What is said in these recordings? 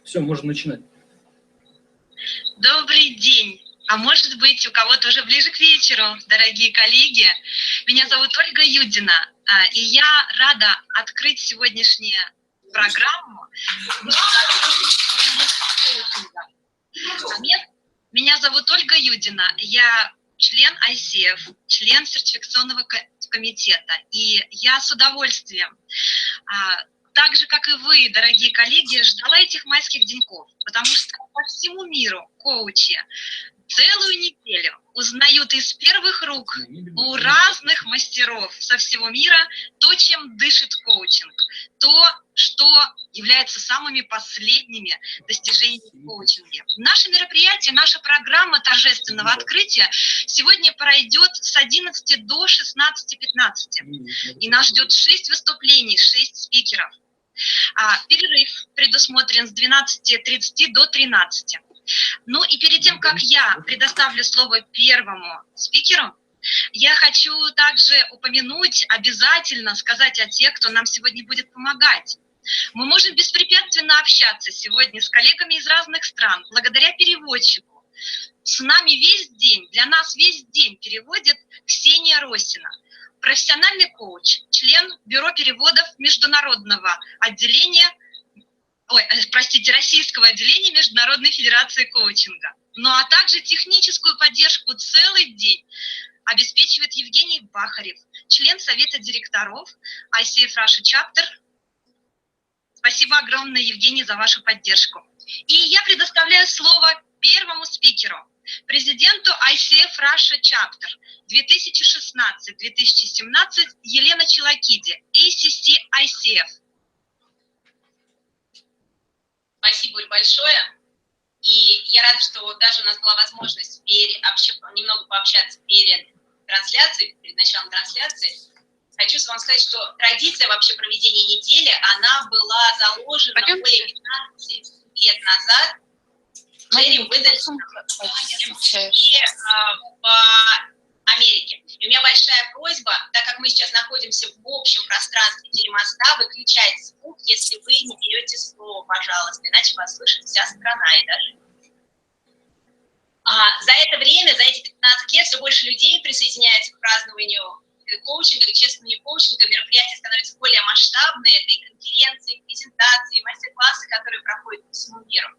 Все, можно начинать. Добрый день. А может быть, у кого-то уже ближе к вечеру, дорогие коллеги. Меня зовут Ольга Юдина, и я рада открыть сегодняшнюю программу. Меня зовут Ольга Юдина, я член ICF, член сертификационного комитета, и я с удовольствием, так же, как и вы, дорогие коллеги, ждала этих майских деньков, потому что по всему миру коучи целую неделю узнают из первых рук у разных мастеров со всего мира то, чем дышит коучинг, то, что является самыми последними достижениями в коучинге. Наше мероприятие, наша программа торжественного открытия сегодня пройдет с 11 до 16:15. И нас ждет 6 выступлений, 6 спикеров. Перерыв предусмотрен с 12:30 до 13. Ну и перед тем, как я предоставлю слово первому спикеру, я хочу также упомянуть, обязательно сказать о тех, кто нам сегодня будет помогать. Мы можем беспрепятственно общаться сегодня с коллегами из разных стран, благодаря переводчику. С нами весь день, для нас весь день переводит Ксения Росина, профессиональный коуч, член Бюро переводов Международного отделения, Российского отделения Международной Федерации коучинга. Ну а также техническую поддержку целый день обеспечивает Евгений Бахарев, член Совета директоров ICF Russia Chapter. Спасибо огромное, Евгений, за вашу поддержку. И я предоставляю слово первому спикеру, президенту ICF Russia Chapter 2016-2017 Елена Челакиди, ACC ICF. Спасибо большое. И я рада, что даже у нас была возможность немного пообщаться перед трансляцией, перед началом трансляции. Хочу вам сказать, что традиция вообще проведения недели, она была заложена более 15 лет назад Джерри Уидельсоном в Америке. И у меня большая просьба, так как мы сейчас находимся в общем пространстве телемоста, выключайте звук, если вы не берете слово, пожалуйста, иначе вас слышит вся страна и даже. За это время, за эти 15 лет все больше людей присоединяются к празднованию коучинга, к чествованию коучинга, мероприятия становятся более масштабные, это и конференции, и презентации, и мастер-классы, которые проходят по всему миру.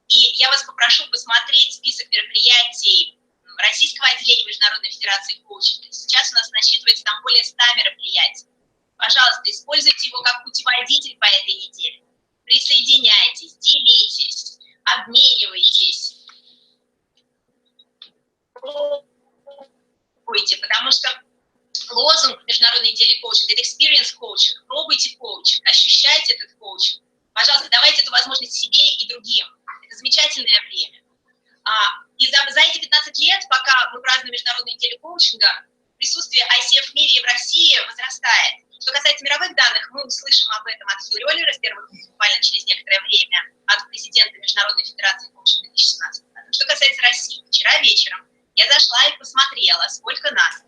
И я вас попрошу посмотреть список мероприятий Российского отделения Международной Федерации коучинга. Сейчас у нас насчитывается там более 100 мероприятий. Пожалуйста, используйте его как путеводитель по этой неделе. Присоединяйтесь, делитесь, обменивайтесь. Пробуйте, потому что лозунг Международной недели коучинга – это experience коучинг. Пробуйте коучинг, ощущайте этот коучинг. Пожалуйста, давайте эту возможность себе и другим. Это замечательное время. И за эти 15 лет, пока мы празднуем Международную неделю коучинга, присутствие ICF в мире и в России возрастает. Что касается мировых данных, мы услышим об этом от Хью Роллера, буквально через некоторое время, от президента Международной Федерации коучинга 2017. Что касается России, вчера вечером я зашла и посмотрела, сколько нас.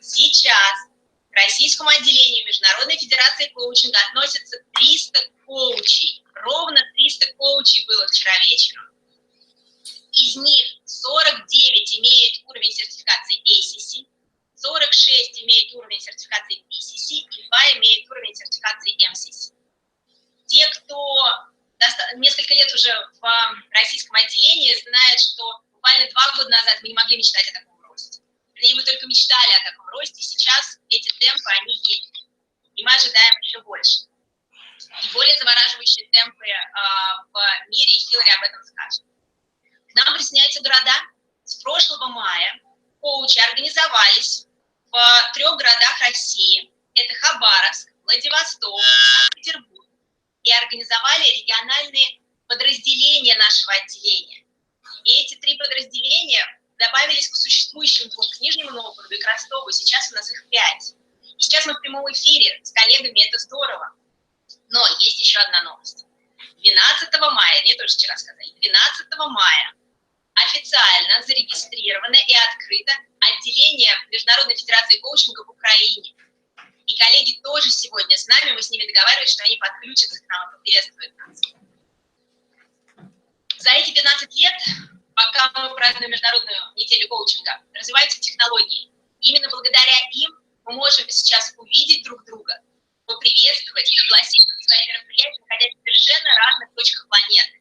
Сейчас к Российскому отделению Международной Федерации коучинга относятся 300 коучей. Ровно 300 коучей было вчера вечером. Из них 49 имеют уровень сертификации ACC, 46 имеют уровень сертификации BCC и 2 имеют уровень сертификации MCC. Те, кто несколько лет уже в российском отделении, знают, что буквально 2 года назад мы не могли мечтать о таком росте. Вернее, мы только мечтали о таком росте, сейчас эти темпы, они есть. И мы ожидаем еще больше. И более завораживающие темпы в мире, и Хиллари об этом скажет. К нам присоединяются города. С прошлого мая коучи организовались в 3 городах России. Это Хабаровск, Владивосток, Санкт-Петербург. И организовали региональные подразделения нашего отделения. И эти 3 подразделения добавились к существующим 2, к Нижнему Новгороду и к Ростову. Сейчас у нас их 5. И сейчас мы в прямом эфире с коллегами, это здорово. Но есть еще одна новость. 12 мая, мне тоже вчера сказали, 12 мая официально зарегистрировано и открыто отделение Международной Федерации коучинга в Украине. И коллеги тоже сегодня с нами, мы с ними договаривались, что они подключатся к нам и поприветствуют нас. За эти 15 лет, пока мы празднуем Международную неделю коучинга, развиваются технологии. Именно благодаря им мы можем сейчас увидеть друг друга, поприветствовать и пригласить на свои мероприятия, находясь в совершенно разных точках планеты.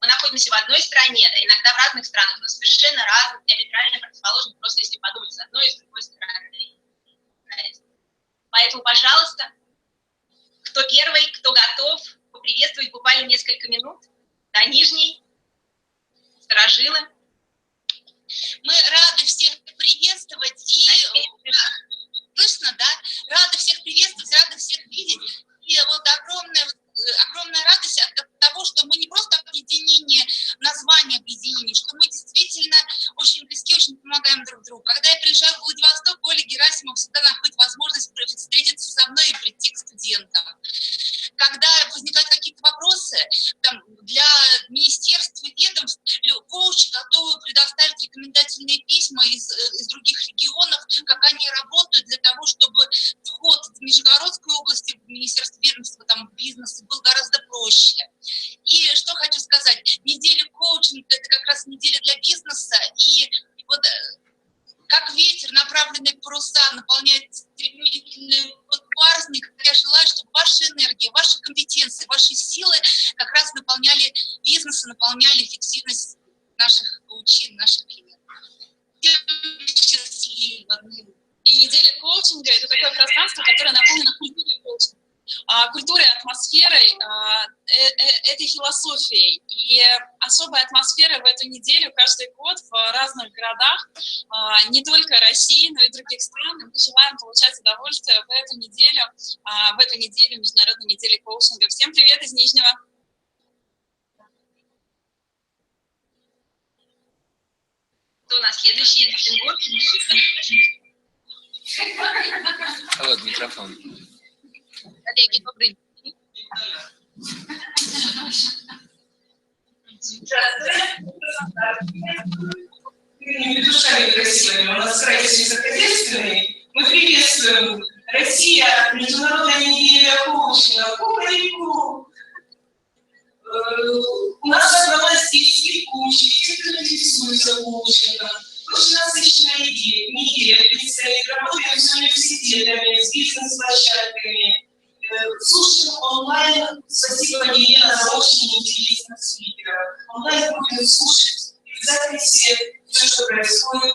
Мы находимся в одной стране, да, иногда в разных странах, но совершенно разных, диаметрально противоположных, просто если подумать с одной и с другой стороны. Поэтому, пожалуйста, кто первый, кто готов поприветствовать буквально несколько минут, до Нижней, сторожилы. Мы рады всех приветствовать и... Слышно, да? Рады всех приветствовать, рады всех видеть. И вот огромная радость от того, что мы не просто объединение, название объединения, что мы действительно очень близки, очень помогаем друг другу. Когда я приезжаю в Владивосток, Оля Герасимова всегда находит возможность встретиться со мной и прийти к студентам. Когда возникают какие-то вопросы там, для министерств и ведомств, коучи готовы предоставить рекомендательные письма из других регионов, как они работают для того, чтобы вход в Нижегородскую область, в министерство ведомства, там, бизнес был гораздо проще. И что хочу сказать, неделя коучинга – это как раз неделя для бизнеса, и вот как ветер, направленный в паруса, наполняет стремительный парусник, я желаю, чтобы ваши энергии, ваши компетенции, ваши силы как раз наполняли бизнес, наполняли эффективность наших коучей, наших клиентов. И неделя коучинга – это такое пространство, которое наполнено культурой коучинга, культурой, атмосферой, этой философией. И особая атмосфера в эту неделю каждый год в разных городах, не только России, но и других стран. Мы желаем получать удовольствие в эту неделю Международной недели коучинга. Всем привет из Нижнего! Кто у нас следующий? Вот микрофон. Коллеги, добрый день. Душами красивыми, у нас край сельскохозяйственный. Мы приветствуем Россия, Международная неделя коучинга. Ку-ку-ку. У нас собралась детские коучи, те, кто интересуется коучингом. Очень насыщенная неделя предстоит. Работаем с университетами, с бизнес-площадками. Слушаем онлайн. Спасибо, Елена, за очень интересных спикеров. Онлайн будем слушать в записи все, что происходит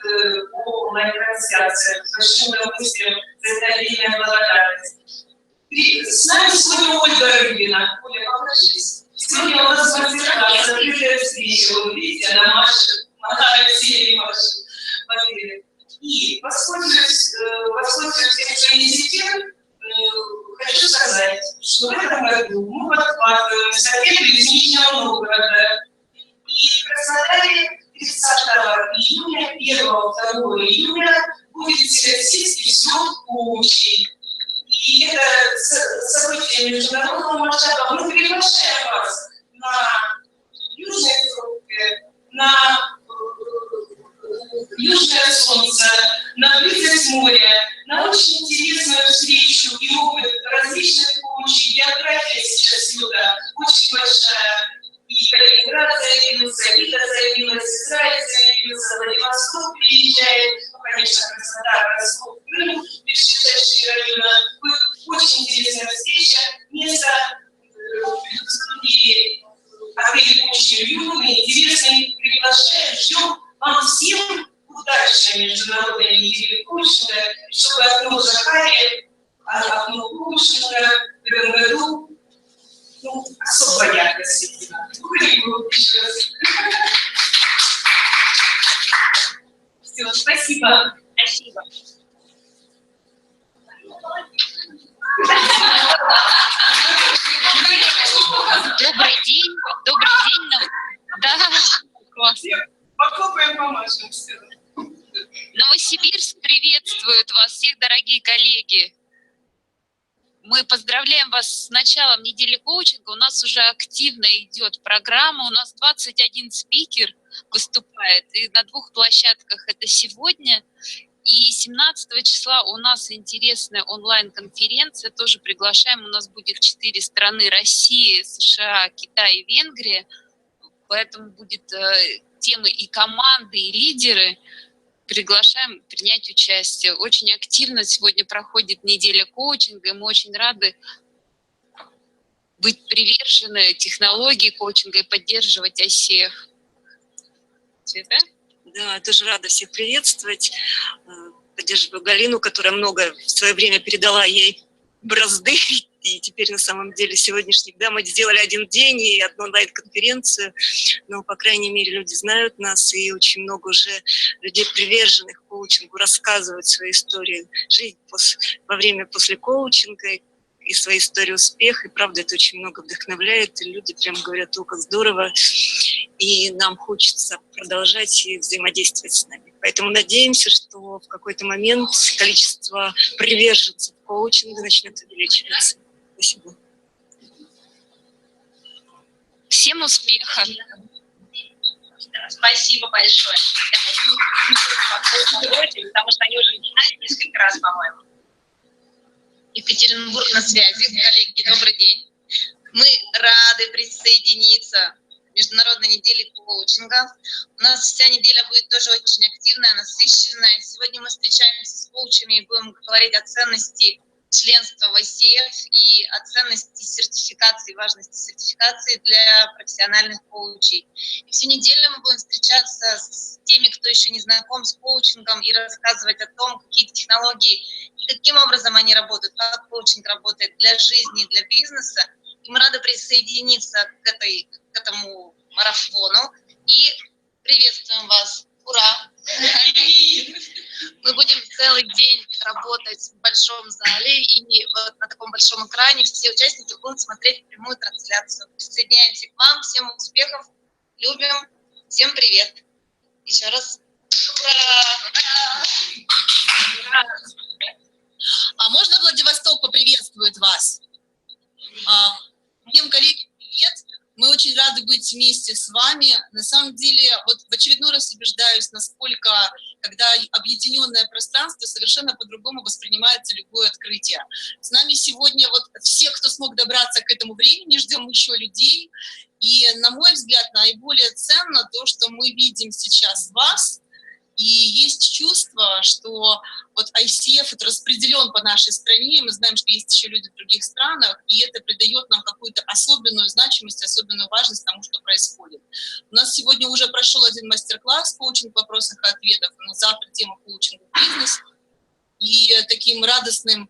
по онлайн-трансляции. С большим удовольствием за это отдельная благодарность. С нами сегодня Ольга Рыбина. Оля, покажись. Сегодня у нас мастер-класс, закрытая встреча. Вы видите, она машет, Алексей машет. И, воспользуясь тем, что есть эфир, хочу сказать, что в этом году мы подхватываем советы из Нижнего Новгорода. И в Краснодаре 30 июня, 1-2 июня будет всероссийский съем коучей. И это событие международного масштаба. Мы приглашаем вас на южные фрукты, на южное солнце, на близость моря, на очень интересную встречу и опыт различных коучей. География сейчас сюда очень большая. И Калининград заявился, Рига заявилась, Израиль заявился, Владивосток приезжает, конечно, Краснодар, Ростов, Крым, ближайшие районы. Будет очень интересная встреча. Место и отель очень уютный, интересный. Приглашаем, ждем вам всем удачной международной недели коучинга, чтобы окно Захария, окно коучинга в этом году особо ярко светило. Еще раз. Все, спасибо. Спасибо. Добрый день. Да, классно. Похлопаем, помашем. Новосибирск приветствует вас всех, дорогие коллеги. Мы поздравляем вас с началом недели коучинга. У нас уже активно идет программа. У нас 21 спикер выступает. И на 2 площадках это сегодня. И 17 числа у нас интересная онлайн-конференция. Тоже приглашаем. У нас будет 4 страны: Россия, США, Китай и Венгрия. поэтому будет темы и команды, и лидеры. Приглашаем принять участие. Очень активно сегодня проходит неделя коучинга, и мы очень рады быть привержены технологии коучинга и поддерживать ICF. Света? Да, я тоже рада всех приветствовать. Поддерживаю Галину, которая много в свое время передала ей бразды. И теперь на самом деле сегодняшний, да, мы сделали один день и одну онлайн-конференцию, но, по крайней мере, люди знают нас, и очень много уже людей, приверженных коучингу, рассказывают свои истории жизни во время после коучинга, и свои истории успеха, и правда это очень много вдохновляет, и люди прям говорят: о, как здорово, и нам хочется продолжать и взаимодействовать с нами. Поэтому надеемся, что в какой-то момент количество приверженцев коучинга начнет увеличиваться. Спасибо. Всем успеха! Спасибо большое. Потому что они уже начинали несколько раз, по-моему. Екатеринбург на связи. Коллеги, добрый день. Мы рады присоединиться к Международной неделе коучинга. У нас вся неделя будет тоже очень активная, насыщенная. Сегодня мы встречаемся с коучами и будем говорить о ценности членства в ICF и о ценности сертификации, важности сертификации для профессиональных коучей. И всю неделю мы будем встречаться с теми, кто еще не знаком с коучингом, и рассказывать о том, какие технологии и каким образом они работают, как коучинг работает для жизни, для бизнеса. И мы рады присоединиться к этому марафону и приветствуем вас. Ура! Мы будем целый день работать в большом зале, и вот на таком большом экране все участники будут смотреть прямую трансляцию. Присоединяемся к вам, всем успехов, любим, всем привет. Еще раз. Ура! Ура! А можно Владивосток поприветствует вас? Всем коллеги, привет! Мы очень рады быть вместе с вами. На самом деле, вот в очередной раз убеждаюсь, насколько, когда объединенное пространство, совершенно по-другому воспринимается любое открытие. С нами сегодня вот все, кто смог добраться к этому времени, ждем еще людей. И, на мой взгляд, наиболее ценно то, что мы видим сейчас вас. И есть чувство, что вот ICF это распределен по нашей стране, и мы знаем, что есть еще люди в других странах, и это придает нам какую-то особенную значимость, особенную важность тому, что происходит. У нас сегодня уже прошел один мастер-класс коучинг в вопросах и ответах, но завтра тема коучинга в бизнесе. И таким радостным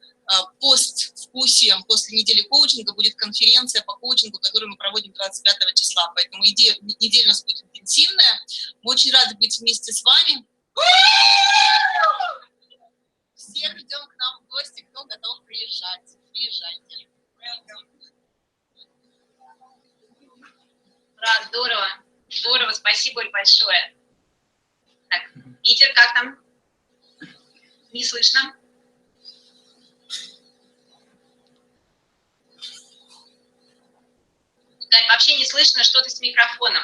поствкусием после недели коучинга будет конференция по коучингу, которую мы проводим 25 числа. Поэтому неделя у нас будет интенсивная. Мы очень рады быть вместе с вами. Всех ждем к нам в гости, кто готов приезжать. Приезжайте. Ура, здорово. Здорово, спасибо большое. Так, Питер, как там? Не слышно? Галь, вообще не слышно что-то с микрофоном.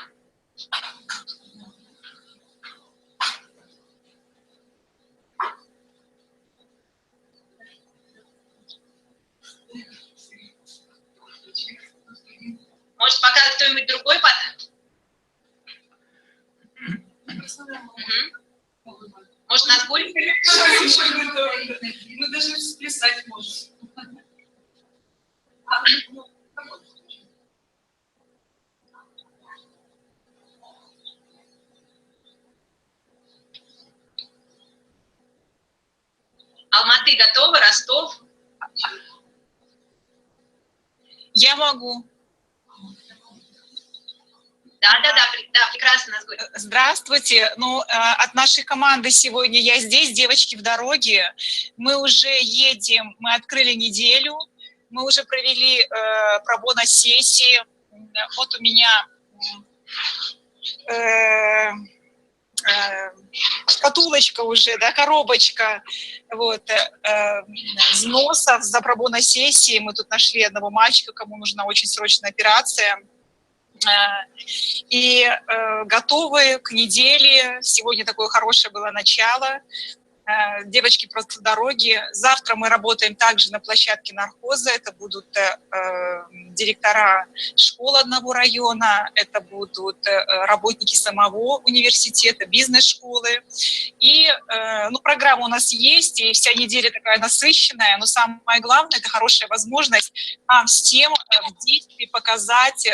Может, пока кто-нибудь другой Может, нас будет? Мы даже сплясать можем. Алматы готовы? Ростов? Я могу. Да, прекрасно нас будет. Здравствуйте. Ну, от нашей команды сегодня я здесь, девочки в дороге. Мы уже едем, мы открыли неделю, мы уже провели пробоно-сессии. Вот у меня шкатулочка уже, да, коробочка, вот, взносов за пробоно-сессии. Мы тут нашли одного мальчика, кому нужна очень срочная операция. И готовы к неделе. Сегодня такое хорошее было начало. девочки просто в дороге. Завтра мы работаем также на площадке нархоза. Это будут директора школ одного района, это будут работники самого университета, бизнес-школы. И программа у нас есть, и вся неделя такая насыщенная, но самое главное, это хорошая возможность нам всем в действии показать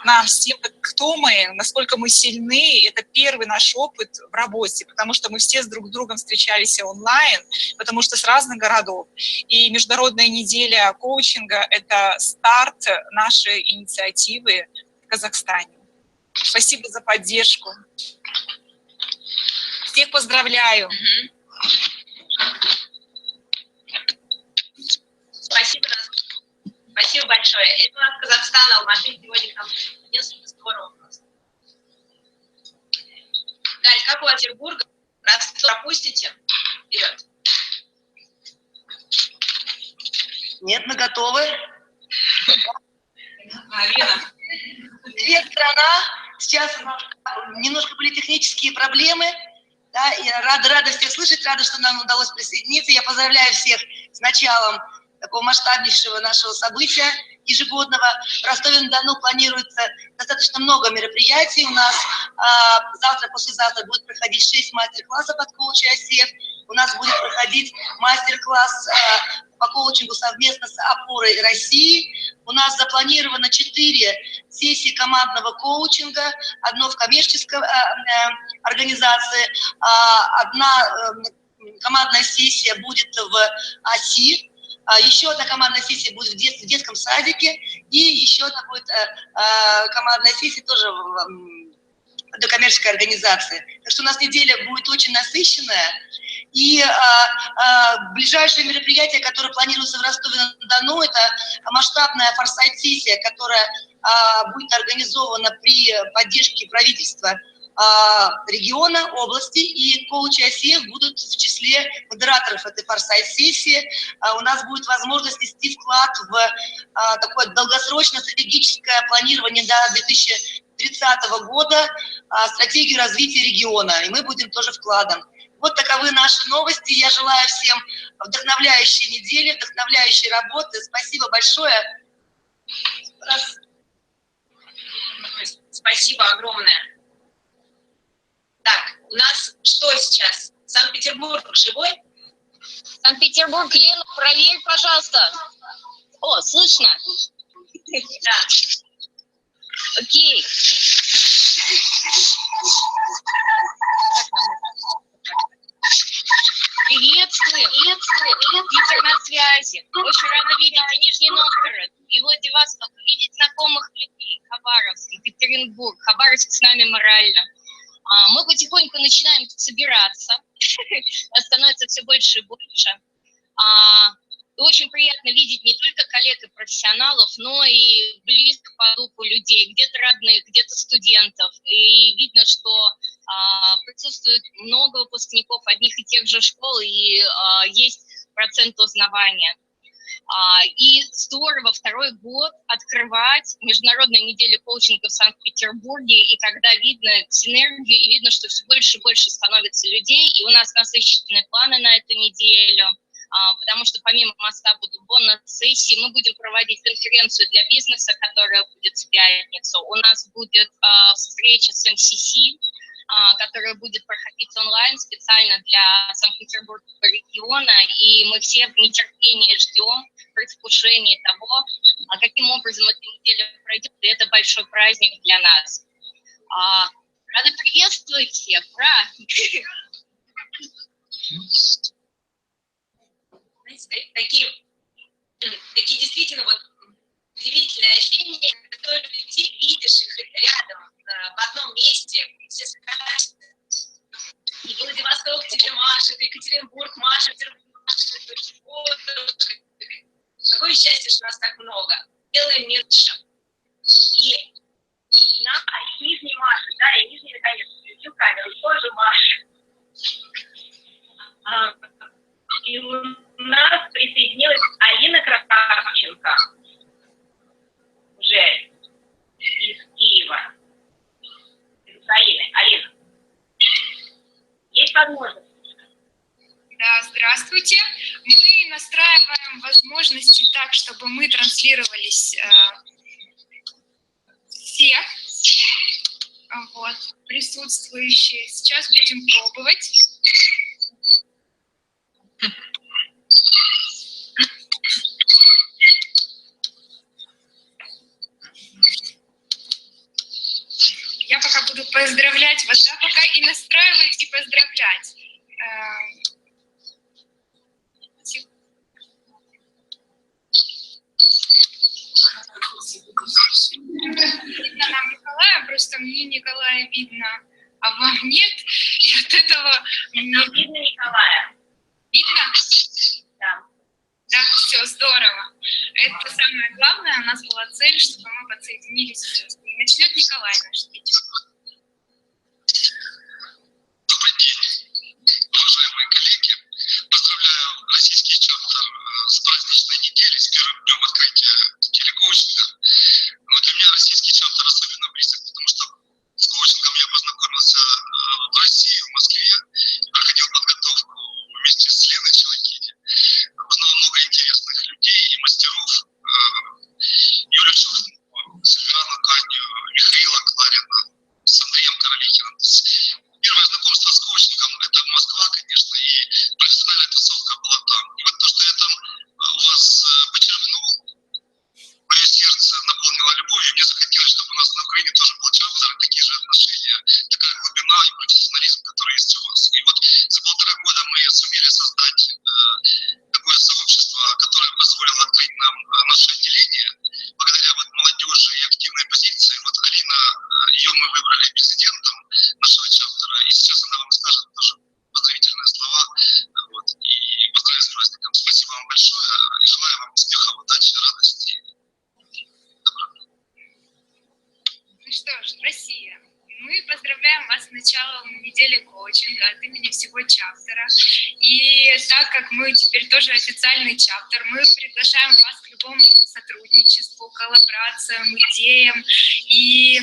нам всем, кто мы, насколько мы сильны. Это первый наш опыт в работе, потому что мы все друг с другом встречались онлайн, потому что с разных городов. И Международная неделя коучинга – это старт нашей инициативы в Казахстане. Спасибо за поддержку. Всех поздравляю. Спасибо большое. Это у нас Казахстан, Алматы сегодня там здорово просто. Галь, как у Петербурга? Пропустите? Вперед. Нет, мы готовы. Алина. Привет, страна. Сейчас немножко были технические проблемы. Да, и рада всех слышать, рада, что нам удалось присоединиться. Я поздравляю всех с началом такого масштабнейшего нашего события ежегодного. В Ростове-на-Дону планируется достаточно много мероприятий. У нас завтра, послезавтра будет проходить 6 мастер-классов от коуча ICF. У нас будет проходить мастер-класс по коучингу совместно с «Опорой России». У нас запланировано 4 сессии командного коучинга, одно в коммерческой организации, одна командная сессия будет в ОСИ, еще одна командная сессия будет в детском садике, и еще одна будет командная сессия тоже в коммерческой организации. Так что у нас неделя будет очень насыщенная. И ближайшее мероприятие, которое планируется в Ростове-на-Дону, это масштабная форсайт-сессия, которая будет организована при поддержке правительства региона, области, и коучи ICF будут в числе модераторов этой форсайт-сессии. У нас будет возможность внести вклад в такое долгосрочное стратегическое планирование до 2030 года, стратегию развития региона, и мы будем тоже вкладом. Вот таковы наши новости. Я желаю всем вдохновляющей недели, вдохновляющей работы. Спасибо большое. Спасибо огромное. Так, у нас что сейчас? Санкт-Петербург живой? Санкт-Петербург, Лена, проверь, пожалуйста. О, слышно? Да. Окей. Приветствую. Питер на связи. Очень рада видеть Нижний Новгород и Владивосток, видеть знакомых людей. Хабаровск, Екатеринбург. Хабаровск с нами морально. Мы потихоньку начинаем собираться. Становится все больше и больше. Очень приятно видеть не только коллег и профессионалов, но и близких по духу людей, где-то родных, где-то студентов. И видно, что присутствует много выпускников одних и тех же школ, и есть процент узнавания. И здорово второй год открывать Международную неделю коучинга в Санкт-Петербурге, и когда видно синергию, и видно, что все больше и больше становится людей, и у нас насыщенные планы на эту неделю, потому что помимо моста будут бонус-сессии, мы будем проводить конференцию для бизнеса, которая будет в пятницу. У нас будет встреча с МСС, которая будет проходить онлайн специально для Санкт-Петербургского региона, и мы все в нетерпении ждем, в предвкушении того, каким образом эта неделя пройдет, и это большой праздник для нас. Рада приветствовать всех, ура! Такие действительно вот удивительные ощущения, которые ты видишь их рядом, в одном месте, все собираются. И Владивосток тебе машет, и Екатеринбург машет, какое счастье, что нас так много. Делаем меньше. И Нижний машет, да, и Нижний, наконец, включил камеру, тоже машет. И у нас присоединилась Алина Красавченко, уже из Киева, из Украины. Алина, есть возможностей так, чтобы мы транслировались все вот, присутствующие. Сейчас будем пробовать. Я пока буду поздравлять вас, да, пока и настраивать, и поздравлять. Видно нам Николая, просто мне Николая видно, а вам нет. И от этого мне видно Николая. Видно? Да. Да, все, здорово. Это самое главное. У нас была цель, чтобы мы подсоединились вместе. И начнет Николай наш спич. Добрый день, уважаемые коллеги. Поздравляю российский чартер с праздничной неделей, с первым днем открытия телекоучинга. Но для меня российский чартер особенно близок, потому что с коучингом я познакомился в России, в Москве, проходил подготовку вместе с Леной Челокиди, узнал много интересных людей и мастеров, Юлю Чухнову, Сильвиану Каню, Михаила Кларина, с Андреем Королихиным. Первое знакомство с коучингом — это Москва, конечно, и профессиональная тусовка была там. И вот то, что я там у вас почерпнул, мое сердце наполнило любовью, мне захотелось, чтобы у нас на Украине тоже был чартер, такие же отношения, такая глубина и профессионализм, который есть у вас. И вот за 1,5 года мы сумели создать такое сообщество, которое позволило открыть нам наше отделение. Благодаря вот молодежи и активной позиции, вот Алина, ее мы выбрали президентом нашего чаптера, и сейчас она вам скажет тоже поздравительные слова, вот, и поздравляю с праздником. Спасибо вам большое, и желаю вам успехов, удачи, радости. Ну что ж, Россия, мы поздравляем вас с началом недели коучинга от имени всего чаптера. И так как мы теперь тоже официальный чаптер, мы приглашаем вас к любому сотрудничеству, коллаборациям, идеям. И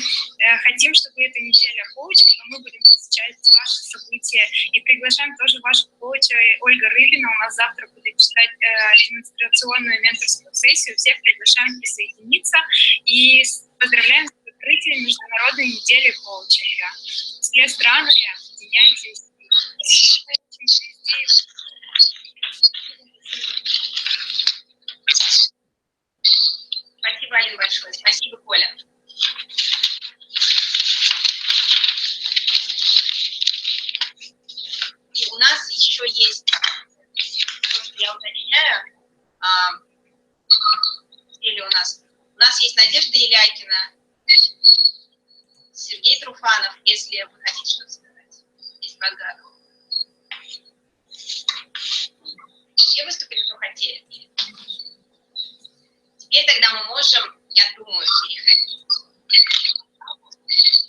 хотим, чтобы эта неделя коучинга, мы будем посещать ваши события. И приглашаем тоже вашего коуча Ольга Рыбина. У нас завтра будет читать демонстрационную менторскую сессию. Всех приглашаем присоединиться. И поздравляем с открытием Международной недели коучинга. Все страны, объединяйтесь. Спасибо, Алина, большое. Спасибо, Коля. И у нас еще есть, я уточняю, или у нас есть Надежда Елякина, Сергей Труфанов, если вы хотите что-то сказать. Есть подгадка. Все выступили, кто хотели? Теперь тогда мы можем, я думаю, переходить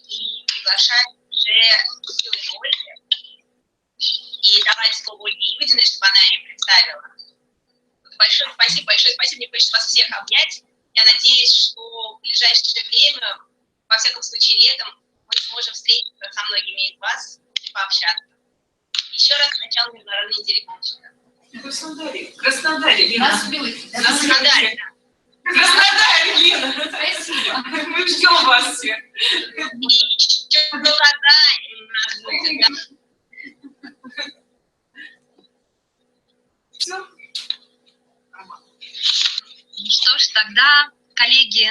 и приглашать уже Хиллари Ольги и давать слово Ольге Юдиной, чтобы она ее представила. Большое спасибо, мне хочется вас всех обнять. Я надеюсь, что в ближайшее время, во всяком случае летом, мы сможем встретиться со многими из вас и пообщаться. Еще раз начало Международной недели коучинга. В Краснодаре, Лена. Нас в Краснодаре, да. Краснодаре, Лена. Спасибо. Мы ждем вас всех. И еще в Казани у нас будет, да. Все. Что ж, тогда, коллеги,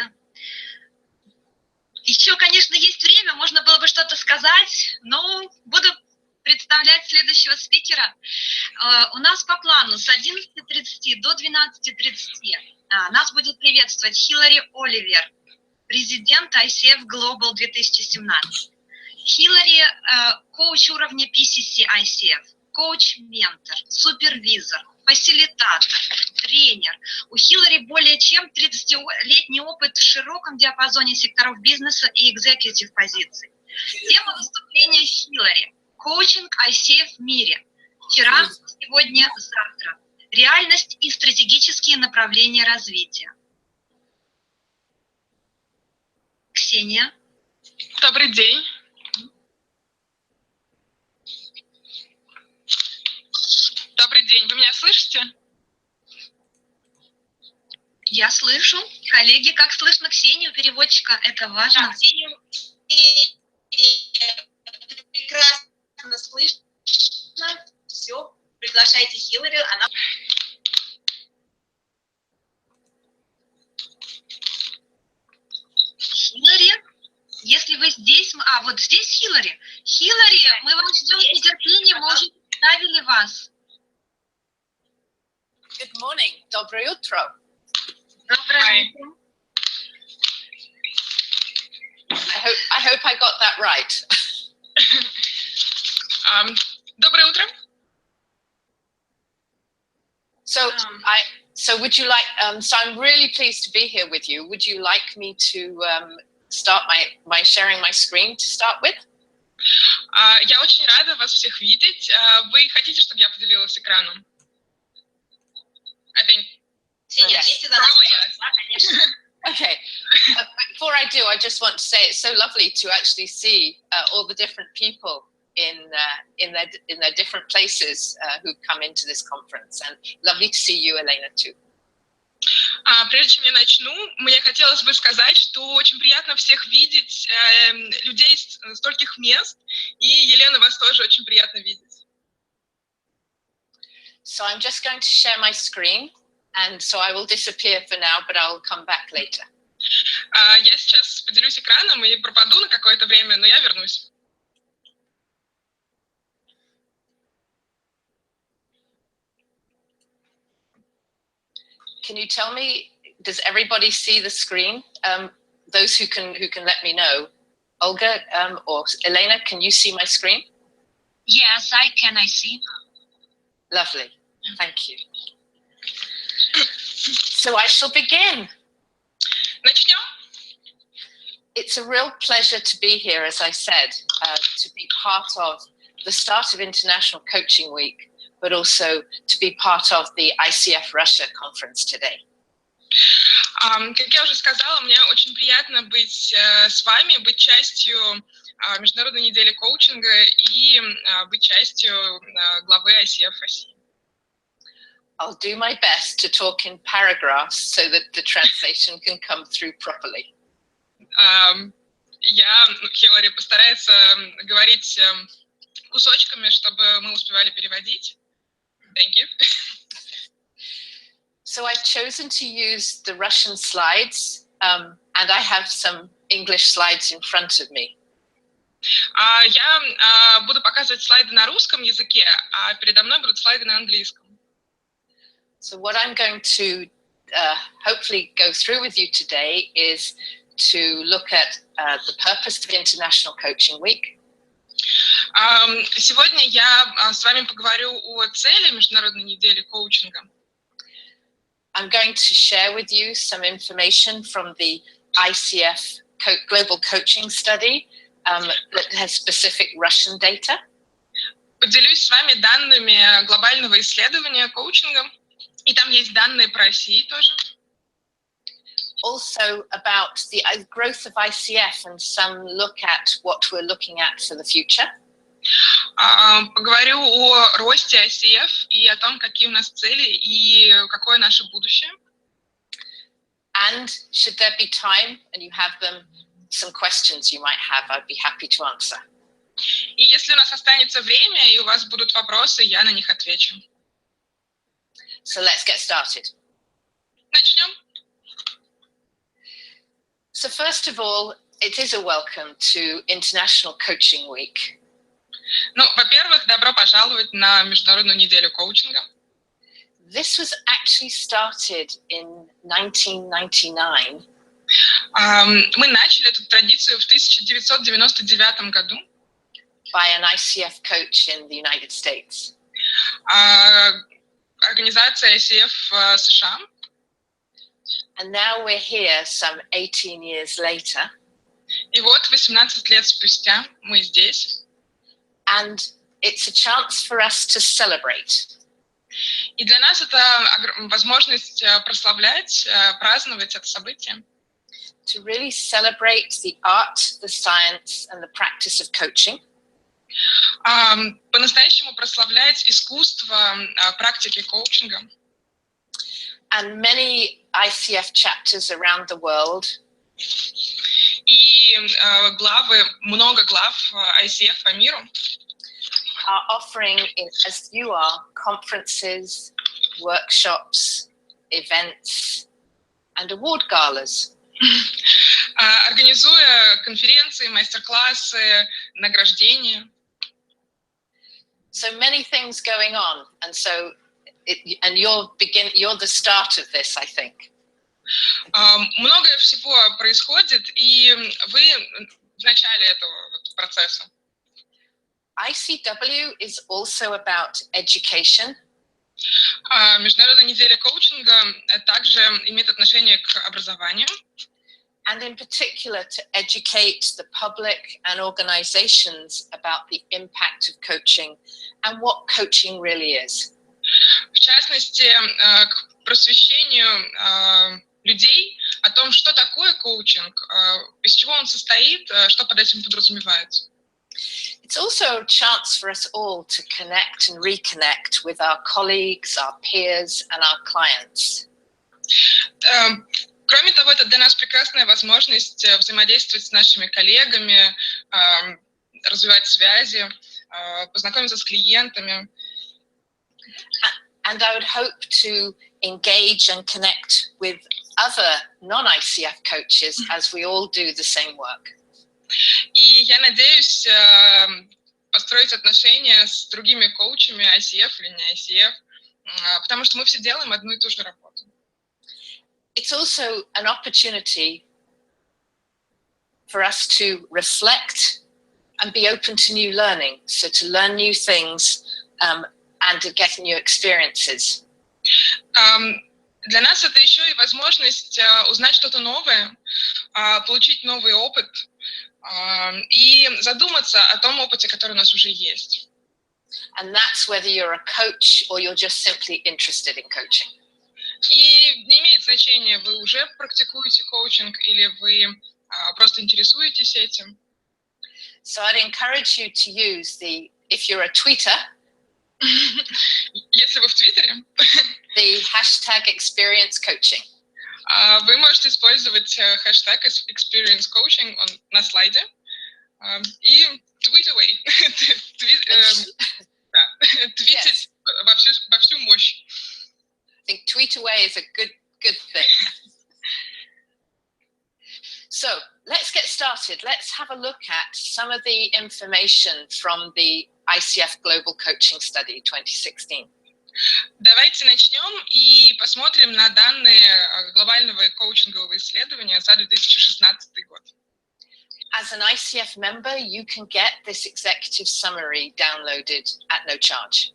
еще, конечно, есть время, можно было бы что-то сказать, но буду представлять следующего спикера. У нас по плану с 11:30 до 12:30 нас будет приветствовать Хиллари Оливер, президент ICF Global 2017. Хиллари – коуч уровня PCC ICF, коуч-ментор, супервизор, фасилитатор, тренер. У Хиллари более чем 30-летний опыт в широком диапазоне секторов бизнеса и экзекьютив позиций. Тема выступления Хиллари – коучинг ICF в мире. Вчера, сегодня, завтра. Реальность и стратегические направления развития. Ксения. Добрый день. Добрый день. Вы меня слышите? Я слышу. Коллеги, как слышно Ксению, переводчика? Это важно. Да, Ксению прекрасно слышно. Все, приглашайте Хиллари, она... Хиллари, если вы здесь... вот здесь Хиллари. Хиллари, мы вас ждем с нетерпением, мы уже представили вас. Good morning. Доброе утро. Доброе утро. I hope I got that right. Доброе утро. So would you like, so I'm really pleased to be here with you. Would you like me to start my sharing my screen to start with? Я очень рада вас всех видеть. Вы хотите, чтобы я поделилась экраном? I think. Yes. Okay. Before I do, I just want to say it's so lovely to actually see all the different people in their different places who've come into this conference, and lovely to see you, Elena, too. Прежде чем я начну, мне хотелось бы сказать, что очень приятно всех видеть, людей из стольких мест, и Елена, вас тоже очень приятно видеть. So I'm just going to share my screen, and so I will disappear for now, but I'll come back later. Я сейчас поделюсь экраном и пропаду на какое-то время, но я вернусь. Can you tell me, does everybody see the screen? Those who can let me know. Olga or Elena, can you see my screen? Yes, I can. I see. Lovely. Thank you. So I shall begin. Начнем. It's a real pleasure to be here, as I said, to be part of the start of International Coaching Week, but also to be part of the ICF Russia conference today. Как я уже сказала, мне очень приятно быть с вами, быть частью Международной недели коучинга и быть частью главы ICF России. I'll do my best to talk in paragraphs so that the translation can come through properly. Хиллари постарается говорить кусочками, чтобы мы успевали переводить. Thank you. So I've chosen to use the Russian slides, and I have some English slides in front of me. Я буду показывать слайды на русском языке, а передо мной будут слайды на английском. So what I'm going to hopefully go through with you today is to look at the purpose of International Coaching Week. Сегодня я с вами поговорю о цели Международной недели коучинга. I'm going to share with you some information from the ICF Global Coaching Study that has specific Russian data. Поделюсь с вами данными глобального исследования коучинга, и там есть данные про Россию тоже. Also about the growth of ICF and some look at what we're looking at for the future. Поговорю о росте ICF и о том, какие у нас цели и какое наше будущее. And should there be time and you have them, some questions you might have, I'd be happy to answer. И если у нас останется время и у вас будут вопросы, я на них отвечу. So let's get started. Начнем. So first of all, it is a welcome to International Coaching Week. Ну, во-первых, добро пожаловать на Международную неделю коучинга. This was actually started in 1999. Мы начали эту традицию в 1999 году. By an ICF coach in the United States. Организация ICF США. And now we're here some 18 years later. И вот 18 лет спустя мы здесь. And it's a chance for us to celebrate. И для нас это возможность прославлять, праздновать это событие. To really celebrate the art, the science, and the practice of coaching. По-настоящему прославлять искусство практики коучинга. And many ICF chapters around the world. И много глав ICF по миру are offering, as you are, conferences, workshops, events, and award galas. Организуя конференции, мастер-классы, награждения. So many things going on, and you're the start of this, I think. Многое всего происходит, и вы в начале этого процесса. ICW is also about education. Международная неделя коучинга также имеет отношение к образованию. And in particular to educate the public and organizations about the impact of coaching and what coaching really is. В частности, к просвещению людей о том, что такое коучинг, из чего он состоит, что под этим подразумевается. It's also a chance for us all to connect and reconnect with our colleagues, our peers, and our clients. Кроме того, это для нас прекрасная возможность взаимодействовать с нашими коллегами, развивать связи, познакомиться с клиентами. And I would hope to engage and connect with other non-ICF coaches as we all do the same work. И я надеюсь построить отношения с другими коучами ICF или не ICF, потому что мы все делаем одну и ту же работу. It's also an opportunity for us to reflect and be open to new learning, so to learn new things and to get new experiences. Для нас это еще и возможность узнать что-то новое, получить новый опыт и задуматься о том опыте, который у нас уже есть. And that's whether you're a coach or you're just simply interested in coaching. И не имеет значения, вы уже практикуете коучинг или вы просто интересуетесь этим. So I'd encourage you to use if you're a tweeter, если вы в Твиттере, the hashtag experience coaching. Вы можете использовать хэштег experience coaching на слайде и tweet away, твитить во всю мощь. I think tweet away is a good thing. So let's get started. Let's have a look at some of the information from the ICF Global Coaching Study 2016. Давайте начнем и посмотрим на данные глобального коучингового исследования за 2016 год. As an ICF member, you can get this executive summary downloaded at no charge.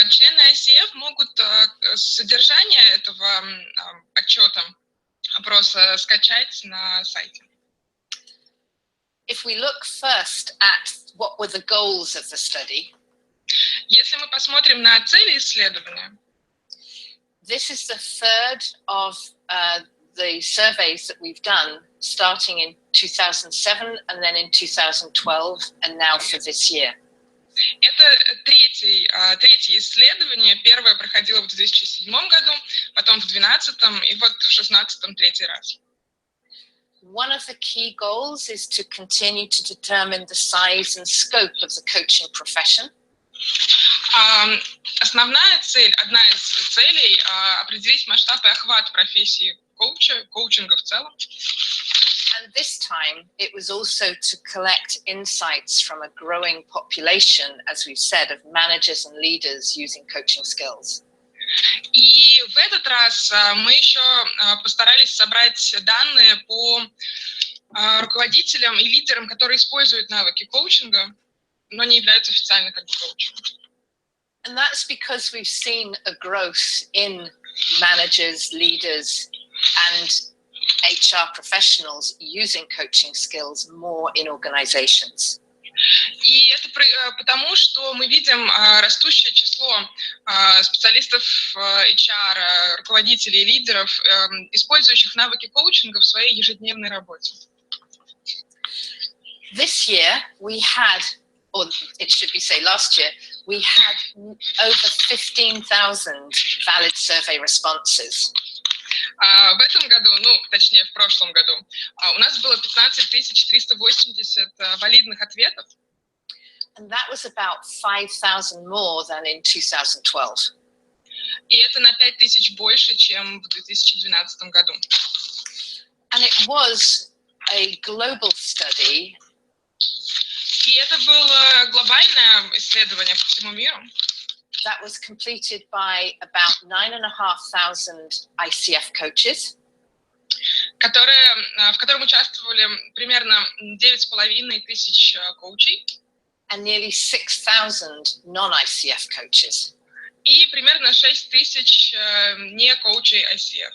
Члены ICF могут содержание этого отчета, опроса скачать на сайте. If we look first at what were the goals of the study, если мы посмотрим на цели исследования, this is the third of the surveys that we've done, starting in 2007 and then in 2012 and now for this year. Это третье исследование. Первое проходило в 2007 году, потом в 2012 и вот в 2016 третий раз. One of the key goals is to continue to determine the size and scope of the coaching profession. Одна из целей определить масштаб и охват профессии коуча, коучинга в целом. And this time it was also to collect insights from a growing population, as we've said, of managers and leaders using coaching skills. И в этот раз мы еще постарались собрать данные по руководителям и лидерам, которые используют навыки коучинга, но не являются официально как бы коучем. And that's because we've seen a growth in managers, leaders, and HR professionals using coaching skills more in organizations. И это потому, что мы видим растущее число специалистов HR, руководителей, лидеров, использующих навыки коучинга в своей ежедневной работе. This year we had, or it should be say last year, we had over 15,000 valid survey responses. В этом году, ну, точнее, в прошлом году, у нас было 15 380 валидных ответов. And that was about 5,000 more than in 2012. И это на 5000 больше, чем в 2012 году. And it was a global study. И это было глобальное исследование по всему миру. That was completed by about 9,500 ICF coaches. В котором участвовали примерно 9500 коучей. And nearly 6,000 non-ICF coaches. И примерно 6000 не коучей ICF.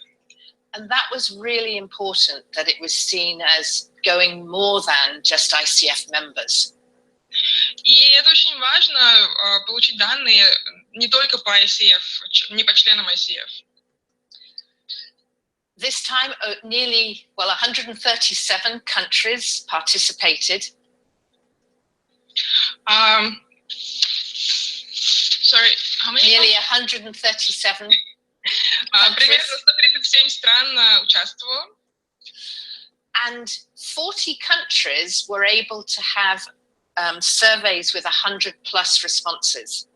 And that was really important, that it was seen as going more than just ICF members. И это очень важно, получить данные не только по ICF, не по членам ICF. This time, nearly, 137 countries participated. Sorry, how many? Nearly 137 Примерно 137 стран участвовало. And 40 countries were able to have surveys with 100 plus responses.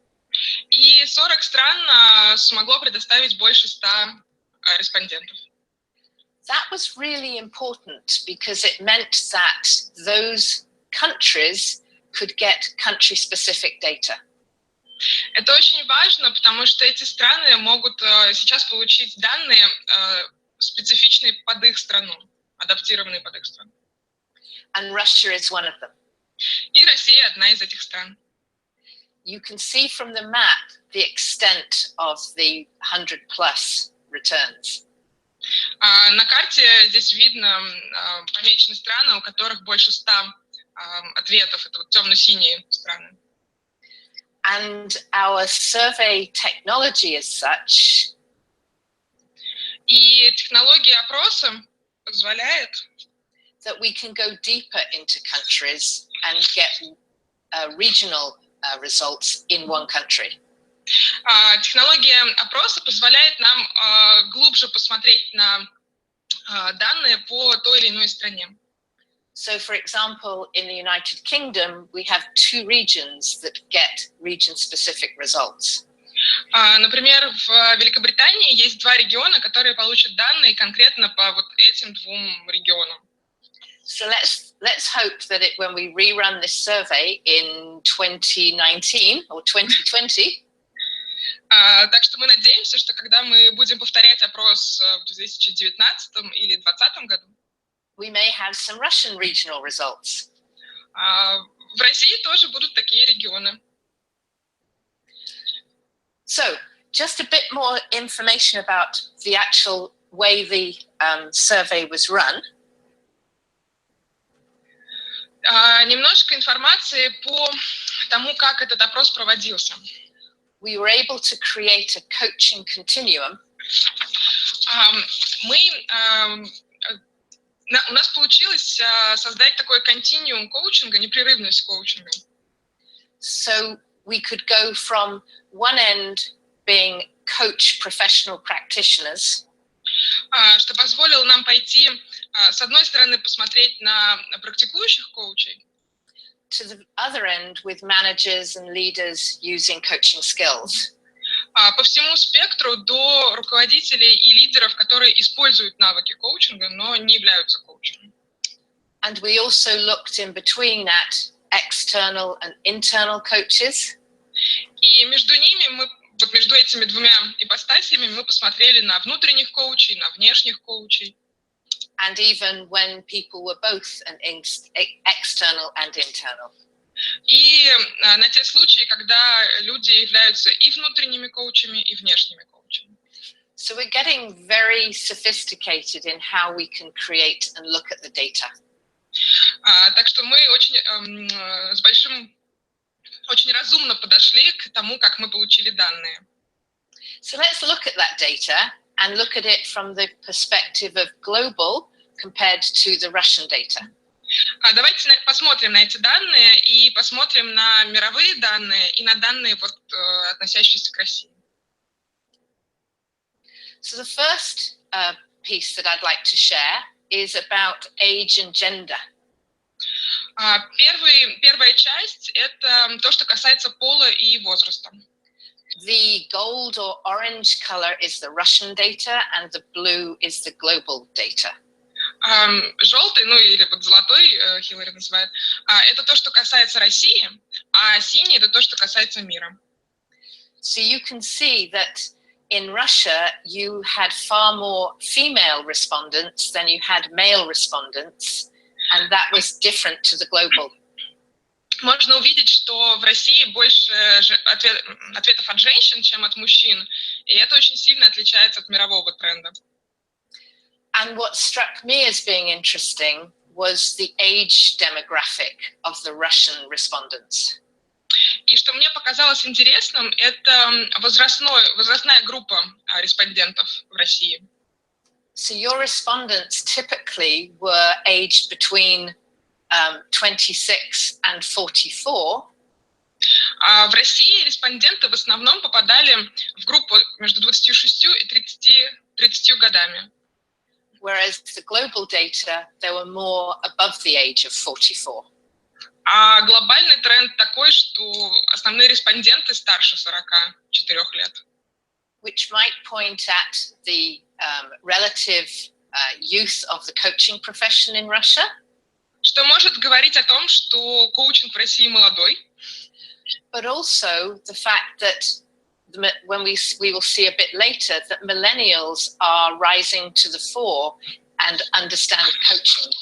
И 40 стран смогло предоставить больше 100 респондентов. That was really important because it meant that those countries could get country-specific data. Это очень важно, потому что эти страны могут сейчас получить данные специфичные под их страну, адаптированные под их страну. And Russia is one of them. И Россия одна из этих стран. You can see from the map the extent of the 100 plus returns. На карте здесь видно помечены страны, у которых больше 100 ответов. Это вот темно-синие страны. And our survey technology is such. И технология опроса позволяет that we can go deeper into countries and get regional results in one country. Технология опроса позволяет нам глубже посмотреть на данные по той или иной стране. So, for example, in the United Kingdom, we have 2 regions that get region-specific results. Например, в Великобритании есть 2 региона, которые получат данные конкретно по вот этим 2 регионам. So let's hope that when we rerun this survey in 2019 or 2020, так что мы надеемся, что когда мы будем повторять опрос в 2019 или 2020 году, we may have some Russian regional results. В России тоже будут такие регионы. So, just a bit more information about the actual way the survey was run. Немножко информации по тому, как этот опрос проводился. We were able to create a coaching continuum. У нас получилось создать такой континуум коучинга, непрерывность коучинга. So we could go from one end being coach professional practitioners. Что позволило нам пойти, с одной стороны, посмотреть на практикующих коучей, to the other end with managers and leaders using coaching skills. По всему спектру до руководителей и лидеров, которые используют навыки коучинга, но не являются коучами. And we also looked in between at external and internal coaches. И между ними вот между этими 2 ипостасями мы посмотрели на внутренних коучей, на внешних коучей. And even when people were both an external and internal. И на те случаи, когда люди являются и внутренними коучами, и внешними коучами. So we're getting very sophisticated in how we can create and look at the data. Так что мы очень разумно подошли к тому, как мы получили данные. So let's look at that data and look at it from the perspective of global compared to the Russian data. Давайте посмотрим на эти данные и посмотрим на мировые данные и на данные, относящиеся к России. So the first piece that I'd like to share is about age and gender. Первая часть – это то, что касается пола и возраста. The gold or orange color is the Russian data, and the blue is the global data. Желтый, ну или вот золотой, Хиллари называет, это то, что касается России, а синий – это то, что касается мира. So you can see that in Russia you had far more female respondents than you had male respondents, and that was different to the global. Можно увидеть, что в России больше ответов от женщин, чем от мужчин, и это очень сильно отличается от мирового тренда. And what struck me as being interesting was the age demographic of the Russian respondents. И что мне показалось интересным, это возрастная группа респондентов в России. So your respondents typically were aged between 26 and 44. В России респонденты в основном попадали в группу между 26 и 30 годами. Whereas the global data, they were more above the age of 44. А глобальный тренд такой, что основные респонденты старше 44 лет. Which might point at the relative youth of the coaching profession in Russia. Что может говорить о том, что коучинг в России молодой. But also the fact that when we will see a bit later that millennials are rising to the fore and understand coaching.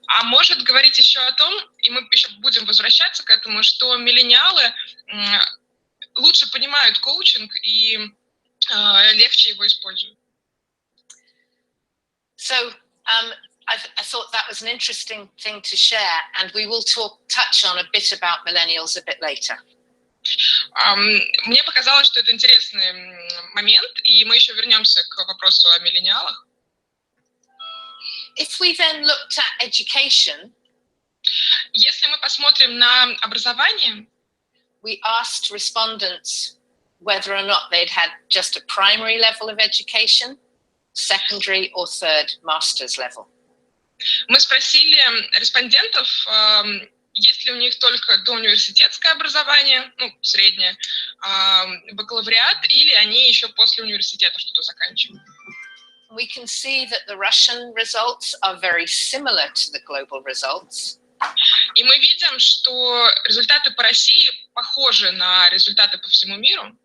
А может говорить еще о том, и мы еще будем возвращаться к этому, что миллениалы лучше понимают коучинг и легче его используют. So I thought that was an interesting thing to share, and we will touch on a bit about millennials a bit later. Мне показалось, что это интересный момент, и мы еще вернемся к вопросу о миллениалах. If we then looked at education, если мы посмотрим на образование, we asked respondents whether or not they'd had just a primary level of education, secondary or third master's level. Мы спросили респондентов, есть ли у них только доуниверситетское образование, ну, среднее, бакалавриат, или они еще после университета что-то заканчивают. We can see that the Russian results are very similar to the global results. И мы видим, что результаты по России похожи на результаты по всему миру.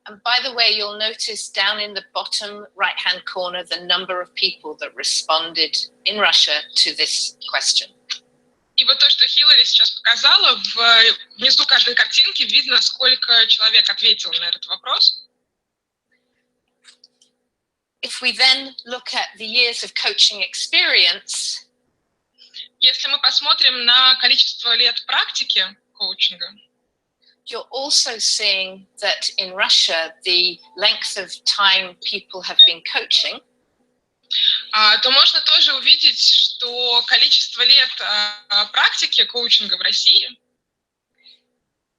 And by the way, you'll notice down in the bottom right-hand corner the number of people that responded in Russia to this question. И вот то, что Хиллари сейчас показала, внизу каждой картинки видно, сколько человек ответил на этот вопрос. If we then look at the years of coaching experience, если мы посмотрим на количество лет практики коучинга, you're also seeing that in Russia the length of time people have been coaching, то можно тоже увидеть, что количество лет практики коучинга в России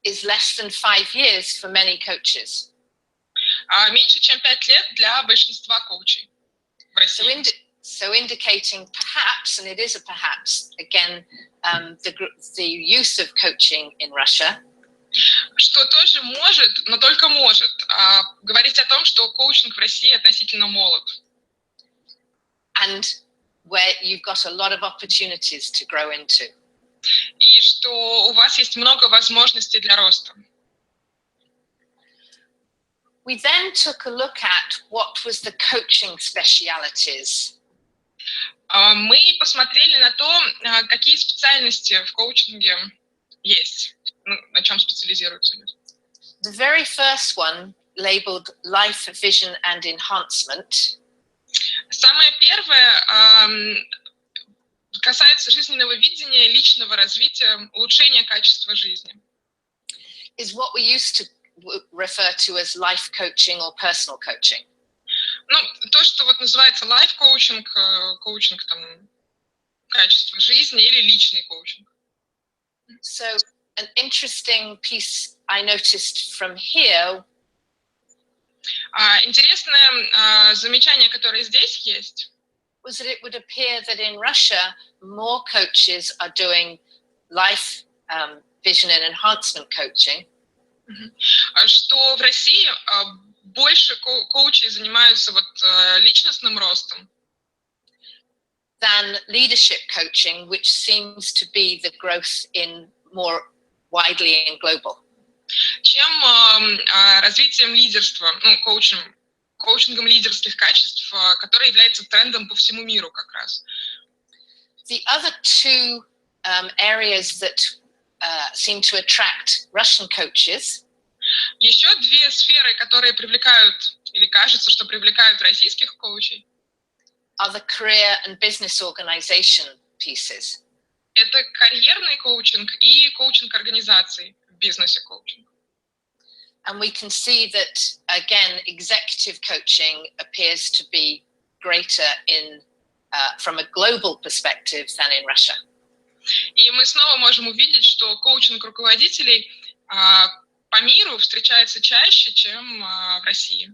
is less than 5 years for many coaches. Меньше, чем 5 лет для большинства коучей в России. So indicating perhaps, and it is a perhaps, again, the youth of coaching in Russia. Что тоже может, но только может, говорить о том, что коучинг в России относительно молод. And where you've got a lot of opportunities to grow into. И что у вас есть много возможностей для роста. We then took a look at what was the coaching specialities. Мы посмотрели на то, какие специальности в коучинге есть, на чем специализируются люди. The very first one, labeled Life Vision and Enhancement. Самое первое касается жизненного видения, личного развития, улучшения качества жизни. Is what we used to refer to as life coaching or personal coaching. Ну, то, что вот называется life coaching, коучинг там качества жизни или личный коучинг. So an interesting piece I noticed from here Интересное замечание, которое здесь есть, was that it would appear that in Russia, more coaches are doing life vision and enhancement coaching. Что в России больше коучей занимаются личностным ростом, than leadership coaching, which seems to be the growth in more widely and global. Чем развитием лидерства, коучингом лидерских качеств, который является трендом по всему миру как раз. The other two areas that seem to attract Russian coaches. Еще две сферы, которые привлекают, или кажется, что привлекают российских коучей, are the career and business organization pieces. Это карьерный коучинг и коучинг организаций в бизнесе коучинг. And we can see that, again, executive coaching appears to be greater from a global perspective than in Russia. И мы снова можем увидеть, что коучинг руководителей по миру встречается чаще, чем в России.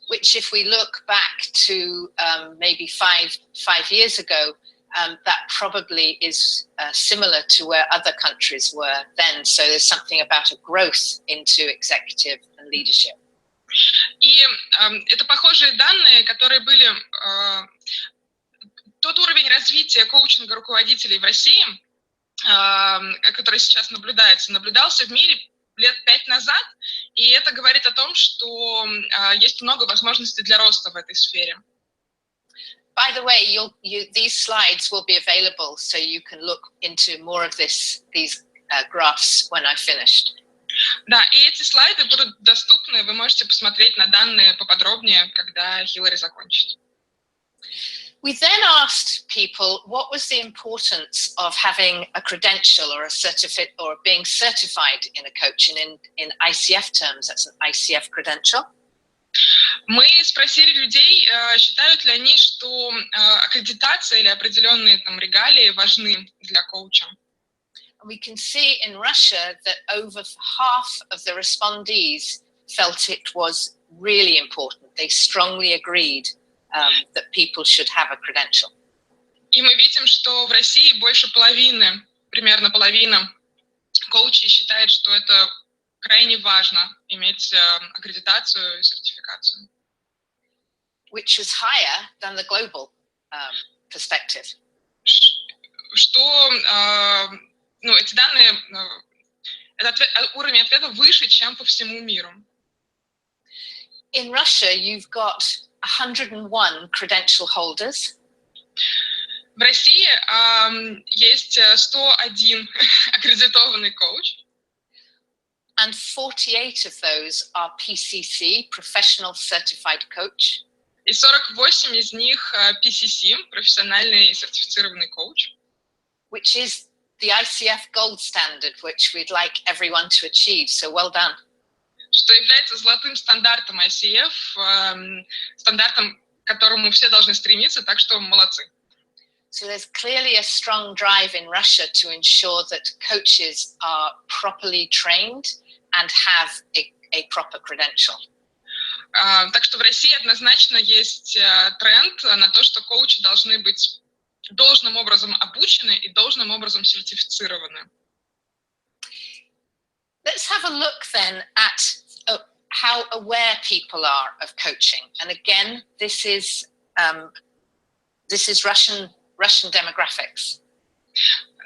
Which, if we look back to maybe five years ago, that probably is similar to where other countries were then. So there's something about a growth into executive and leadership. И это похожие данные, которые были... Тот уровень развития коучинга руководителей в России, который сейчас наблюдался в мире лет 5 назад, и это говорит о том, что есть много возможностей для роста в этой сфере. By the way, these slides will be available, so you can look into more of these graphs when I finished. Да, и эти слайды будут доступны, вы можете посмотреть на данные поподробнее, когда Хиллари закончит. We then asked people what was the importance of having a credential or a certificate or being certified in a coaching in ICF terms. That's an ICF credential. Мы спросили людей, считают ли они, что аккредитация или определенные регалии важны для коуча. We can see in Russia that over half of the respondees felt it was really important. They strongly agreed that people should have a credential. И мы видим, что в России больше половины, примерно половина коучей считает, что это крайне важно иметь аккредитацию и сертификацию. Which is higher than the global perspective. Что, эти данные, уровень ответа выше, чем по всему миру. In Russia, you've got 101 credential holders. В России есть 101 аккредитованный коуч. And 48 of those are PCC, Professional Certified Coach. И 48 из них PCC, профессиональный сертифицированный коуч. Which is the ICF gold standard, which we'd like everyone to achieve. So well done. Что является золотым стандартом ICF, стандартом, к которому все должны стремиться, так что молодцы. So there's clearly a strong drive in Russia to ensure that coaches are properly trained and have a proper credential. Так что в России однозначно есть тренд на то, что коучи должны быть должным образом обучены и должным образом сертифицированы. Let's have a look then at how aware people are of coaching. And again, this is Russian demographics.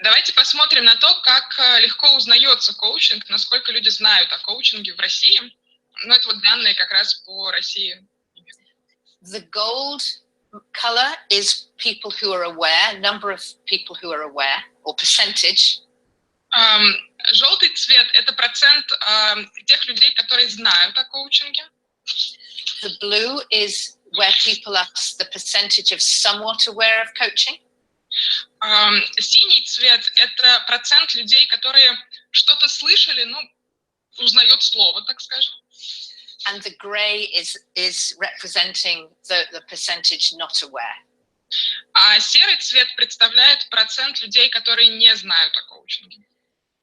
Давайте посмотрим на то, как легко узнается коучинг, насколько люди знают о коучинге в России. Ну, это данные как раз по России. The gold color is people who are aware, number of people who are aware, or percentage. Желтый цвет – это процент тех людей, которые знают о коучинге. The blue is where people are the percentage of somewhat aware of coaching. Синий цвет – это процент людей, которые что-то слышали, узнают слово, так скажем. And the grey is representing the percentage not aware. А серый цвет представляет процент людей, которые не знают о коучинге.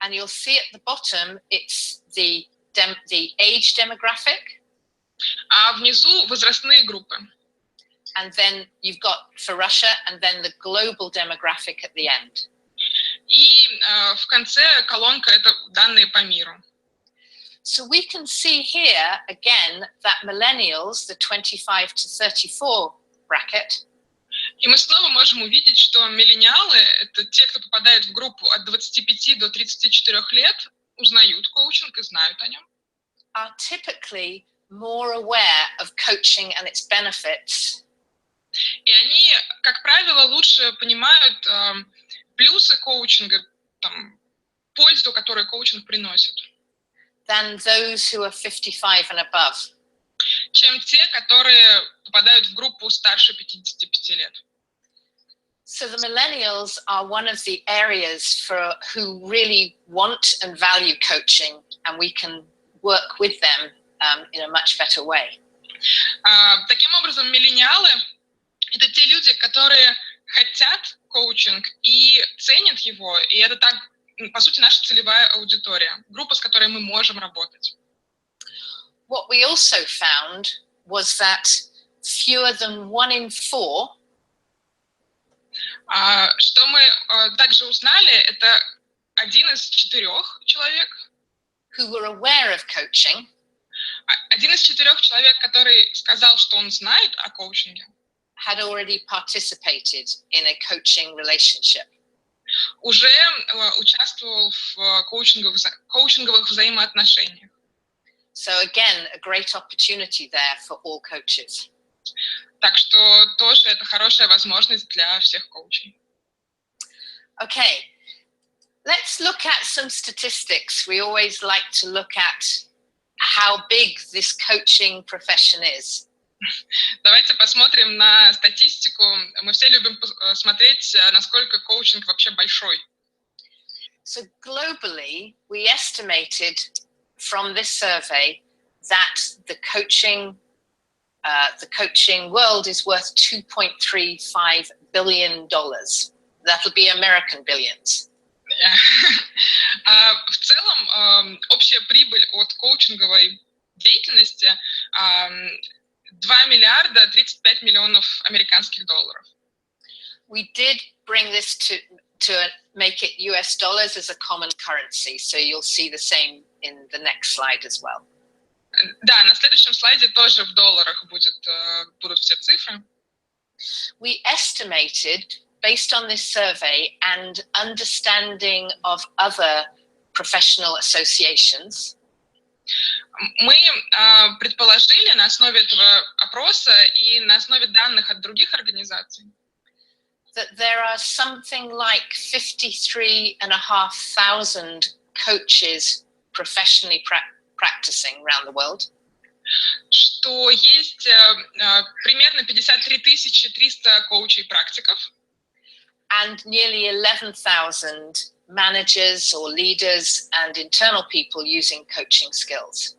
And you'll see at the bottom, it's the age demographic. А внизу возрастные группы. And then you've got for Russia, and then the global demographic at the end. И в конце колонка — это данные по миру. So we can see here again that millennials, the 25 to 34 bracket, и мы снова можем увидеть, что миллениалы — это те, кто попадает в группу от 25 до 34 лет, узнают коучинг и знают о нем. Are typically more aware of coaching and its benefits. И они, как правило, лучше понимают плюсы коучинга, там, пользу, которую коучинг приносит, than those who are 55 and above. чем те, которые попадают в группу старше 55 лет. So the millennials are one of the areas for who really want and value coaching, and we can work with them in a much better way. Таким образом, миллениалы — это те люди, которые хотят коучинг и ценят его, и это так, по сути, наша целевая аудитория, группа, с которой мы можем работать. What we also found was that fewer than 1 in 4 что мы также узнали, это 1 из 4 человек, who were aware of coaching, 1 из 4 человек, который сказал, что он знает о коучинге, had already participated in a coaching relationship. Уже участвовал в коучинговых взаимоотношениях. So again, a great opportunity there for all coaches. Так что тоже это хорошая возможность для всех коучей. Okay, let's look at some statistics. We always like to look at how big this coaching profession is. Давайте посмотрим на статистику. Мы все любим смотреть, насколько коучинг вообще большой. So globally, we estimated from this survey that the coaching world is worth $2.35 billion. That'll be American billions. В целом, общая прибыль от коучинговой деятельности 2 миллиарда 35 миллионов американских долларов. We did bring this to make it US dollars as a common currency, so you'll see the same in the next slide as well. Да, на следующем слайде тоже в долларах будут все цифры. We estimated, based on this survey and understanding of other professional associations, мы предположили на основе этого опроса и на основе данных от других организаций, that there are something like 53,500 coaches professionally practicing around the world. Что есть примерно 53 300 коучей-практиков. And nearly 11,000 managers or leaders and internal people using coaching skills.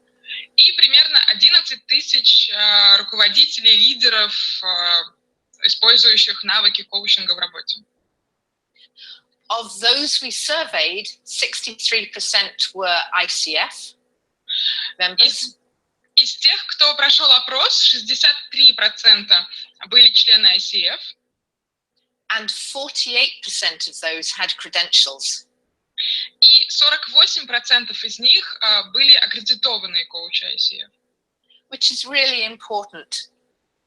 И примерно 11 тысяч руководителей, лидеров, использующих навыки коучинга в работе. Of those we surveyed, 63% were ICF members. Из тех, кто прошел опрос, 63% были члены ICF. And 48% of those had credentials. И 48% из них были аккредитованные коучи ICF. Which is really important.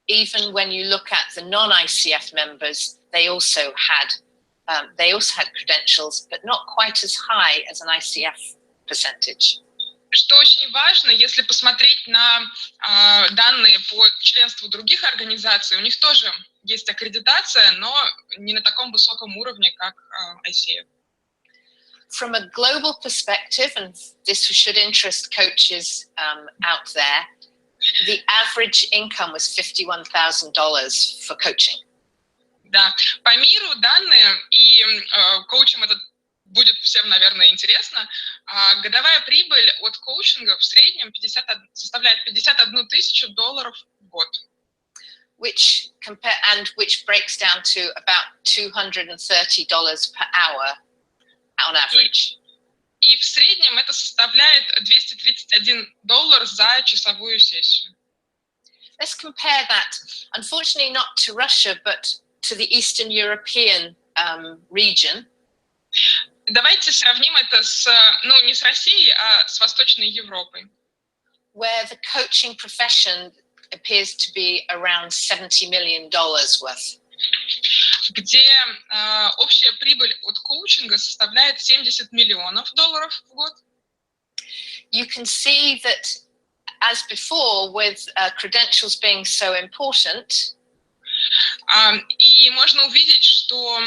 Even when you look at the non-ICF members, they also had credentials, but not quite as high as an ICF percentage. Что очень важно, если посмотреть на данные по членству других организаций, у них тоже есть аккредитация, но не на таком высоком уровне, как ICF. From a global perspective, and this should interest coaches out there, the average income was $51,000 for coaching. Да, по миру данные, и коучам это будет всем, наверное, интересно, годовая прибыль от коучинга в среднем составляет $51 тысячу в год. Which breaks down to about $230 per hour on average. И в среднем это составляет $231 за часовую сессию. let's compare that, unfortunately not to Russia, but to the Eastern European region. Давайте сравним это с, ну, не с Россией, а с Восточной Европой. Where the coaching profession appears to be around $70 million worth. Где общая прибыль от коучинга составляет $70 миллионов в год. You can see that, as before, with credentials being so important, и можно увидеть, что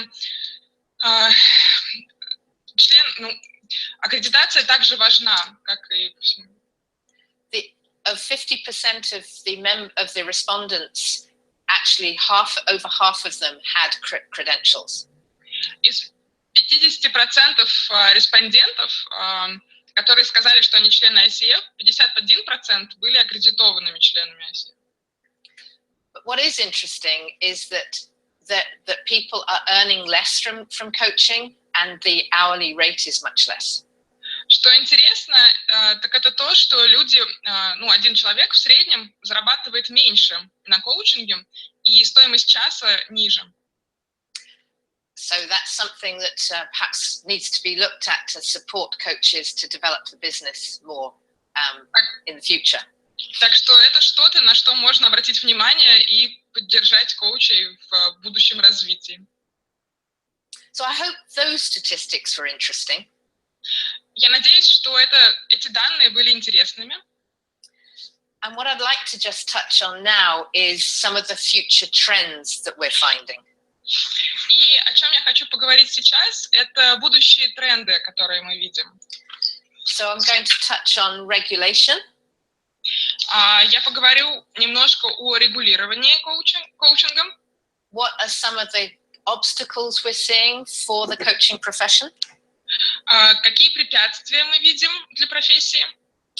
аккредитация также важна, как и по всему. 50% of the respondents, actually over half of them had credentials. Из 50% респондентов, которые сказали, что они члены ICF, 51% были аккредитованными членами ICF. But what is interesting is that people are earning less from coaching, and the hourly rate is much less. Что интересно, так это то, что люди, ну, один человек в среднем зарабатывает меньше на коучинге, и стоимость часа ниже. So that's something that perhaps needs to be looked at to support coaches to develop the business more in the future. Так что это что-то, на что можно обратить внимание и поддержать коучей в будущем развитии. So I hope those statistics were interesting. Я надеюсь, что эти данные были интересными. And what I'd like to just touch on now is some of the future trends that we're finding. И о чем я хочу поговорить сейчас, это будущие тренды, которые мы видим. So I'm going to touch on regulation. Я поговорю немножко о регулировании коучингом. What are some of the obstacles we're seeing for the coaching profession? Какие препятствия мы видим для профессии?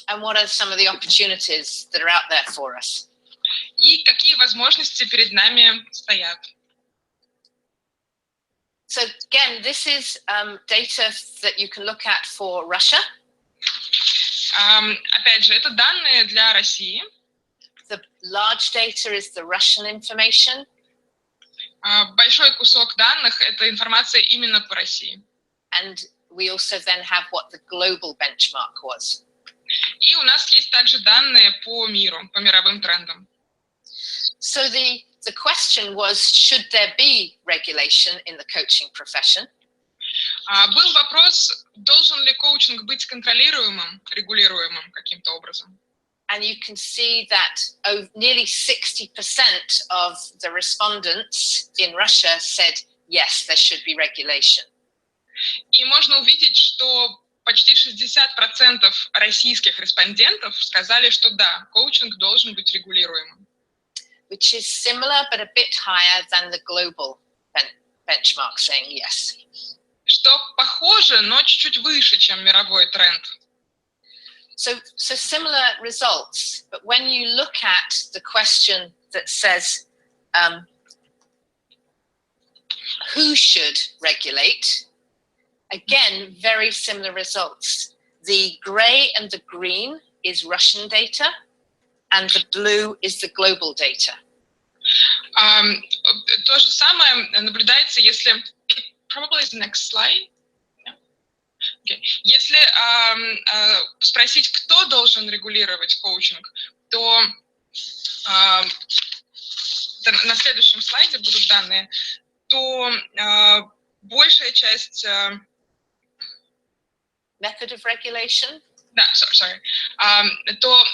And what are some of the opportunities that are out there for us? И какие возможности перед нами стоят? So again, this is data that you can look at for Russia. Опять же, это данные для России. The large data is the Russian information. Большой кусок данных – это информация именно по России. And we also then have what the global benchmark was. И у нас есть также данные по миру, по мировым трендам. So the question was, should there be regulation in the coaching profession? Был вопрос, должен ли коучинг быть контролируемым, регулируемым каким-то образом. And you can see that nearly 60% of the respondents in Russia said, yes, there should be regulation. И можно увидеть, что почти 60% российских респондентов сказали, что да, коучинг должен быть регулируемым. Which is similar, but a bit higher than the global benchmark saying yes. Что похоже, но чуть-чуть выше, чем мировой тренд. So similar results, but when you look at the question that says, who should regulate? Again, very similar results. The gray and the green is Russian data, and the blue is the global data. То же самое наблюдается, если... Probably the next slide. Okay. Если спросить, кто должен регулировать коучинг, то на следующем слайде будут данные, то большая часть... Method of regulation? Да, sorry. То,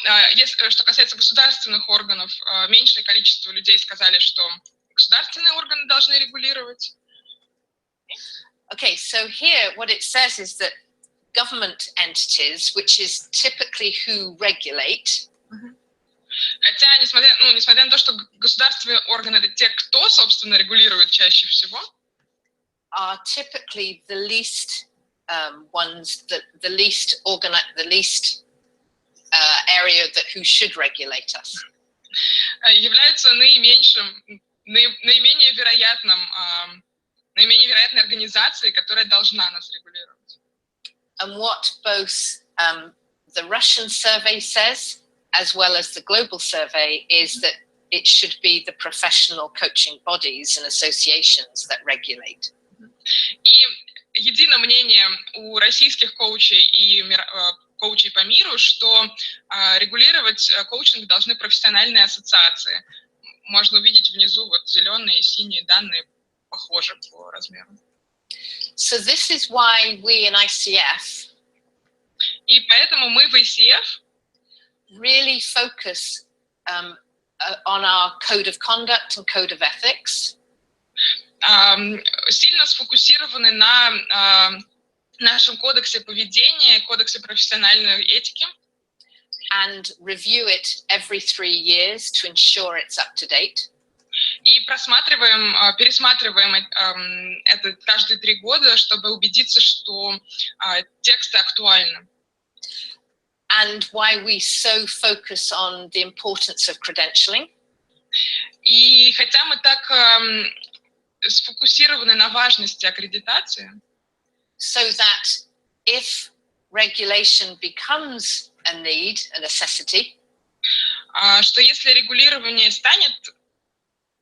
что касается государственных органов, меньшее количество людей сказали, что государственные органы должны регулировать. Okay, so here what it says is that government entities, which is typically who regulate. Хотя, несмотря на то, что государственные органы это те, кто, собственно, регулирует чаще всего, are typically the least ones, the least area that who should regulate us. Являются наименее вероятной организацией, которая должна нас регулировать. And what both the Russian survey says as well as the global survey, is that it should be the professional coaching bodies and associations that regulate. И единое мнение у российских коучей и коучей по миру, что регулировать коучинг должны профессиональные ассоциации. Можно увидеть внизу вот зеленые и синие данные, похожи по размеру. So this is why we in ICF и поэтому мы в ICF really focus on our code of conduct and code of ethics. Сильно сфокусированы на нашем кодексе поведения, кодексе профессиональной этики. And review it every 3 years to ensure it's up to date. И пересматриваем это каждые 3 года, чтобы убедиться, что тексты актуальны. And why we so focus on the importance of credentialing. И хотя мы так сфокусированы на важности аккредитации, so that if regulation becomes a need, a necessity, что если регулирование станет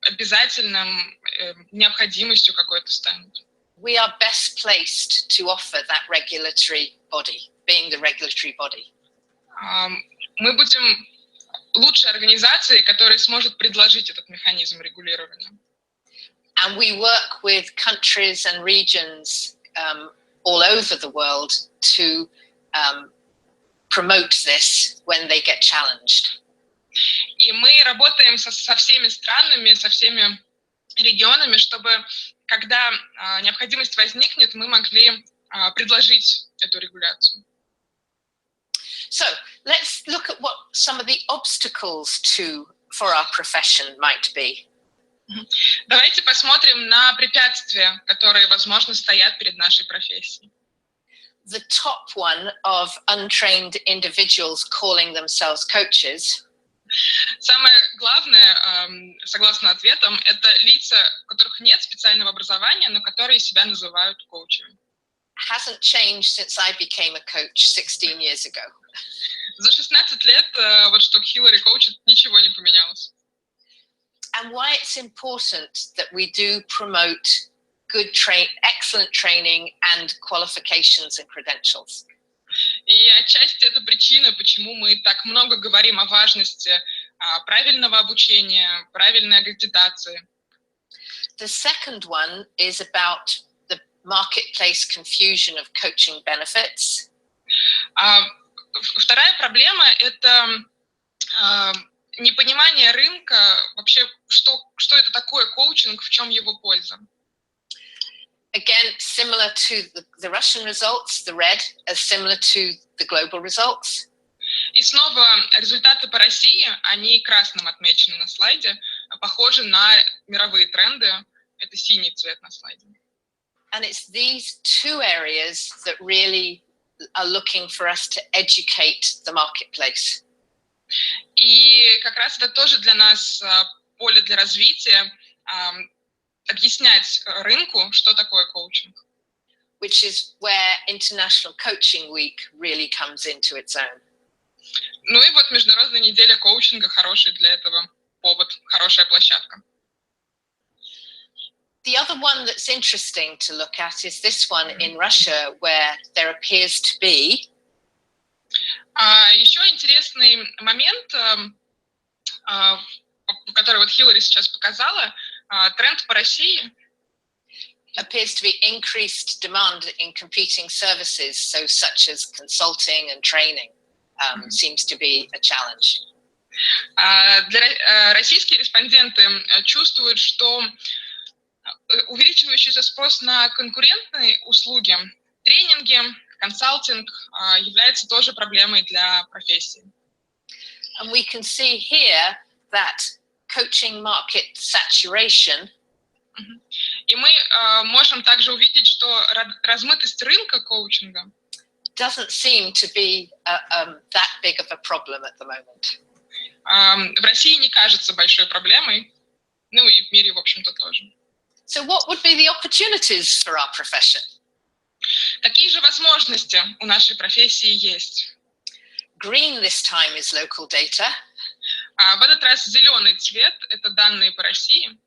обязательным, необходимостью какой-то станет, we are best placed to offer that regulatory body, being the regulatory body. Мы будем лучшей организацией, которая сможет предложить этот механизм регулирования. And we work with countries and regions all over the world to promote this when they get challenged. И мы работаем со всеми странами, со всеми регионами, чтобы, когда необходимость возникнет, мы могли предложить эту регуляцию. So let's look at what some of the obstacles for our profession might be. Давайте посмотрим на препятствия, которые, возможно, стоят перед нашей профессией. The top one of untrained individuals calling themselves coaches. Самое главное, согласно ответам, это лица, у которых нет специального образования, но которые себя называют коучами. Hasn't changed since I became a coach 16 years ago. За 16 лет, вот что Хиллари коучит, ничего не поменялось. And why it's important that we do promote excellent training and qualifications and credentials. И отчасти это причина, почему мы так много говорим о важности правильного обучения, правильной аккредитации. The second one is about the marketplace confusion of coaching benefits. Вторая проблема – это непонимание рынка, вообще, что это такое коучинг, в чем его польза. Again, similar to the Russian results, the red, as similar to the global results. И снова результаты по России, они красным отмечены на слайде, похожи на мировые тренды. Это синий цвет на слайде. And it's these two areas that really are looking for us to educate the marketplace. И как раз это тоже для нас поле для развития, объяснять рынку, что такое коучинг. Which is where International Coaching Week really comes into its own. Ну и вот Международная неделя коучинга хороший для этого повод, хорошая площадка. The other one that's interesting to look at is this one in Russia, where there appears to be. Еще интересный момент, который вот Хиллари сейчас показала, тренд по России. Appears to be increased demand in competing services, so such as consulting and training seems to be a challenge. Российские респонденты чувствуют, что увеличивающийся спрос на конкурентные услуги, тренинги, консалтинг является тоже проблемой для профессии. And we can see here that coaching market saturation. И мы можем также увидеть, что размытость рынка коучинга doesn't seem to be that big of a problem at the moment. В России не кажется большой проблемой, ну и в мире, в общем-то, тоже. So what would be the opportunities for our profession? Какие же возможности у нашей профессии есть? Green this time is local data. В этот раз зеленый цвет – это данные по России.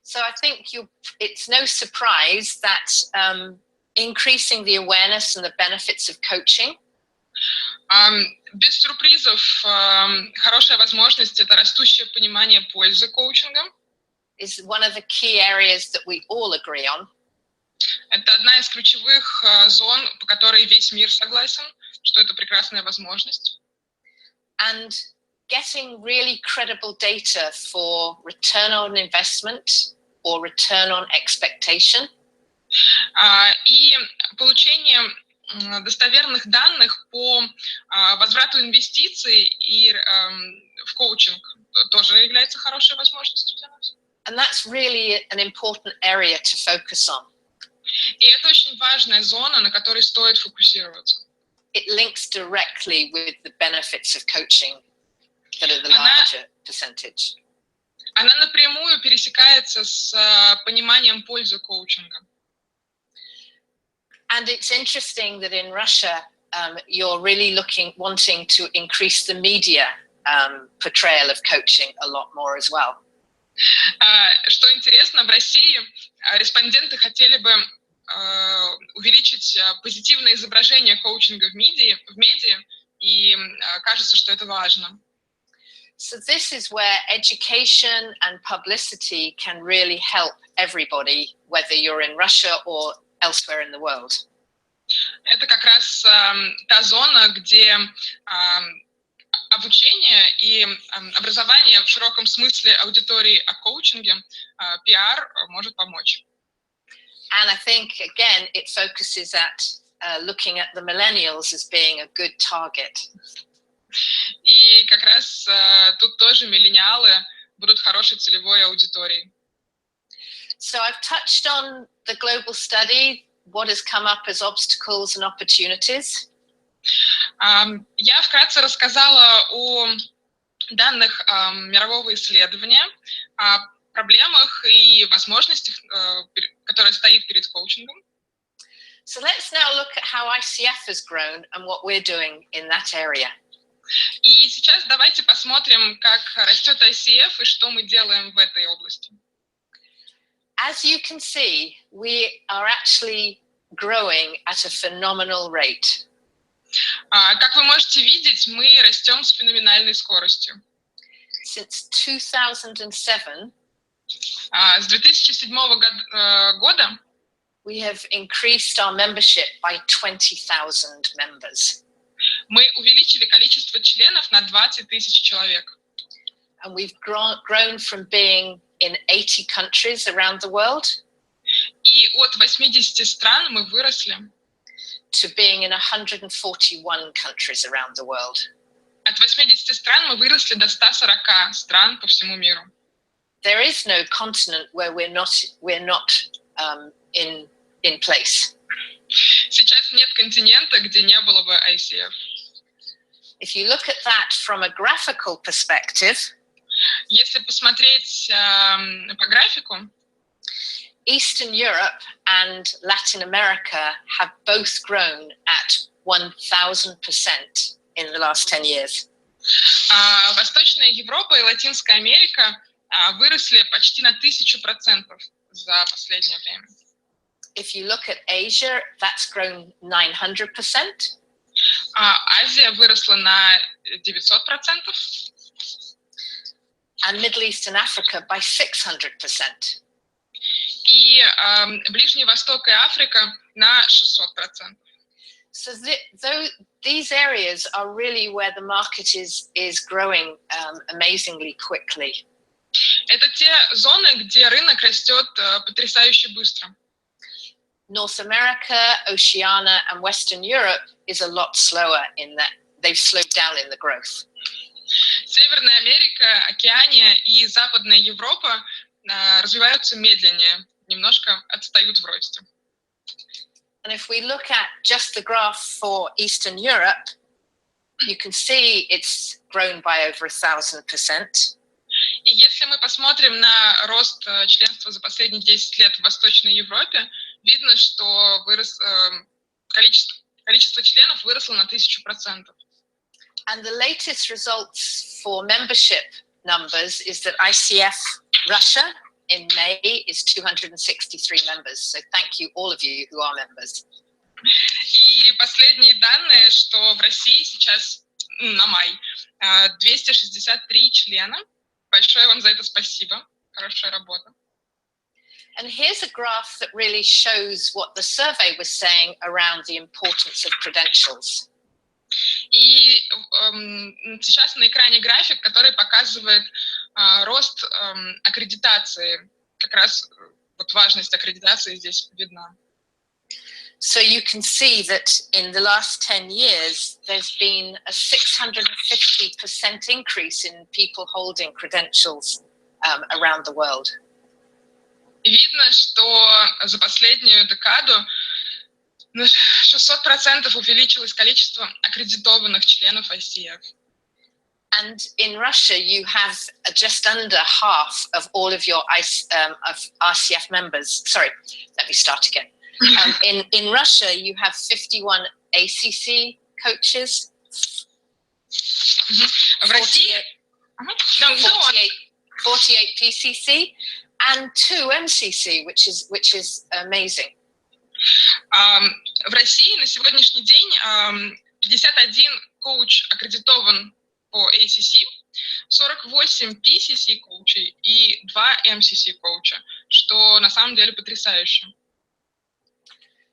So I think it's no surprise that increasing the awareness and the benefits of coaching Без сюрпризов, хорошая возможность – это растущее понимание пользы коучинга. Is one of the key areas that we all agree on. Это одна из ключевых зон, по которой весь мир согласен, что это прекрасная возможность. And getting really credible data for return on investment or return on expectation. И получение достоверных данных по возврату инвестиций и в коучинг тоже является хорошей возможностью для нас. And that's really an important area to focus on. И это очень важная зона, на которой стоит фокусироваться. It links directly with the benefits of coaching that are the larger percentage. Она напрямую пересекается с пониманием пользы коучинга. And it's interesting that in Russia, you're really wanting to increase the media portrayal of coaching a lot more as well. Что интересно, в России респонденты хотели бы увеличить позитивное изображение коучинга в медиа, и кажется, что это важно. So this is where education and publicity can really help everybody, whether you're in Russia or elsewhere in the world. Это как раз та зона, где обучение и образование в широком смысле аудитории о коучинге, пиар может помочь. And I think, again, it focuses at looking at the millennials as being a good target. И как раз тут тоже миллениалы будут хорошей целевой аудиторией. So I've touched on the global study, what has come up as obstacles and opportunities. Я вкратце рассказала о данных мирового исследования, о проблемах и возможностях, которые стоят перед коучингом. So let's now look at how ICF has grown and what we're doing in that area. И сейчас давайте посмотрим, как растет ICF и что мы делаем в этой области. As you can see, we are actually growing at a phenomenal rate. Как вы можете видеть, мы растем с феноменальной скоростью. Since 2007, с 2007 года we have increased our membership by 20,000 members. Мы увеличили количество членов на 20 тысяч человек. And we've grown from being in 80 countries around the world. И от 80 стран мы выросли to being in 141 countries around the world. От 80 стран мы выросли до 140 стран по всему миру. There is no continent where we're not in place. Сейчас нет континента, где не было бы ICF. If you look at that from a graphical perspective, если посмотреть по графику, Eastern Europe and Latin America have both grown at 1,000% in the last 10 years. Восточная Европа и Латинская Америка выросли почти на 1000% за последнее время. If you look at Asia, that's grown 900%. Азия выросла на 900%. And Middle East and Africa by 600%. И Ближний Восток и Африка на 600%. So these areas are really where the market is growing amazingly quickly. Это те зоны, где рынок растет потрясающе быстро. North America, Oceania, and Western Europe is a lot slower in that they've slowed down in the growth. Северная Америка, Океания и Западная Европа развиваются медленнее, немножко отстают в росте. And if we look at just the graph for Eastern Europe, you can see it's grown by over 1,000%. И если мы посмотрим на рост членства за последние 10 лет в Восточной Европе, видно, что количество членов выросло на 1000%. And the latest results for membership numbers is that ICF Russia in May is 263 members. So thank you, all of you who are members. И последние данные, что в России сейчас на май 263 члена. Большое вам за это спасибо. Хорошая работа. And here's a graph that really shows what the survey was saying around the importance of credentials. И сейчас на экране график, который показывает рост аккредитации. Как раз вот важность аккредитации здесь видна. So you can see that in the last 10 years, there's been a 650% increase in people holding credentials around the world. Видно, что за последнюю декаду на 600% увеличилось количество аккредитованных членов ICF. And in Russia, you have just under half of all of your of RCF members. Sorry, let me start again. In Russia, you have 51 ACC coaches, 48 PCC, and 2 MCC, which is amazing. В России на сегодняшний день 51 коуч аккредитован по ACC, 48 PCC коучей и 2 MCC коуча, что на самом деле потрясающе.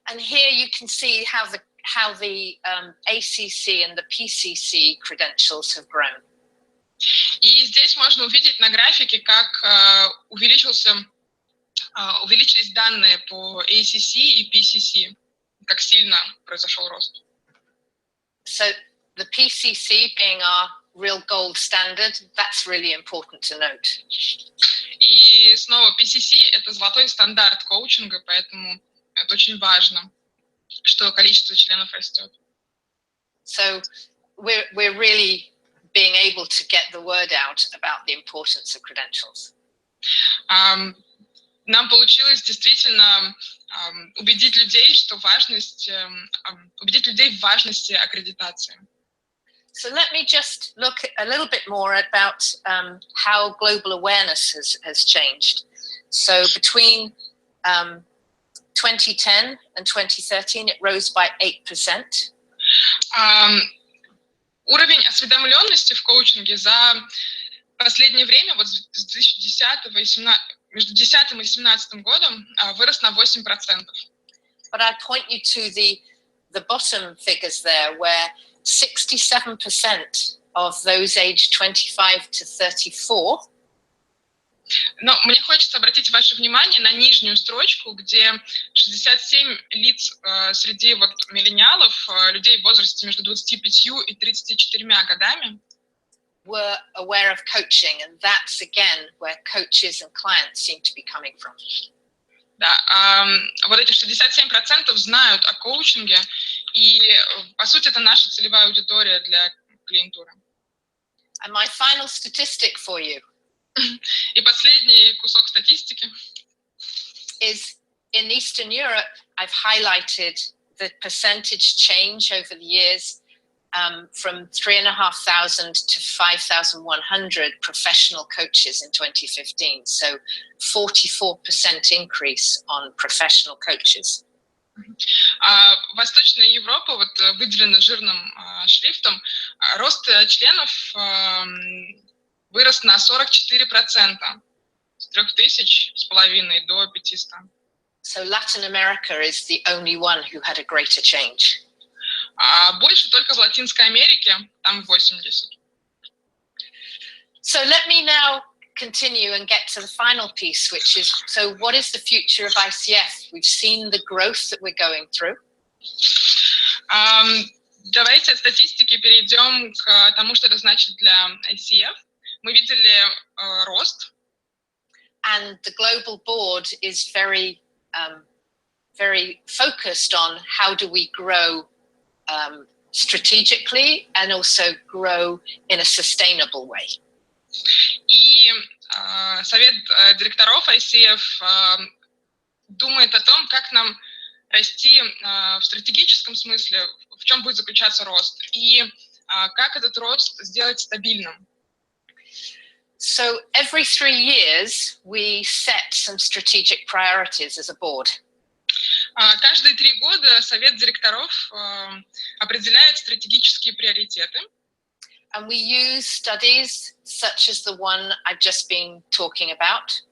And here you can see how the ACC and the PCC credentials have grown. И здесь можно увидеть на графике, как увеличились данные по ACC и PCC, как сильно произошел рост. So the PCC being our real gold standard, that's really important to note. И снова PCC — это золотой стандарт коучинга, поэтому это очень важно, что количество членов растет. So we're really being able to get the word out about the importance of credentials. Нам получилось действительно убедить людей, что убедить людей в важности аккредитации. So let me just look a little bit more about how global awareness has changed. So between 2010 and 2013, it rose by 8%. Уровень осведомленности в коучинге за последнее время, вот с 2010 и 17, между 2010 и 2017 годом, вырос на 8%. But I point you to the bottom figures there, where 67% of those aged 25 to 34. Но мне хочется обратить ваше внимание на нижнюю строчку, где 67 лиц среди вот миллениалов, людей в возрасте между 25 и 34 годами, were aware of coaching, and that's again where coaches and clients seem to be coming from. Да, вот эти 67% знают о коучинге, и по сути это наша целевая аудитория для клиентуры. And my final statistic for you. И последний кусок статистики. Is in Eastern Europe, I've highlighted the percentage change over the years from 3,500 to 5,100 professional coaches in 2015. So 44% increase on professional coaches. Восточная Европа, вот выделена жирным шрифтом, рост членов вырос на 44%, с 3,500 до 500. So Latin America is the only one who had a greater change. Больше только в Латинской Америке, там 80. So let me now continue and get to the final piece, which is, so what is the future of ICF? We've seen the growth that we're going through. Давайте от статистики перейдем к тому, что это значит для ICF. Мы видели рост. And the global board is very focused on how do we grow strategically and also grow in a sustainable way. И совет директоров ICF думает о том, как нам расти в стратегическом смысле, в чем будет заключаться рост. И как этот рост сделать стабильным. So every 3 years, we set some strategic priorities as a board. Каждые 3 года совет директоров определяет стратегические приоритеты. And we use studies such as the one I've just been talking about.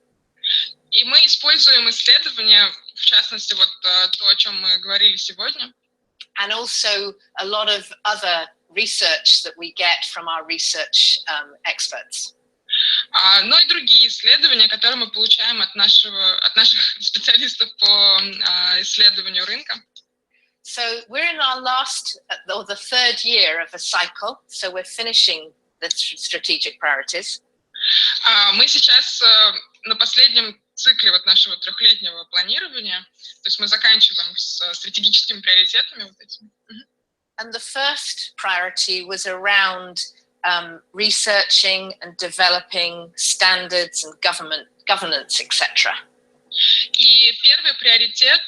И мы используем исследования, в частности, вот то, о чем мы говорили сегодня. And also a lot of other research that we get from our research experts. Но и другие исследования, которые мы получаем от наших специалистов по исследованию рынка. So we're in our last or the 3rd year of a cycle, so we're finishing the strategic priorities. Мы сейчас на последнем цикле вот нашего 3-летнего планирования, то есть мы заканчиваем с стратегическими приоритетами вот этими. And the first priority was around researching and developing standards and governance, etc. И первый приоритет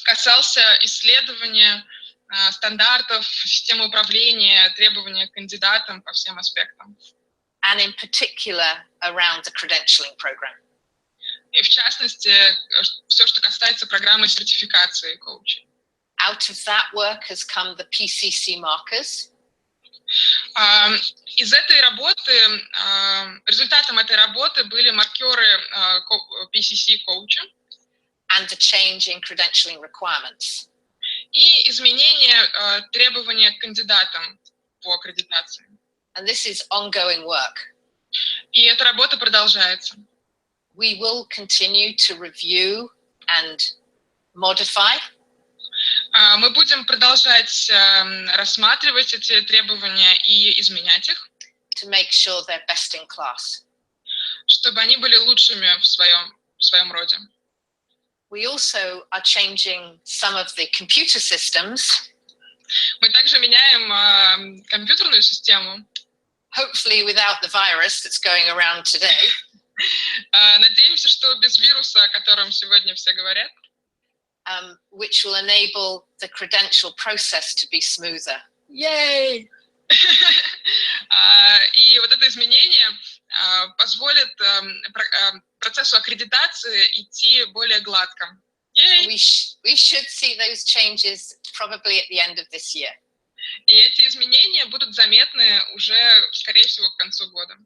касался исследования стандартов, системы управления, требования к кандидатам по всем аспектам. And in particular around the credentialing program. И в частности, все, что касается программы сертификации коучей. Out of that work has come the PCC markers. Из этой работы, результатом этой работы были маркеры PCC коуча. And the change in credentialing requirements. И изменение требований к кандидатам по аккредитации. And this is ongoing work. И эта работа продолжается. We will continue to review and modify. Мы будем продолжать рассматривать эти требования и изменять их. To make sure they're best in class. Чтобы они были лучшими в своем роде. We also are changing some of the computer systems. Мы также меняем компьютерную систему. Hopefully without the virus that's going around today. Надеемся, что без вируса, о котором сегодня все говорят. Which will enable the credential process to be smoother. Yay! И вот это изменение позволит процессу аккредитации идти более гладко. We should see those changes probably at the end of this year. И эти изменения будут заметны уже, скорее всего, к концу года.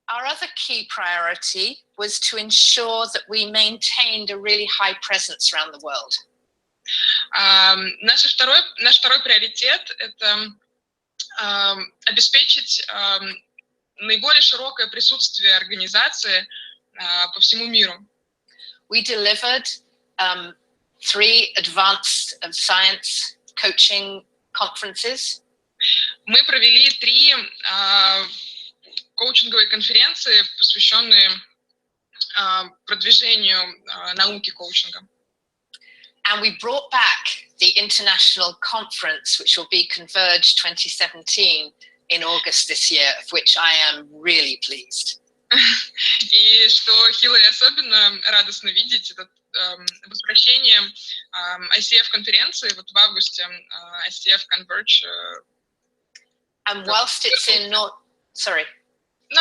Our other key priority was to ensure that we maintained a really high presence around the world. Наш второй приоритет – это обеспечить наиболее широкое присутствие организации по всему миру. We delivered 3 advanced science coaching conferences. Мы провели 3 коучинговые конференции, посвященные продвижению науки коучинга. And we brought back the international conference, which will be Converge 2017 in August this year, of which I am really pleased. И что Хилла и особенно радостно видеть, это возвращение ICF-конференции вот в августе, ICF Converge. And whilst it's in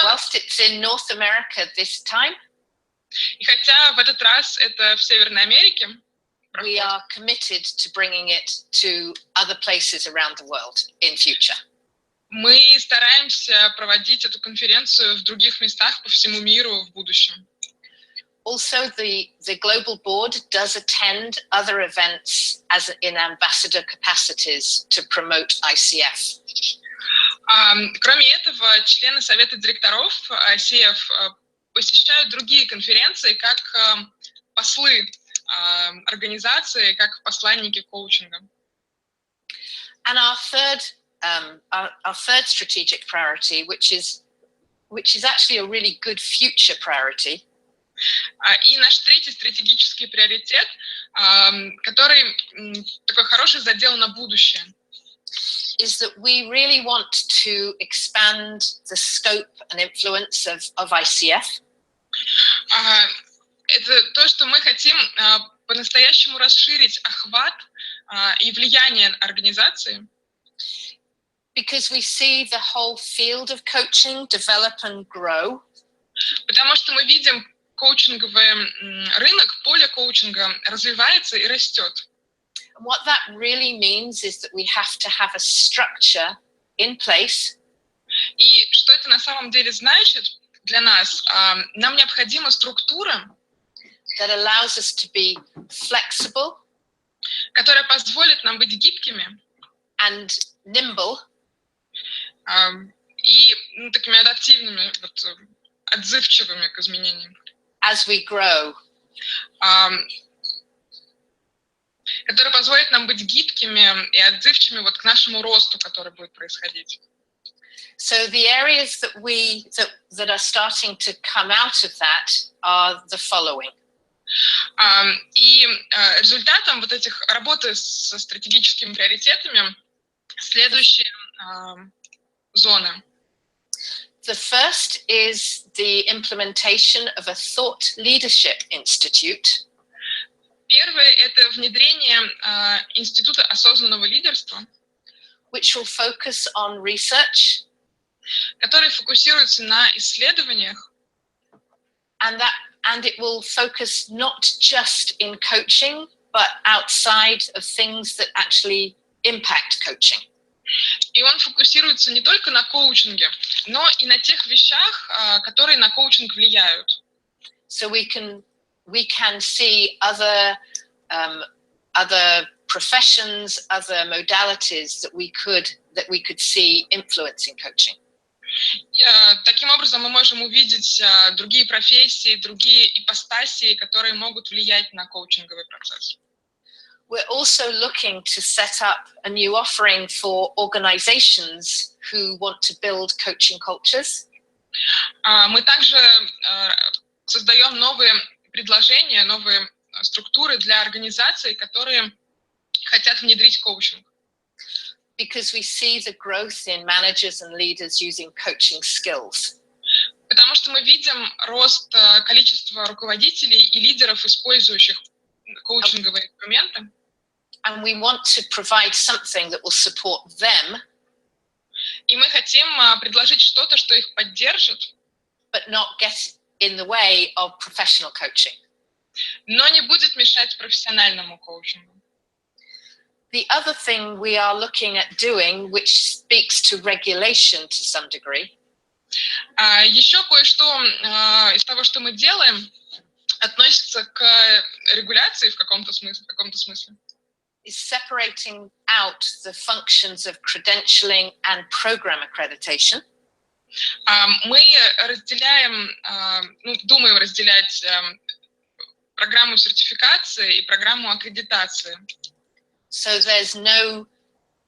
whilst it's in North America this time, и хотя в этот раз это в Северной Америке, we are committed to bringing it to other places around the world in future. Мы стараемся проводить эту конференцию в других местах по всему миру в будущем. Also, the global board does attend other events as in ambassador capacities to promote ICF. Кроме этого, члены совета директоров ICF посещают другие конференции как послы организации, как посланники коучинга. And our third strategic priority, which is actually a really good future priority. И наш третий стратегический приоритет, который такой хороший задел на будущее. Is that we really want to expand the scope and influence of ICF. Это то, что мы хотим по-настоящему расширить охват и влияние организации. Because we see the whole field of coaching develop and grow. Потому что мы видим коучинговый рынок, поле коучинга развивается и растет. What that really means is that we have to have a structure in place. И что это на самом деле значит для нас? Нам необходима структура, that allows us to be flexible, которая позволит нам быть гибкими and nimble, и такими адаптивными, отзывчивыми к изменениям. As we grow. Которая позволит нам быть гибкими и отзывчивыми вот к нашему росту, который будет происходить. So the areas that are starting to come out of that are the following. И результатом вот этих работы со стратегическими приоритетами следующие зоны. The first is the implementation of a Thought Leadership Institute. Первое – это внедрение Института осознанного лидерства, which will focus on research, который фокусируется на исследованиях, and it will focus not just in coaching, but outside of things that actually impact coaching. И он фокусируется не только на коучинге, но и на тех вещах, которые на коучинг влияют. So we can see other professions, other modalities that we could see influencing coaching. Таким образом, мы можем увидеть другие профессии, другие ипостаси, которые могут влиять на коучинговый процесс. We're also looking to set up a new offering for organizations who want to build coaching cultures. Мы также создаем новые предложения, новые структуры для организаций, которые хотят внедрить коучинг. Because we see the growth in managers and leaders using coaching skills. Потому что мы видим рост количества руководителей и лидеров, использующих коучинговые инструменты. And we want to provide something that will support them. И мы хотим предложить что-то, что их поддержит. But not get in the way of professional coaching. Но не будет мешать профессиональному коучингу. The other thing we are looking at doing, which speaks to regulation to some degree. Еще кое-что из того, что мы делаем, относится к регуляции в каком-то смысле. Is separating out the functions of credentialing and program accreditation. Мы разделяем, думаем разделять программу сертификации и программу аккредитации. So there's no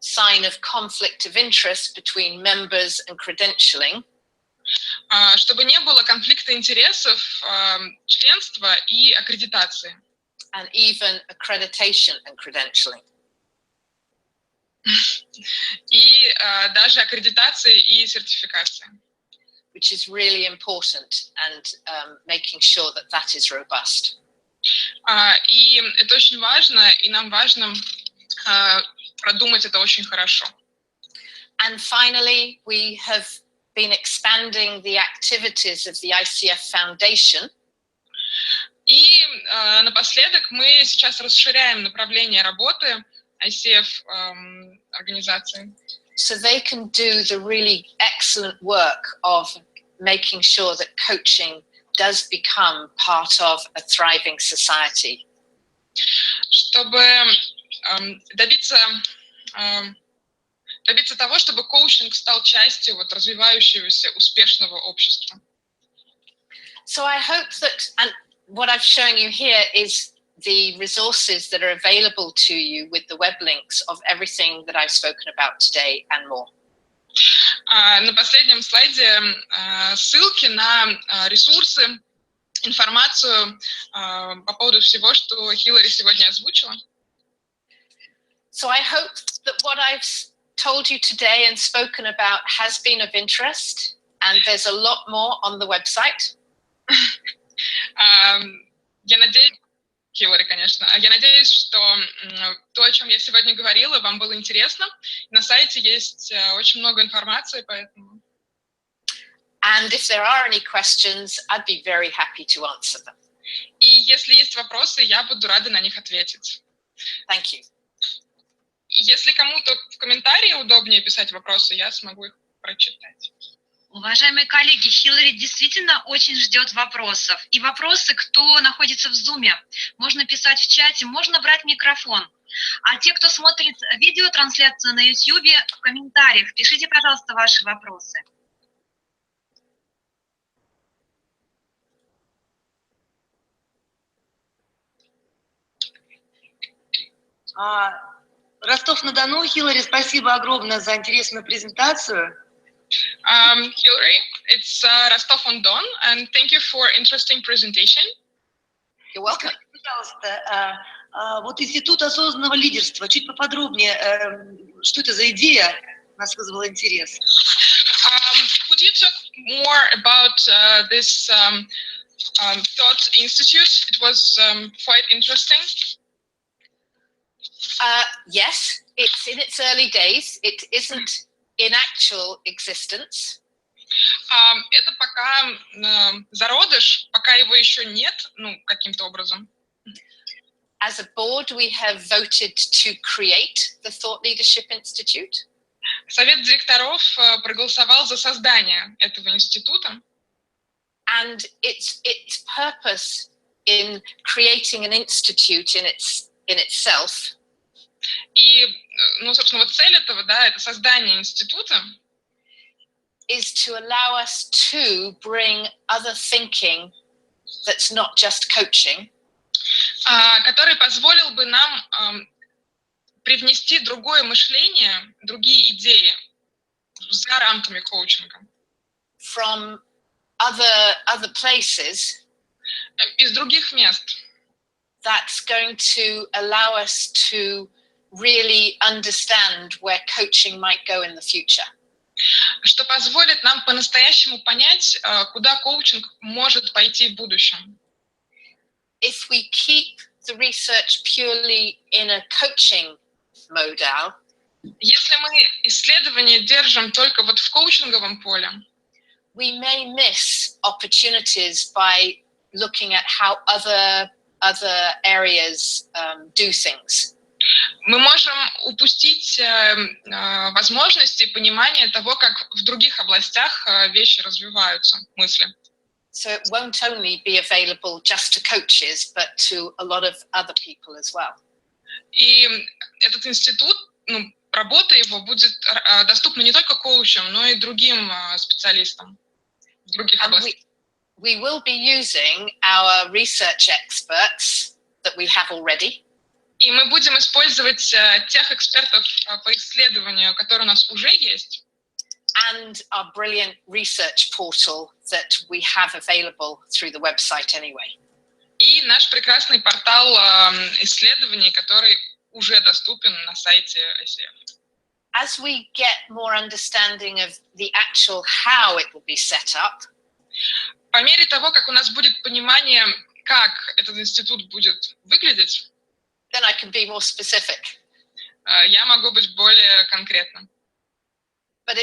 sign of conflict of interest between members and credentialing. Чтобы не было конфликта интересов членства и аккредитации. And even accreditation and credentialing. И даже аккредитации и сертификации. Which is really important, and making sure that that is robust. И это очень важно, и нам важно продумать это очень хорошо. And finally, we have been expanding the activities of the ICF Foundation. И напоследок мы сейчас расширяем направление работы ICF организации. So they can do the really excellent work of making sure that coaching does become part of a thriving society. Чтобы добиться того, чтобы коучинг стал частью развивающегося успешного общества. So I hope that, and what I've shown you here is the resources that are available to you with the web links of everything that I've spoken about today and more. На последнем слайде ссылки на ресурсы, информацию по поводу всего, что Хиллари сегодня озвучила. So I hope that what I've told you today and spoken about has been of interest, and there's a lot more on the website. Я надеюсь, Хиллари, конечно. Я надеюсь, что то, о чем я сегодня говорила, вам было интересно. На сайте есть очень много информации, поэтому... And if there are any questions, I'd be very happy to answer them. И если есть вопросы, я буду рада на них ответить. Thank you. Если кому-то в комментарии удобнее писать вопросы, я смогу их прочитать. Уважаемые коллеги, Хиллари действительно очень ждет вопросов. И вопросы, кто находится в Zoom, можно писать в чате, можно брать микрофон. А те, кто смотрит видеотрансляцию на YouTube, в комментариях пишите, пожалуйста, ваши вопросы. Ростов-на-Дону, Хиллари, спасибо огромное за интересную презентацию. Hillary, it's Rostov-on-Don, and thank you for interesting presentation. You're welcome. Скажите, пожалуйста, вот Институт осознанного лидерства, чуть поподробнее, что это за идея, нас вызвала интерес. Could you talk more about this Thought Institute? It was quite interesting. Yes, it's in its early days. It isn't in actual existence. Это пока зародыш, пока его еще нет, ну, каким-то образом. As a board, we have voted to create the Thought Leadership Institute. Совет директоров проголосовал за создание этого института. And its purpose in creating an institute in itself. И, ну, собственно, вот цель этого, да, это создание института. Is to allow us to bring other thinking that's not just coaching. Который позволил бы нам привнести другое мышление, другие идеи за рамками коучинга. From other places. Из других мест. That's going to allow us to really understand where coaching might go in the future. Что позволит нам по-настоящему понять, куда коучинг может пойти в будущем. If we keep the research purely in a coaching modal, если мы исследования держим только вот в коучинговом поле, we may miss opportunities by looking at how other areas do things. Мы можем упустить возможности и понимание того, как в других областях вещи развиваются, мысли. So it won't only be available just to coaches, but to a lot of other people as well. И этот институт, ну, работа его будет доступна не только коучам, но и другим специалистам в других областях. We will be using our research experts that we have already. И мы будем использовать тех экспертов по исследованию, которые у нас уже есть. And our brilliant research portal that we have available through the website anyway. И наш прекрасный портал исследований, который уже доступен на сайте ICF. As we get more understanding of the actual how it will be set up, по мере того, как у нас будет понимание, как этот институт будет выглядеть, then I can be more specific. Я могу быть более конкретным. But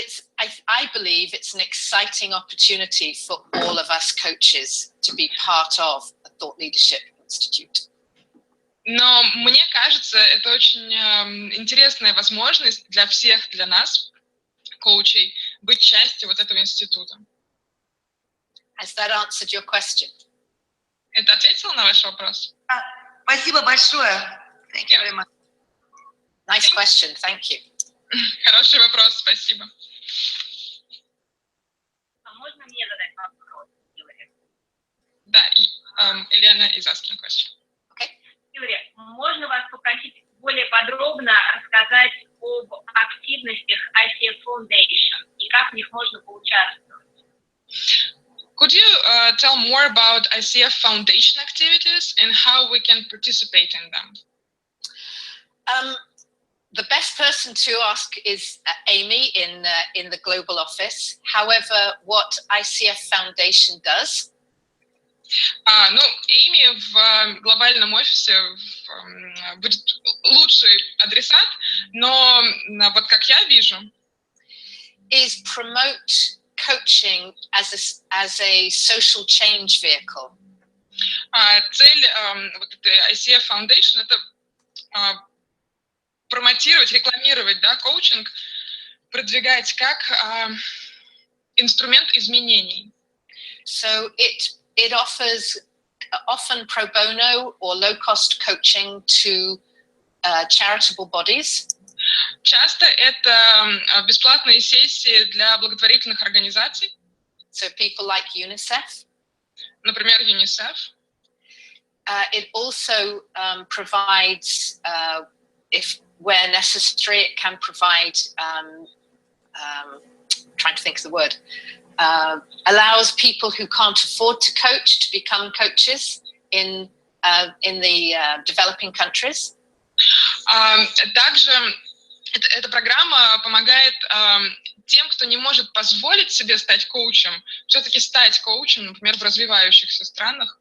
I believe it's an exciting opportunity for all of us coaches to be part of a Thought Leadership Institute. Но мне кажется, это очень интересная возможность для всех, для нас, коучей, быть частью вот этого института. Has that answered your question? Это ответило на ваш вопрос? Спасибо большое. Thank you very much. Nice question, thank you. Хороший вопрос, спасибо. А можно мне задать вопрос, Юрий? Да, Елена is asking question. Okay. Юрий, можно вас попросить более подробно рассказать об активностях ICF Foundation и как в них можно поучаствовать? Could you tell more about ICF Foundation activities and how we can participate in them? The best person to ask is Amy in the global office. However, what ICF Foundation does Ну, Эми в глобальном офисе будет лучший адресат, но вот как я вижу, is promote coaching as a social change vehicle. Цель вот этой ICF Foundation — это промотировать, рекламировать, да, коучинг, продвигать как инструмент изменений. So it offers often pro bono or low-cost coaching to charitable bodies. Часто это бесплатные сессии для благотворительных организаций. So people like UNICEF. Например, UNICEF. It also provides, if where necessary, it can provide, trying to think of the word, allows people who can't afford to coach to become coaches in the developing countries. Также эта программа помогает тем, кто не может позволить себе стать коучем, все-таки стать коучем, например, в развивающихся странах.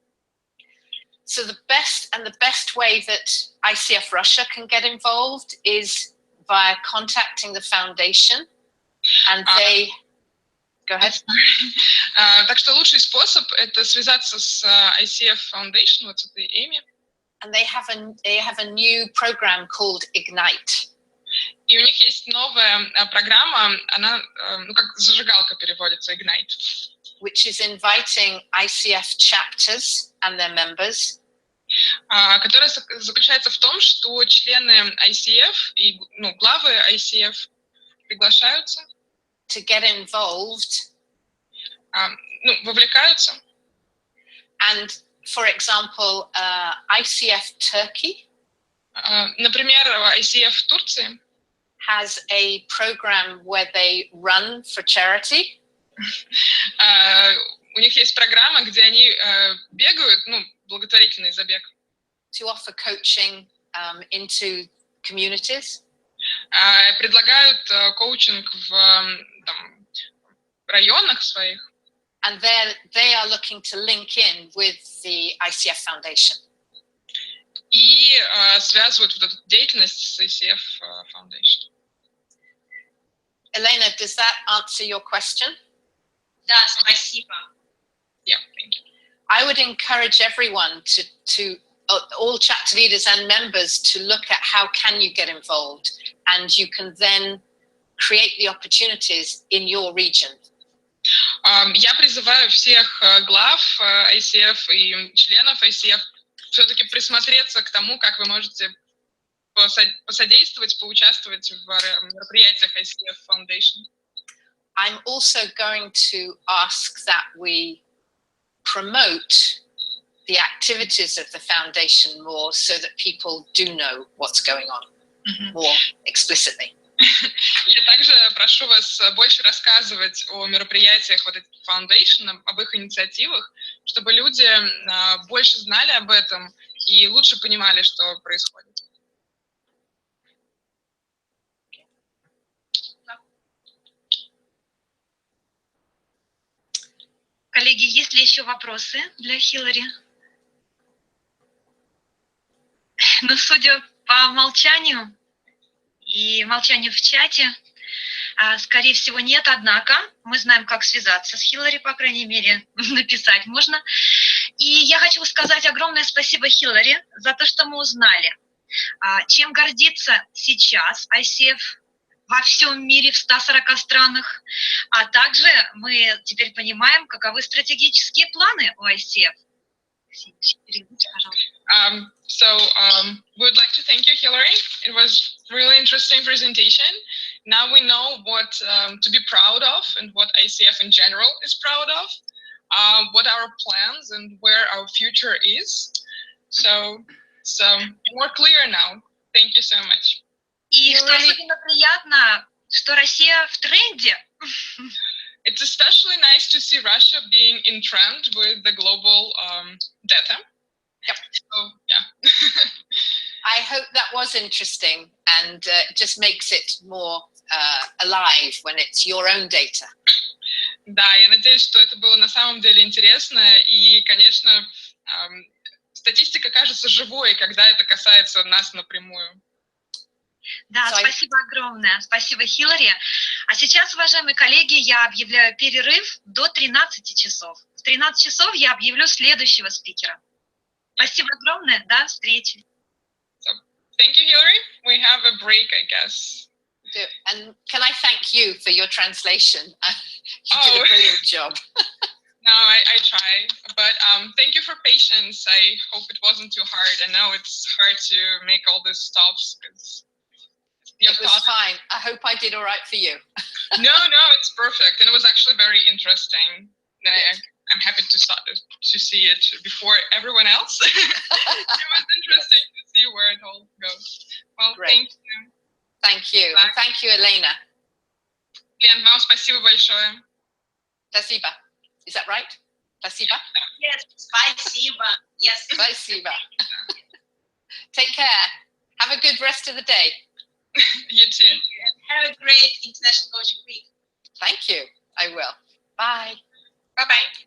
So the best way that ICF Russia can get involved is via contacting the foundation, and they go ahead. Так что лучший способ — это связаться с ICF Foundation, вот с этой Эми. And they have a new program called Ignite. И у них есть новая программа, она, ну, как зажигалка переводится, Ignite. Which is inviting ICF chapters and their members. Которая заключается в том, что члены ICF и, ну, главы ICF приглашаются. To get involved. Ну, вовлекаются. And, for example, ICF Turkey. Например, ICF Турции has a program where they run for charity. У них есть программа, где они бегают, ну, благотворительный забег. To offer coaching into communities. Предлагают коучинг в там, районах своих. And they are looking to link in with the ICF Foundation. И связывают вот эту деятельность с ICF Foundation. Elena, does that answer your question? Да, спасибо. Yeah, thank you. I would encourage everyone to all chapter leaders and members to look at how can you get involved, and you can then create the opportunities in your region. Я призываю всех глав ICF и членов ICF все-таки присмотреться к тому, как вы можете посодействовать, поучаствовать в мероприятиях ICF Foundation. I'm also going to ask that we promote the activities of the foundation more so that people do know what's going on more explicitly. Я также прошу вас больше рассказывать о мероприятиях вот этих Foundation, об их инициативах, чтобы люди больше знали об этом и лучше понимали, что происходит. Коллеги, есть ли еще вопросы для Хиллари? Ну, судя по молчанию и молчанию в чате, скорее всего, нет, однако мы знаем, как связаться с Хиллари, по крайней мере, написать можно. И я хочу сказать огромное спасибо Хиллари за то, что мы узнали, чем гордится сейчас ICF во всем мире, в 140 странах, а также мы теперь понимаем, каковы стратегические планы у ICF. We would like to thank you, Hillary. It was a really interesting presentation. Now we know what to be proud of and what ICF in general is proud of, what our plans and where our future is. So more clear now. Thank you so much. И что особенно приятно, что Россия в тренде. It's especially nice to see Russia being in trend with the global data. Yep. So, yeah. I hope that was interesting and just makes it more alive when it's your own data. Да, я надеюсь, что это было на самом деле интересно, и, конечно, статистика кажется живой, когда это касается нас напрямую. Да, спасибо огромное. Спасибо, Хиллари. А сейчас, уважаемые коллеги, я объявляю перерыв до 13 часов. В 13 часов я объявлю следующего спикера. Спасибо огромное. До встречи. So, thank you, Hillary. We have a break, I guess. And can I thank you for your translation? You did a brilliant job. No, I try, but thank you for patience. I hope it wasn't too hard. I know it's hard to make all these stops because it was fine. I hope I did all right for you. No, it's perfect, and it was actually very interesting. I'm happy to see it before everyone else. It was interesting to see where it all goes. Well, great. Thank you. Thank you, and thank you, Elena. Лен, вам спасибо большое. Спасибо. Is that right? Спасибо? Yes, спасибо. Yes. Спасибо. Take care. Have a good rest of the day. You too. Have a great International Coaching Week. Thank you. I will. Bye. Bye-bye.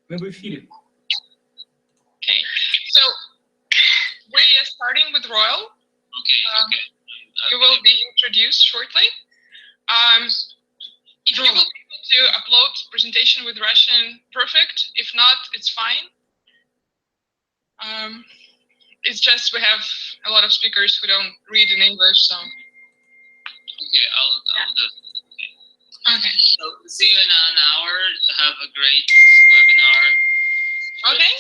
Мы в эфире. Okay, so we are starting with Royal. Okay. You will be introduced shortly. If you will be able to upload presentation with Russian, perfect. If not, it's fine. It's just we have a lot of speakers who don't read in English, so. Okay, I'll do it. Okay. So see you in an hour. Have a great webinar. Okay,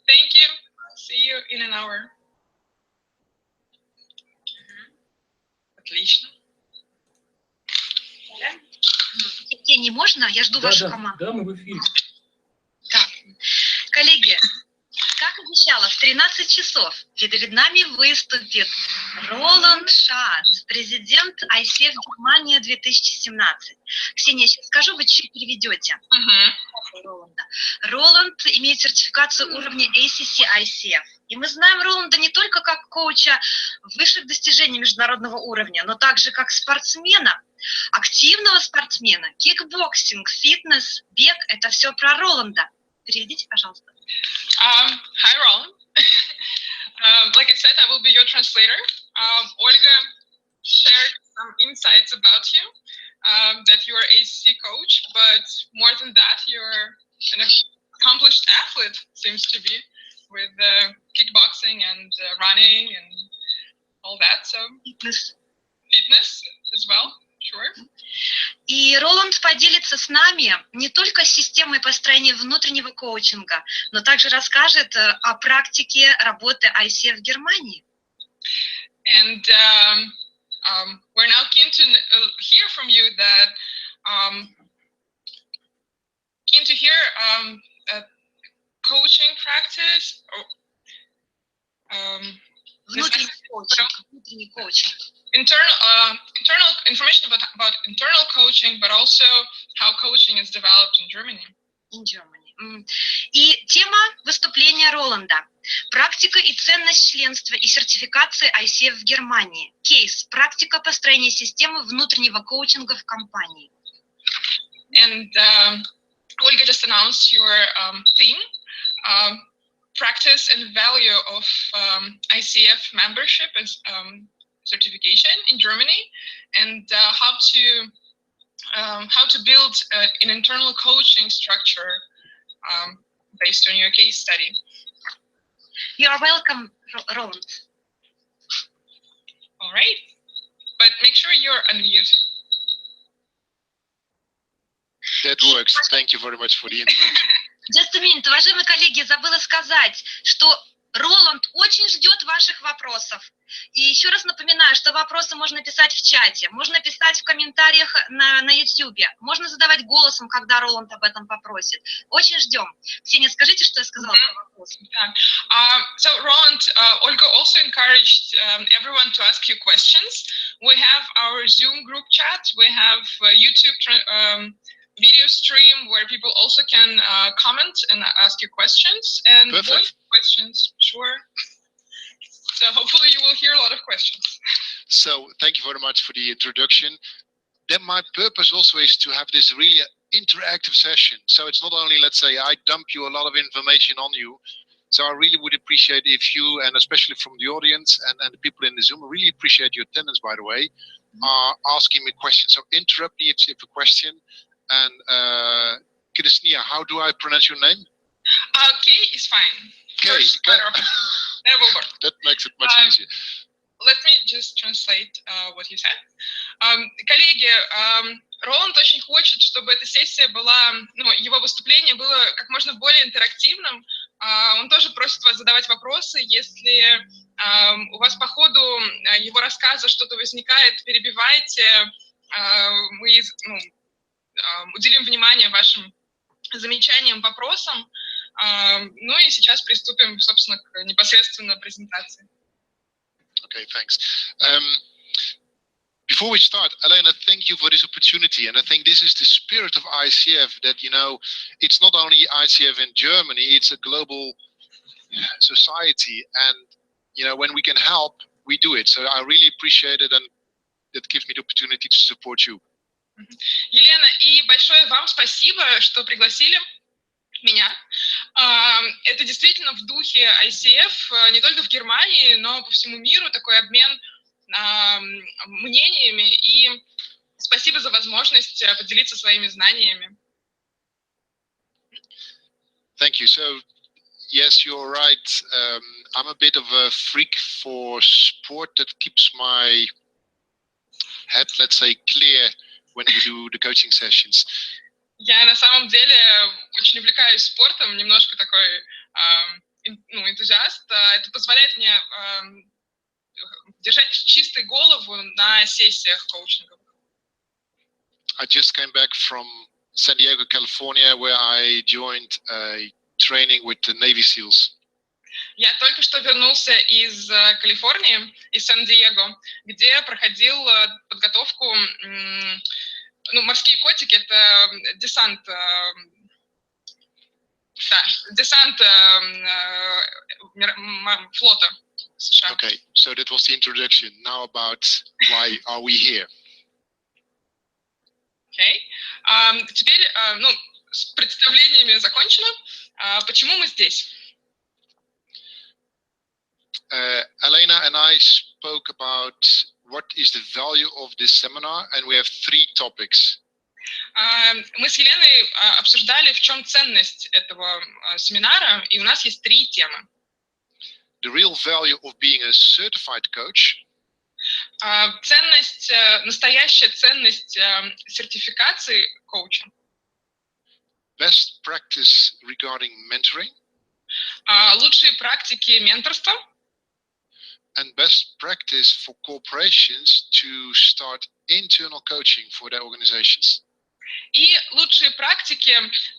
thank you. See you in an hour. Отлично. Евгений, можно? Я жду вашу команду. Да, мы в эфире. Да. Коллеги, как обещала, в 13 часов перед нами выступит Роланд Шац, президент ICF Германия 2017. Ксения, сейчас скажу, вы чуть переведете. Роланд имеет сертификацию уровня ACC ICF. И мы знаем Роланда не только как коуча высших достижений международного уровня, но также как спортсмена, активного спортсмена. Кикбоксинг, фитнес, бег – это все про Роланда. Переведите, пожалуйста. Hi, Roland. Like I said, I will be your translator. Olga shared some insights about you, that you are a ACC coach, but more than that, you're an accomplished athlete, seems to be, with kickboxing and running and all that. So fitness as well, sure. И Роланд поделится с нами не только системой построения внутреннего коучинга, но также расскажет о практике работы ICF в Германии. And we're now keen to hear from you that keen to hear a coaching practice. Внутренний коучинг. Internal information about internal coaching, but also how coaching is developed in Germany. In Germany. И тема выступления Роланда – практика и ценность членства и сертификации ICF в Германии. Кейс – практика построения системы внутреннего коучинга в компании. And Olga just announced your theme, practice and value of ICF membership and certification in Germany, and how to build an internal coaching structure based on your case study. You are welcome, Roland. All right, but make sure you're unmute. That works. Thank you very much for the introduction. Just a minute, уважаемые коллеги, забыла сказать, что Роланд очень ждет ваших вопросов. И еще раз напоминаю, что вопросы можно писать в чате, можно писать в комментариях на YouTube, можно задавать голосом, когда Роланд об этом попросит. Очень ждем. Ксения, скажите, что я сказала про вопросы. So Roland, Olga also encouraged everyone to ask you questions. We have our Zoom group chat, we have YouTube video stream where people also can comment and ask you questions and voice questions, sure. So hopefully you will hear a lot of questions. So thank you very much for the introduction. Then my purpose also is to have this really interactive session. So it's not only, let's say, I dump you a lot of information on you. So I really would appreciate if you, and especially from the audience and the people in the Zoom, I really appreciate your attendance, by the way, are asking me questions. So interrupt me if you have a question. And Krisnia, how do I pronounce your name? K is fine. K. That will work. That makes it much easier. Let me just translate what he said. Коллеги, Роланд очень хочет, чтобы эта сессия была, его выступление было как можно более интерактивным. Он тоже просит вас задавать вопросы, если у вас по ходу его рассказа что-то возникает, перебивайте, мы уделим внимание вашим замечаниям, вопросам. Ну и сейчас приступим, собственно, к непосредственно презентации. Okay, thanks. Before we start, Elena, thank you for this opportunity. And I think this is the spirit of ICF, that, it's not only ICF in Germany, it's a global society. And, when we can help, we do it. So I really appreciate it, and it gives me the opportunity to support you. Елена, и большое вам спасибо, что пригласили меня. Это действительно в духе ICF, не только в Германии, но по всему миру, такой обмен мнениями, и спасибо за возможность поделиться своими знаниями. Thank you. So, yes, you're right. I'm a bit of a freak for sport that keeps my head, let's say, clear when we do the coaching sessions. Я на самом деле очень увлекаюсь спортом, немножко такой энтузиаст. Это позволяет мне держать чистой голову на сессиях коучинговых. I just came back from San Diego, California, where I joined a training with the Navy SEALs. Я только что вернулся из Калифорнии, из Сан-Диего, где проходил подготовку. Ну, морские котики — это десант, десант флота США. Okay, so that was the introduction. Now about why are we here? Okay. Теперь, с представлениями закончено. Почему мы здесь? Elena and I spoke about what is the value of this seminar, and we have 3 topics. Мы с Еленой обсуждали, в чем ценность этого семинара, и у нас есть 3 темы. The real value of being a certified coach. Ценность, настоящая ценность сертификации коуча. Best practice regarding mentoring. Лучшие практики менторства. And best practice for corporations to start internal coaching for their organizations. И лучшие практики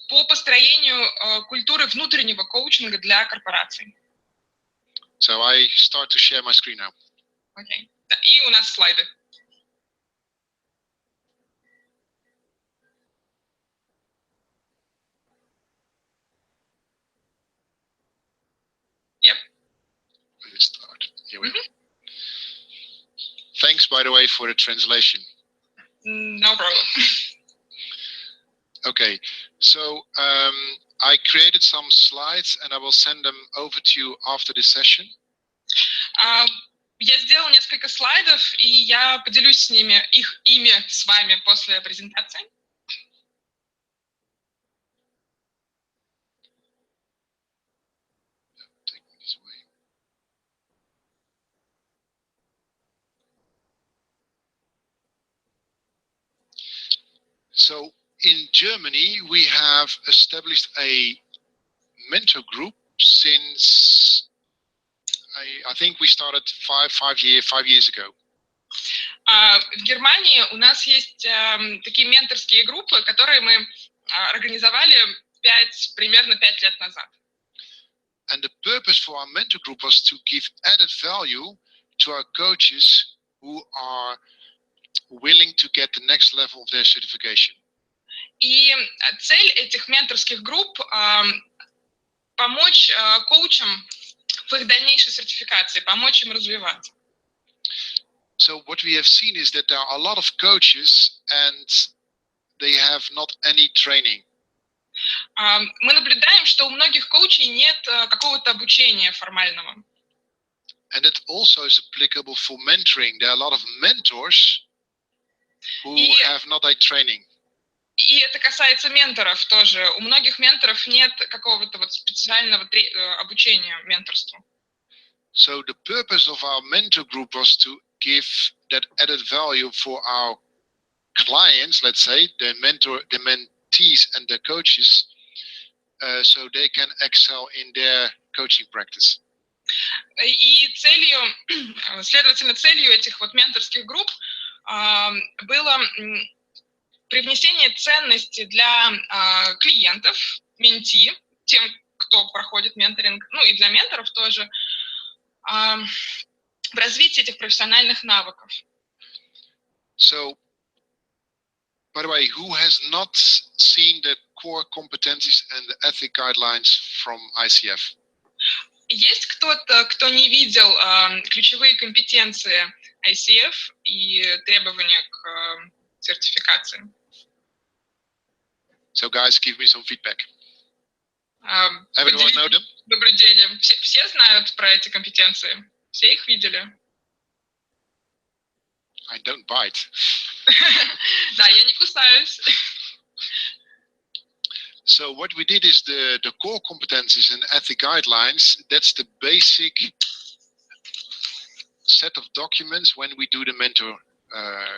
по построению культуры внутреннего коучинга для корпораций. So I start to share my screen now. Okay. И у нас слайды. Yep. Let's start. Here we go. Thanks, by the way, for the translation. No problem. Okay, so I created some slides and I will send them over to you after this session. Я сделал несколько слайдов, и я поделюсь с ними, ими с вами после презентации. So in Germany, we have established a mentor group since I think we started five years ago. В Германии у нас есть такие менторские группы, которые мы организовали примерно 5 лет назад. And the purpose for our mentor group was to give added value to our coaches who are willing to get the next level of their certification. И цель этих менторских групп помочь коучам в их дальнейшей сертификации, помочь им развиваться. So what we have seen is that there are a lot of coaches and they have not any training. Мы наблюдаем, что у многих коучей нет какого-то обучения формального. And that also is applicable for mentoring. There are a lot of mentors who have not a training. И это касается менторов тоже. У многих менторов нет какого-то вот специального обучения менторству. So the purpose of our mentor group was to give that added value for our clients, let's say, the mentees and the coaches, so they can excel in their coaching practice. И следовательно, целью этих вот менторских групп было привнесение ценности для клиентов, менти, тем, кто проходит менторинг, ну и для менторов тоже, в развитии этих профессиональных навыков. So, by the way, who has not seen the core competencies and the ethic guidelines from ICF? Есть кто-то, кто не видел ключевые компетенции ICF и требования к сертификации? So, guys, give me some feedback. Everyone know them? Наблюдением. Все знают про эти компетенции? Все их видели? I don't bite. Да, я не кусаюсь. So what we did is the core competencies and ethic guidelines, that's the basic set of documents when we do the mentor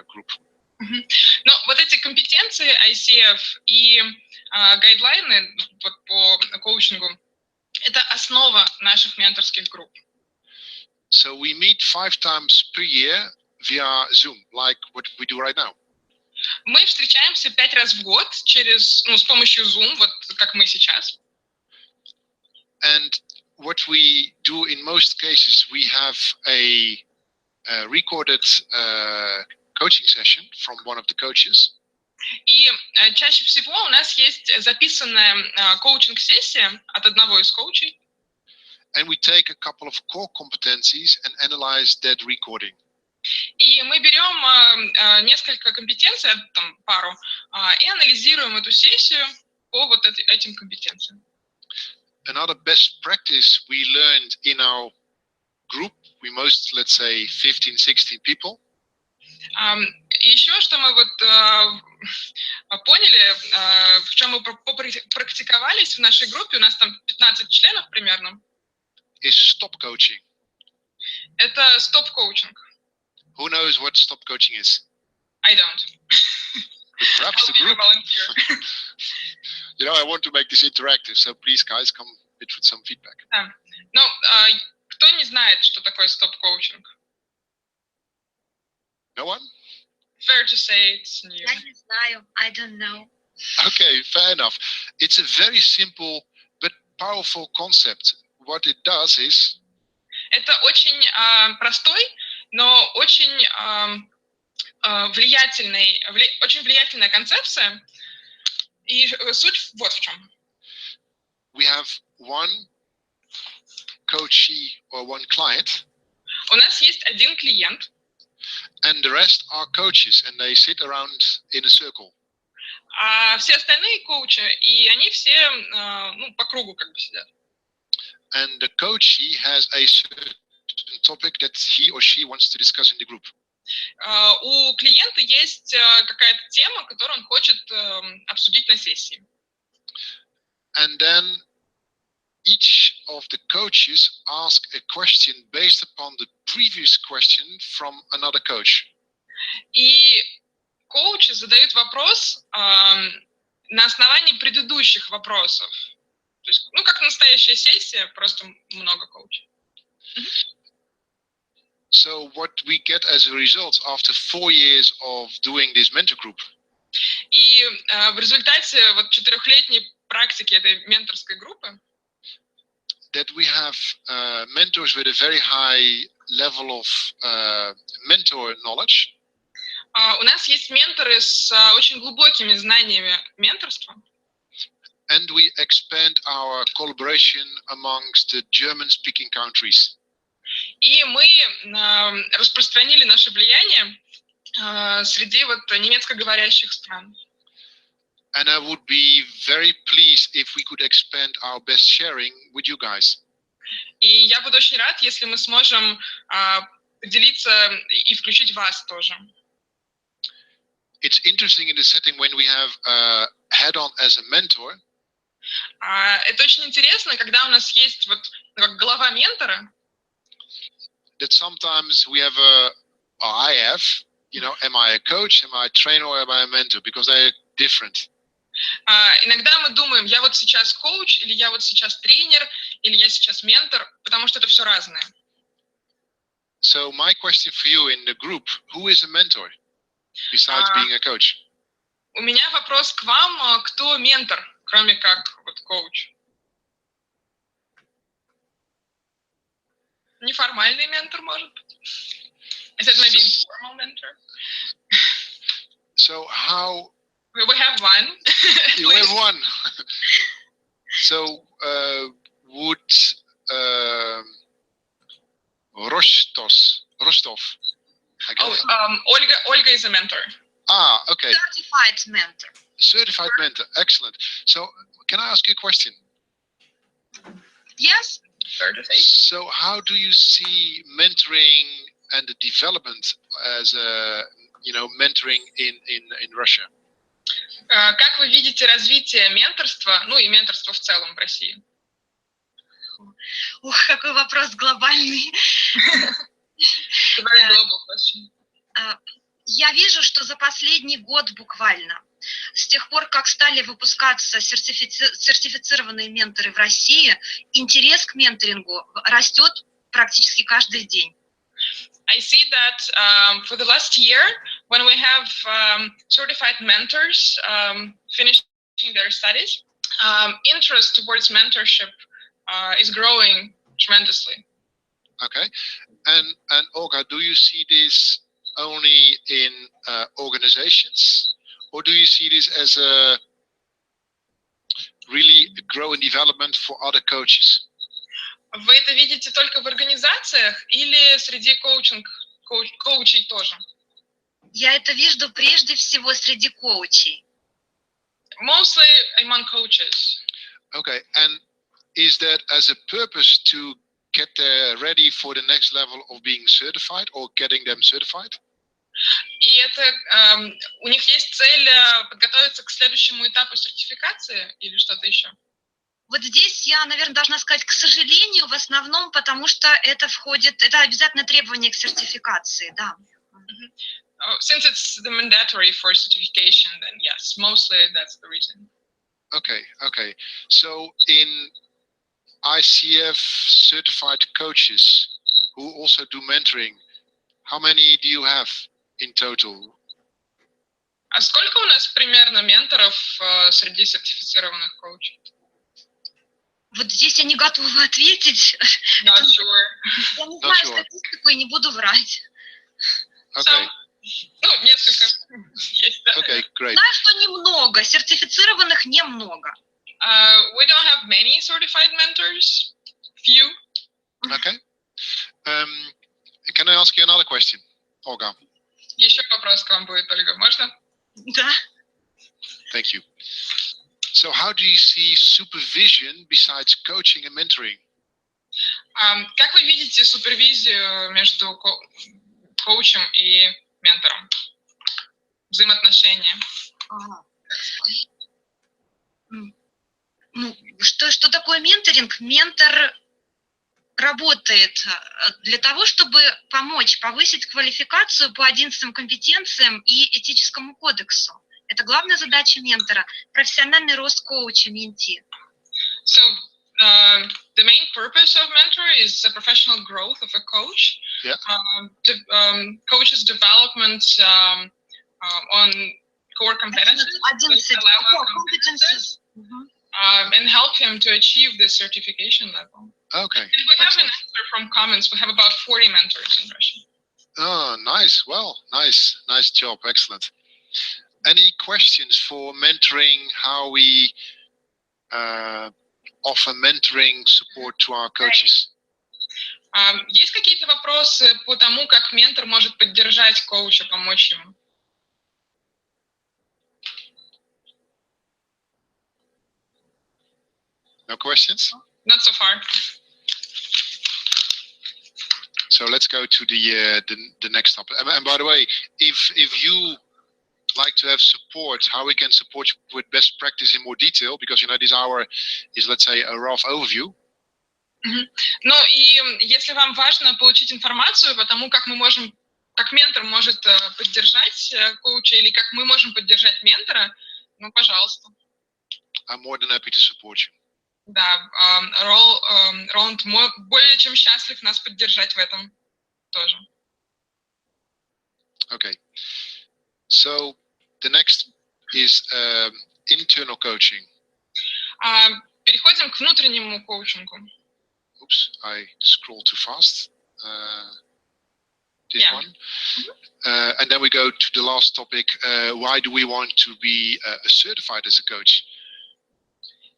group. Ну, вот эти компетенции ICF и гайдлайны вот, по коучингу, это основа наших менторских групп. So we meet 5 times per year via Zoom, like what we do right now. Мы встречаемся 5 раз в год с помощью Zoom, вот как мы сейчас. And what we do in most cases, we have a recorded coaching session from one of the coaches. И чаще всего у нас есть записанная коучинг-сессия от одного из коучей. And we take a couple of core competencies and analyze that recording. И мы берем несколько компетенций, там пару, и анализируем эту сессию по вот этим компетенциям. Another best practice we learned in our group, we most, let's say, 15-16 people. И еще, что мы вот поняли, в чем мы практиковались в нашей группе, у нас там 15 членов примерно. Is stop coaching. Это стоп-коучинг. Who knows what stop coaching is? I don't. But perhaps the group. You know, I want to make this interactive, so please, guys, come with some feedback. Ну, кто не знает, что такое стоп-коучинг? No one? Fair to say it's new. Я не знаю. I don't know. Okay, fair enough. It's a very simple but powerful concept. What it does is... Это очень простой, но очень влиятельная концепция. И суть вот в чем. We have one coachee or one client. У нас есть один клиент. And the rest are coaches, and they sit around in a circle. А все остальные коучи, и они все по кругу как бы сидят. And the coachee has a certain topic that he or she wants to discuss in the group. У клиента есть какая-то тема, которую он хочет обсудить на сессии. And then each of the coaches ask a question based upon the previous question from another coach. И коучи задают вопрос на основании предыдущих вопросов. То есть, как настоящая сессия, просто много коучей. So what we get as a result after 4 years of doing this mentor group. И в результате вот 4-летней практики этой менторской группы that we have mentors with a very high level of mentor knowledge. У нас есть менторы с очень глубокими знаниями менторства. And we expand our collaboration amongst the German-speaking countries. И мы распространили наше влияние среди вот немецкоговорящих стран. And I would be very pleased if we could expand our best sharing with you guys. И я буду очень рад, если мы сможем поделиться и включить вас тоже. It's interesting in the setting when we have head-on as a mentor. Это очень интересно, когда у нас есть вот как глава ментора. That sometimes we have I have, you know, am I a coach, am I a trainer, or am I a mentor? Because they're different. Иногда мы думаем, я вот сейчас коуч, или я вот сейчас тренер, или я сейчас ментор, потому что это все разное. So my question for you in the group, who is a mentor besides being a coach? У меня вопрос к вам, кто ментор, кроме как вот коуч? Неформальный ментор, может быть? I said maybe informal mentor. So how... We have one. You have one. So would Rostov. Olga is a mentor. Ah, okay. Certified mentor. Certified mentor, excellent. So can I ask you a question? Yes. So how do you see mentoring and the development as a, mentoring in Russia? Как вы видите развитие менторства, ну и менторства в целом в России? Ух, какой вопрос глобальный. Very global question. Я вижу, что за последний год буквально, с тех пор, как стали выпускаться сертифицированные менторы в России, интерес к менторингу растет практически каждый день. I see that for the last year, when we have certified mentors finishing their studies, interest towards mentorship is growing tremendously. Okay, and Olga, do you see this only in organizations, or do you see this as a really growing development for other coaches? Вы это видите только в организациях или среди коучей тоже? Я это вижу прежде всего среди коучей. Mostly among coaches. Okay, and is that as a purpose to get ready for the next level of being certified or getting them certified? И это у них есть цель подготовиться к следующему этапу сертификации или что-то еще? Вот здесь я, наверное, должна сказать, к сожалению, в основном, потому что это обязательное требование к сертификации, да. Since it's the mandatory for certification, then yes, mostly that's the reason. Okay. So in ICF certified coaches who also do mentoring, how many do you have in total? А сколько у нас примерно менторов среди сертифицированных коучей? Вот здесь я не готова ответить. Not sure. Я не знаю статистику и не буду врать. Okay. Ну, несколько есть, да. Okay, great. Знаю, что немного, сертифицированных немного. We don't have many certified mentors. Few. Okay. Can I ask you another question, Olga? Еще вопрос к вам будет, Ольга, можно? Да. Thank you. So how do you see supervision besides coaching and mentoring? Как вы видите супервизию между коучем и ментором? Взаимоотношения. Ну, что такое менторинг? Ментор работает для того, чтобы помочь повысить квалификацию по 11 компетенциям и этическому кодексу. Это главная задача ментора – профессиональный рост коуча, менти. So, the main purpose of mentor is the professional growth of a coach. Yeah. Coach's development on core competencies. 11 competencies. And help him to achieve the certification level. Okay. And we have an answer from comments. We have about 40 mentors in Russia. Oh, nice. Well, nice job. Excellent. Any questions for mentoring, how we offer mentoring support to our coaches? Есть какие-то вопросы по тому, как ментор может поддержать коуча, помочь ему? No questions? Not so far. So let's go to the next topic. And by the way, if you like to have support, how we can support you with best practice in more detail, because this hour is, let's say, a rough overview. Ну и если вам важно получить информацию по тому, как ментор может поддержать коуча или как мы можем поддержать ментора, ну, пожалуйста. I'm more than happy to support you. Да, Роланд более чем счастлив нас поддержать в этом тоже. Okay. So the next is internal coaching. Переходим к внутреннему коучингу. Oops, I scrolled too fast. This one. And then we go to the last topic. Why do we want to be certified as a coach?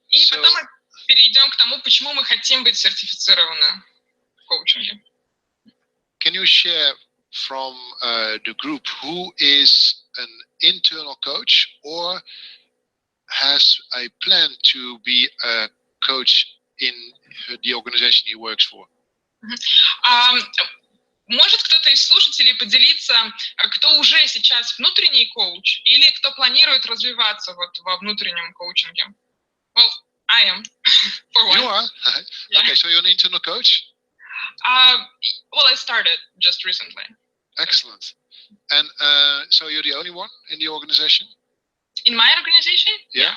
И потом мы перейдем к тому, почему мы хотим быть сертифицированы в коучинге. Can you share from the group who is an internal coach or has a plan to be a coach in the organization he works for. Может кто-то из слушателей поделиться, кто уже сейчас внутренний коуч или кто планирует развиваться вот во внутреннем коучинге? Well, I am. For one. You are? Yeah. Okay, so you're an internal coach? Well, I started just recently. Excellent. And so you're the only one in the organization? In my organization? Yeah.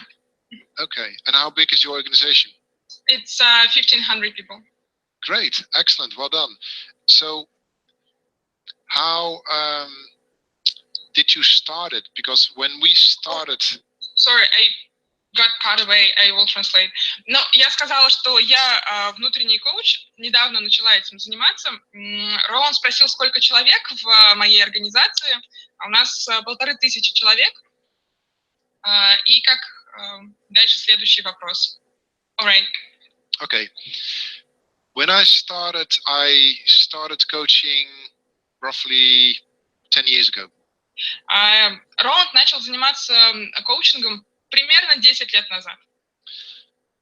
Okay. And how big is your organization? It's 1,500 people. Great. Excellent. Well done. So how did you start it? Because when we started... Sorry, I got caught away. I will translate. Но я сказала, что я внутренний коуч. Недавно начала этим заниматься. Роланд спросил, сколько человек в моей организации. У нас 1500 человек. И как дальше следующий вопрос. All right. Okay. When I started coaching roughly 10 years ago. Роланд начал заниматься коучингом примерно 10 лет назад.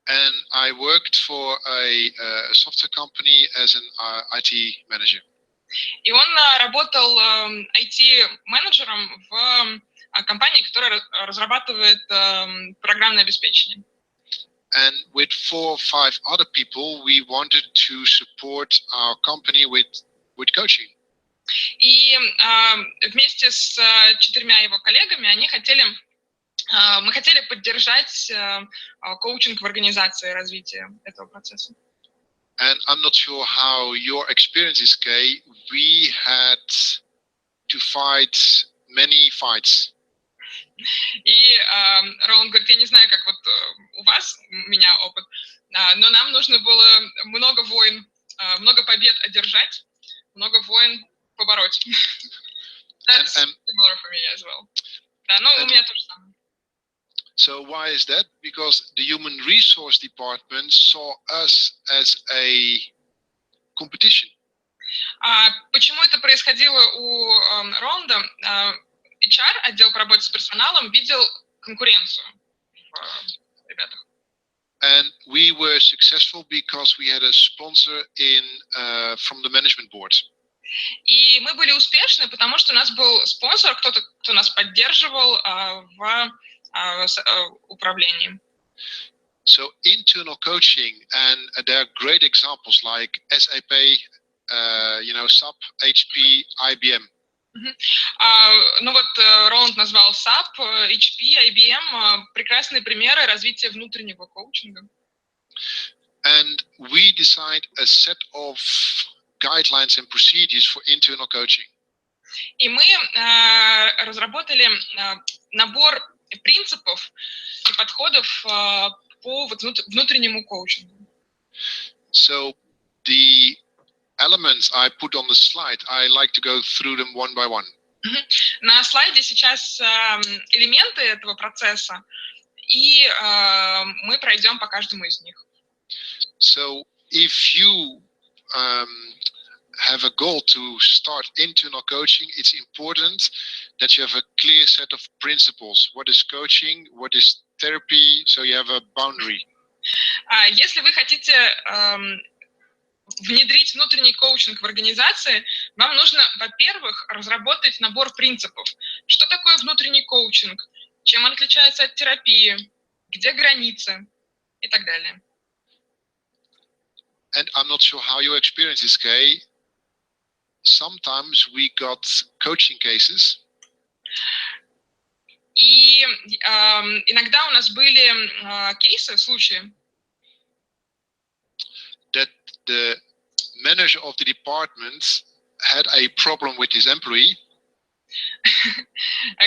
And I worked for a software company as an IT manager. И он работал IT-менеджером в компании, которая разрабатывает программное обеспечение. And with 4 or 5 other people, we wanted to support our company with coaching. И вместе с 4 его коллегами мы хотели поддержать коучинг в организации, развитие этого процесса. And I'm not sure how your experience is, Kay. We had to fight many fights. И Роланд говорит, я не знаю, как вот у вас, у меня опыт, но нам нужно было много войн, много побед одержать, много войн побороть. That's similar for me as well. Да, ну, у меня то же самое. So why is that? Because the human resource department saw us as a competition. Почему это происходило у Роланда? HR, отдел по работе с персоналом, видел конкуренцию в ребятах. And we were successful because we had a sponsor from the management board. И мы были успешны, потому что у нас был спонсор, кто нас поддерживал в управлении. So internal coaching, and there are great examples like SAP, SAP, HP, IBM. Ну вот Роланд назвал SAP, HP, IBM, прекрасные примеры развития внутреннего коучинга. And we designed a set of guidelines and procedures for internal coaching. И мы разработали набор принципов и подходов по внутреннему коучингу. So the elements I put on the slide, I like to go through them one by one. На слайде сейчас элементы этого процесса, и мы пройдем по каждому из них. So if you have a goal to start internal coaching, it's important that you have a clear set of principles. What is coaching? What is therapy? So you have a boundary. Если вы хотите внедрить внутренний коучинг в организации, вам нужно, во-первых, разработать набор принципов. Что такое внутренний коучинг? Чем он отличается от терапии? Где границы? И так далее. And I'm not sure how your experience is, Kay. Sometimes we got coaching cases. И иногда у нас были кейсы, случаи, that the manager of the department had a problem with his employee.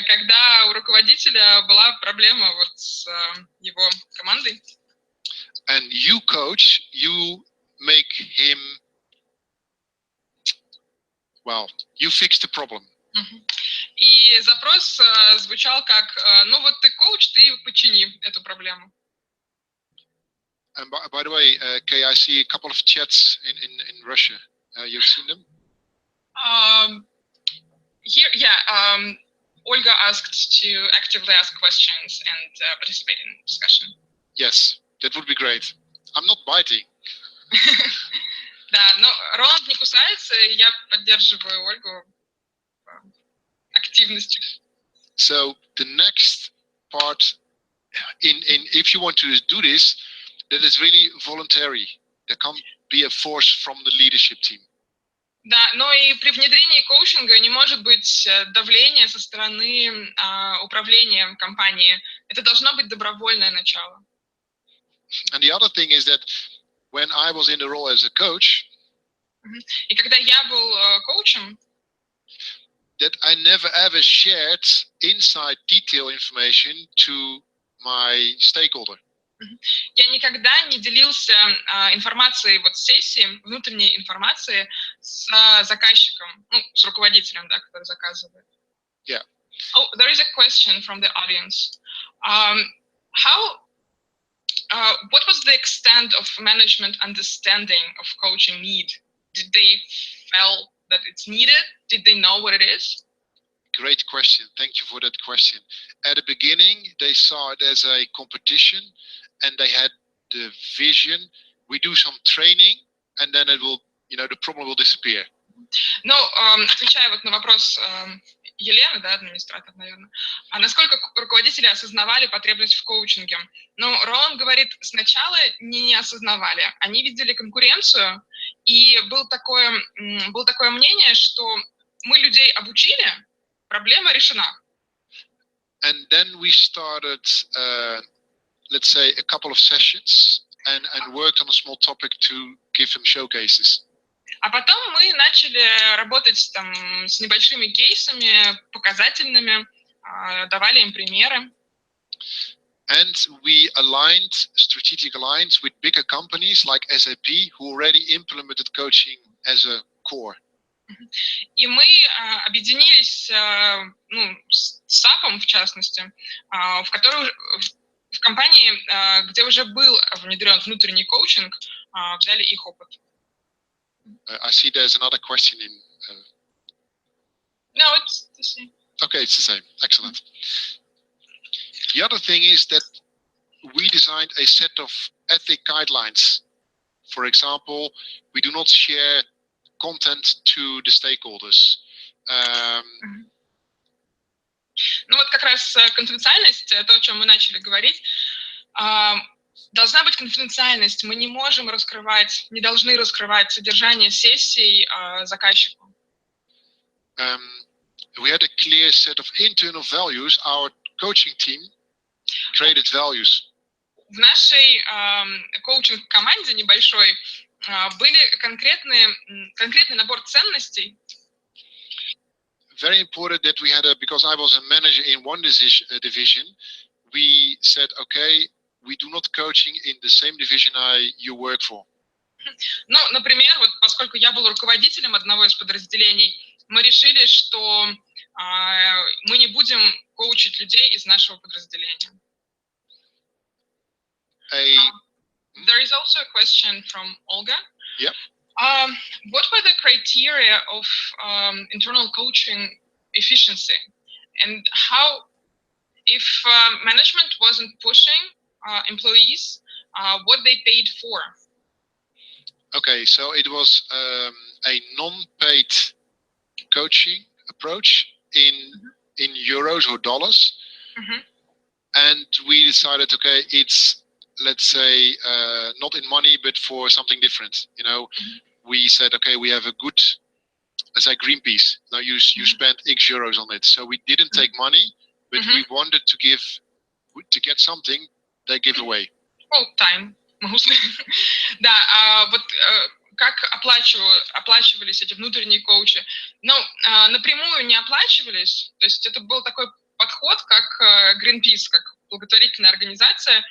Когда у руководителя была проблема вот с его командой. And you coach, you make him, well, you fix the problem. И запрос звучал как, ну вот ты коуч, ты почини эту проблему. And by the way, Kay, I see a couple of chats in Russia. You've seen them? Olga asked to actively ask questions and participate in discussion. Yes, that would be great. I'm not biting. Да, но Роланд не кусается, и я поддерживаю Ольгу активностью. So the next part, if you want to do this, that is really voluntary. There can't be a force from the leadership team. Да, но и при внедрении коучинга не может быть давления со стороны управления компании. Это должно быть добровольное начало. And the other thing is that when I was in the role as a coach, и когда я был коучем, that I never ever shared inside detail information to my stakeholder. Я никогда не делился информацией вот сессии, внутренней информацией с заказчиком, ну, с руководителем, да, который заказывает. Yeah. Oh, there is a question from the audience. What was the extent of management understanding of coaching need? Did they feel that it's needed? Did they know what it is? Great question. Thank you for that question. At the beginning, they saw it as a competition, and they had the vision. We do some training, and then it will, the problem will disappear. Ну, отвечая вот на вопрос Елены, да, администратор, наверное, а насколько руководители осознавали потребность в коучинге? Ну, Роланд говорит, сначала не осознавали, они видели конкуренцию, и было такое мнение, что мы людей обучили, проблема решена. And then we started, let's say, a couple of sessions and worked on a small topic to give them showcases. А потом мы начали работать там с небольшими кейсами, показательными, давали им примеры. And we aligned, strategic alliance with bigger companies like SAP, who already implemented coaching as a core. И мы объединились, с SAP, в частности, в компании, где уже был внедрен внутренний коучинг, взяли их опыт. I see there's another question in... No, it's the same. Okay, it's the same. Excellent. The other thing is that we designed a set of ethic guidelines. For example, we do not share content to the stakeholders. Ну вот как раз конфиденциальность, то, о чем мы начали говорить, должна быть конфиденциальность. Мы не можем раскрывать, не должны раскрывать содержание сессий заказчику. We had a clear set of internal values. Our coaching team created values. В нашей коучинг-команде небольшой были конкретный набор ценностей. Very important that we had because I was a manager in one division, we said, okay, we do not coaching in the same division you work for. Ну, например, вот поскольку я был руководителем одного из подразделений, мы решили, что мы не будем коучить людей из нашего подразделения. There is also a question from Olga. Yep. What were the criteria of internal coaching efficiency, and how, if management wasn't pushing employees, what they paid for? Okay, so it was a non-paid coaching approach in euros or dollars, and we decided, okay, it's, let's say, not in money, but for something different. We said, okay, we have a good, let's say, Greenpeace. Now you spend X euros on it. So we didn't take money, but we wanted to get something they give away. Oh, time. Да, вот как оплачивались эти внутренние коучи? Ну, напрямую не оплачивались. То есть это был такой подход, как Greenpeace, как благотворительная организация.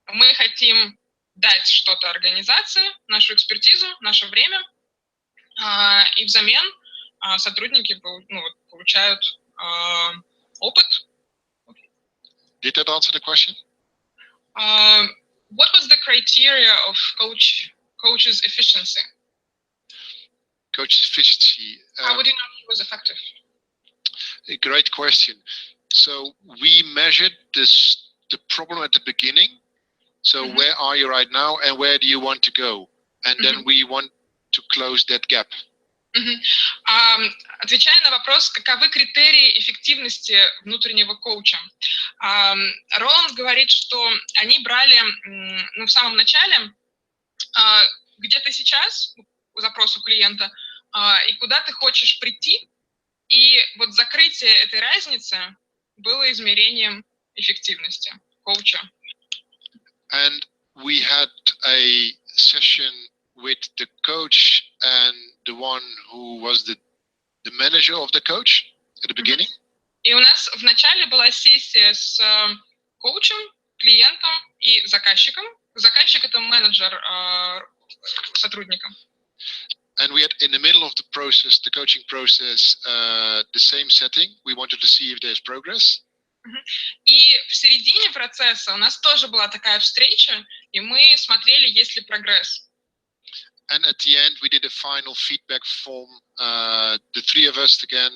Мы хотим дать что-то организации, нашу экспертизу, наше время, и взамен сотрудники получают опыт. Did that answer the question? What was the criteria of coach's efficiency? Coach's efficiency. How would you know he was effective? A great question. So we measured the problem at the beginning, So where are you right now and where do you want to go? And then we want to close that gap. Отвечая на вопрос, каковы критерии эффективности внутреннего коуча, Роланд говорит, что они брали в самом начале, где ты сейчас, запрос у клиента, и куда ты хочешь прийти, и вот закрытие этой разницы было измерением эффективности коуча. And we had a session with the coach and the one who was the manager of the coach at the beginning. И у нас в начале была сессия с коучем, клиентом и заказчиком. Заказчик — это менеджер сотрудника. And we had in the middle of the process, the coaching process, the same setting. We wanted to see if there's progress. И в середине процесса у нас тоже была такая встреча, и мы смотрели, есть ли прогресс. And at the end, we did a final feedback form, the three of us again,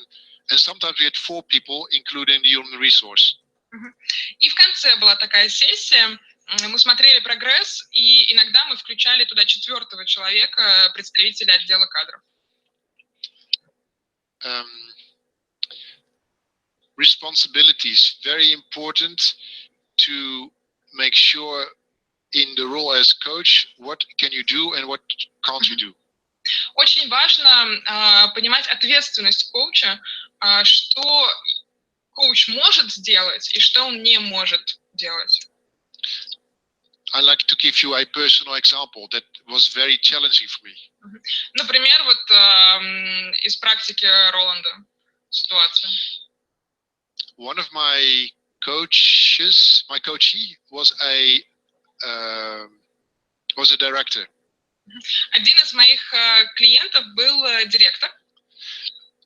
and sometimes we had 4 people, including the human resource. И в конце была такая сессия, мы смотрели прогресс, и иногда мы включали туда 4-го человека, представителя отдела кадров. Responsibilities, very important to make sure in the role as coach, what can you do and what can't you do. Очень важно понимать ответственность коуча, что коуч может сделать и что он не может делать. I like to give you a personal example that was very challenging for me. Например, вот из практики Роланда ситуация. One of my coaches, my coachee, was a director. Один из моих клиентов был директор.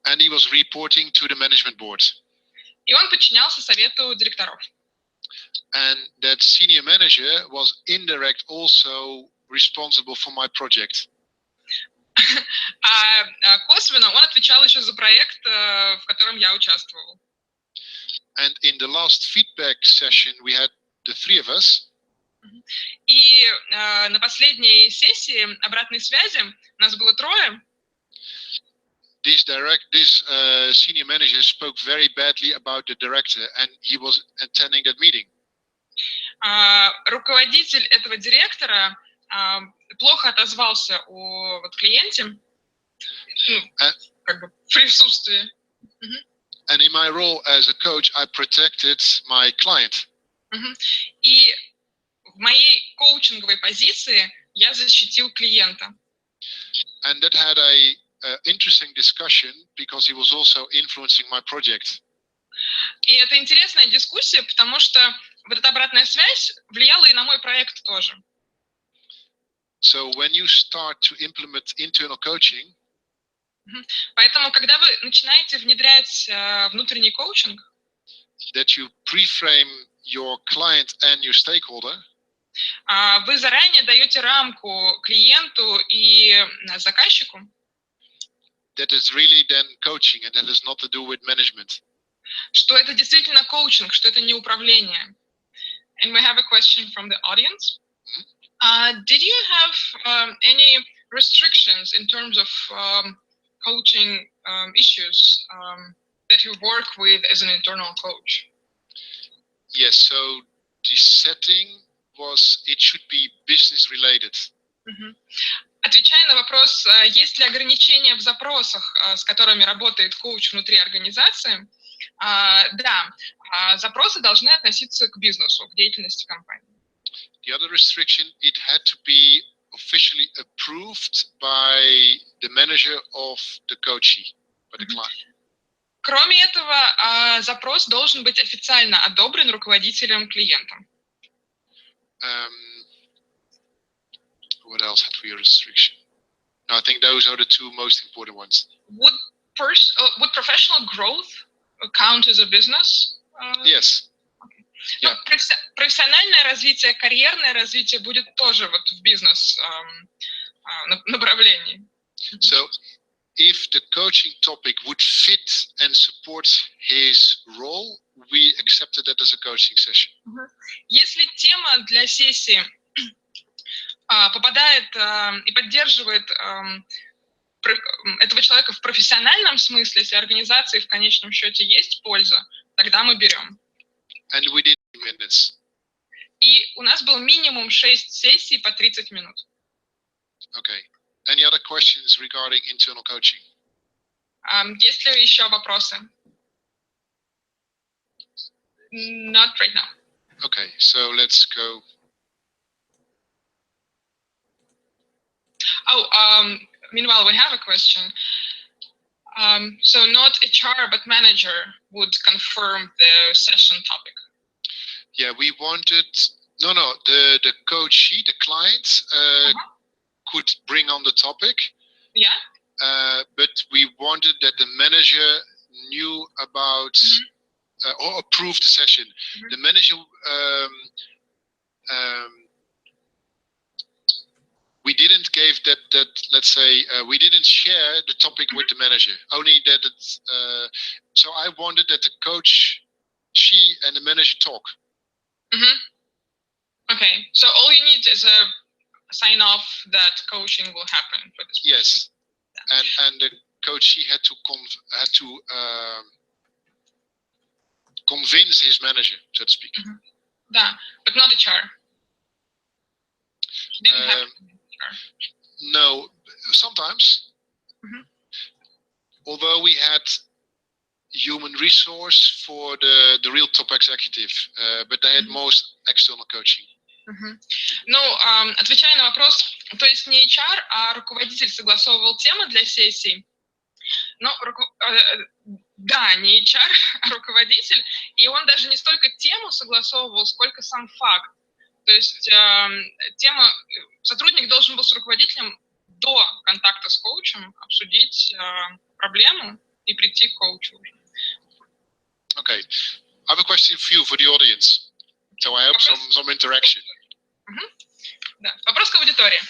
And he was reporting to the management board. И он подчинялся совету директоров. And that senior manager was indirect also responsible for my project. А косвенно он отвечал еще за проект, в котором я участвовал. And in the last feedback session we had the 3 of us. И на последней сессии обратной связи нас было 3. This senior manager spoke very badly about the director, and he was attending that meeting. Руководитель этого директора плохо отозвался о клиенте, как бы в присутствии. And in my role as a coach, I protected my client. И в моей коучинговой позиции я защитил клиента. And that had a interesting discussion because he was also influencing my project. И это интересная дискуссия, потому что вот эта обратная связь влияла и на мой проект тоже. So when you start to implement internal coaching, поэтому, когда вы начинаете внедрять внутренний коучинг, that you pre-frame your client and your stakeholder, вы заранее даете рамку клиенту и заказчику, that is really then coaching, and that has not to do with management. Что это действительно коучинг, что это не управление. And we have a question from the audience. Did you have any restrictions in terms of coaching issues that you work with as an internal coach? Yes, so the setting was, it should be business related. Отвечая на вопрос, есть ли ограничения в запросах, с которыми работает коуч внутри организации, да, запросы должны относиться к бизнесу, к деятельности компании. The other restriction, it had to be officially approved by the manager of the coachee, by the client. Кроме этого, запрос должен быть официально одобрен руководителем клиента. What else had we a restriction? No, I think those are the 2 most important ones. Would professional growth count as a business? Yes. Okay. Yeah. Профессиональное развитие, карьерное развитие будет тоже вот в бизнес направлении. So if the coaching topic would fit and support his role, we accepted that as a coaching session. Если тема для сессии попадает и поддерживает этого человека в профессиональном смысле, если организации в конечном счете есть польза, тогда мы берем. And we did minutes. И у нас был минимум 6 сессий по 30 минут. Okay. Any other questions regarding internal coaching? Есть ли еще вопросы? Not right now. Okay, so let's go. Oh, meanwhile, we have a question. So not HR, but manager would confirm the session topic. Yeah, we wanted, the coachee, the client, could bring on the topic. Yeah. But we wanted that the manager knew about or approved the session. The manager, we didn't give that let's say, we didn't share the topic with the manager, only that it's, so I wanted that the coach, she and the manager talk. Okay, so all you need is a sign off that coaching will happen for this person. Yes, and the coach, she had to convince his manager, so to speak. Да, but not HR. Didn't have to be HR. No, sometimes. Although we had human resource for the real top executive, but they had most external coaching. Ну, отвечая на вопрос, то есть не HR, а руководитель согласовывал темы для сессий. Но, да, не HR, а руководитель, и он даже не столько тему согласовывал, сколько сам факт. То есть сотрудник должен был с руководителем до контакта с коучем обсудить проблему и прийти к коучу. Okay, I have a question for you, for the audience. So I hope some interaction. Да. Вопрос к аудитории.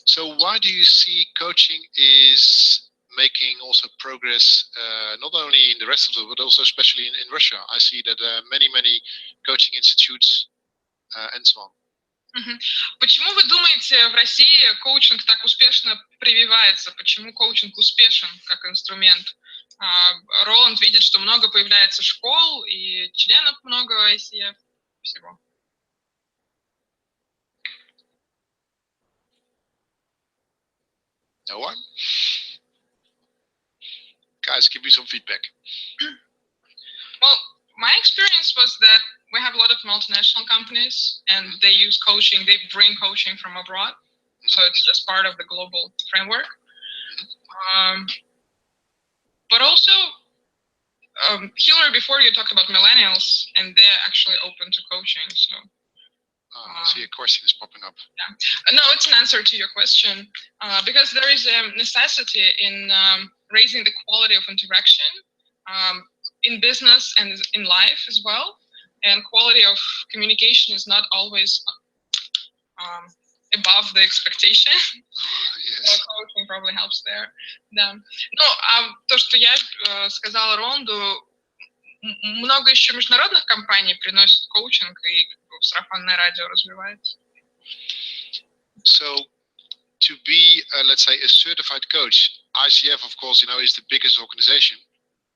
So why do you see coaching is making also progress, not only in the rest of the world, but also especially in Russia? I see that many coaching institutes and so on. Почему вы думаете, в России коучинг так успешно прививается? Почему коучинг успешен как инструмент? Роланд видит, что много появляется школ и членов много ICF всего. No one? Guys, give me some feedback. Well, my experience was that we have a lot of multinational companies and they use coaching, they bring coaching from abroad. So it's just part of the global framework. But also, Hillary, before you talked about millennials, and they're actually open to coaching. So, I see a question is popping up. Yeah. No, it's an answer to your question, because there is a necessity in raising the quality of interaction in business and in life as well. And quality of communication is not always above the expectation. Yes. Coaching probably helps there. Да. Ну, то, что я сказала Ронду, много еще международных компаний приносит коучинг, и сарафанное радио развивается. So, to be, let's say, a certified coach, ICF, of course, is the biggest organization.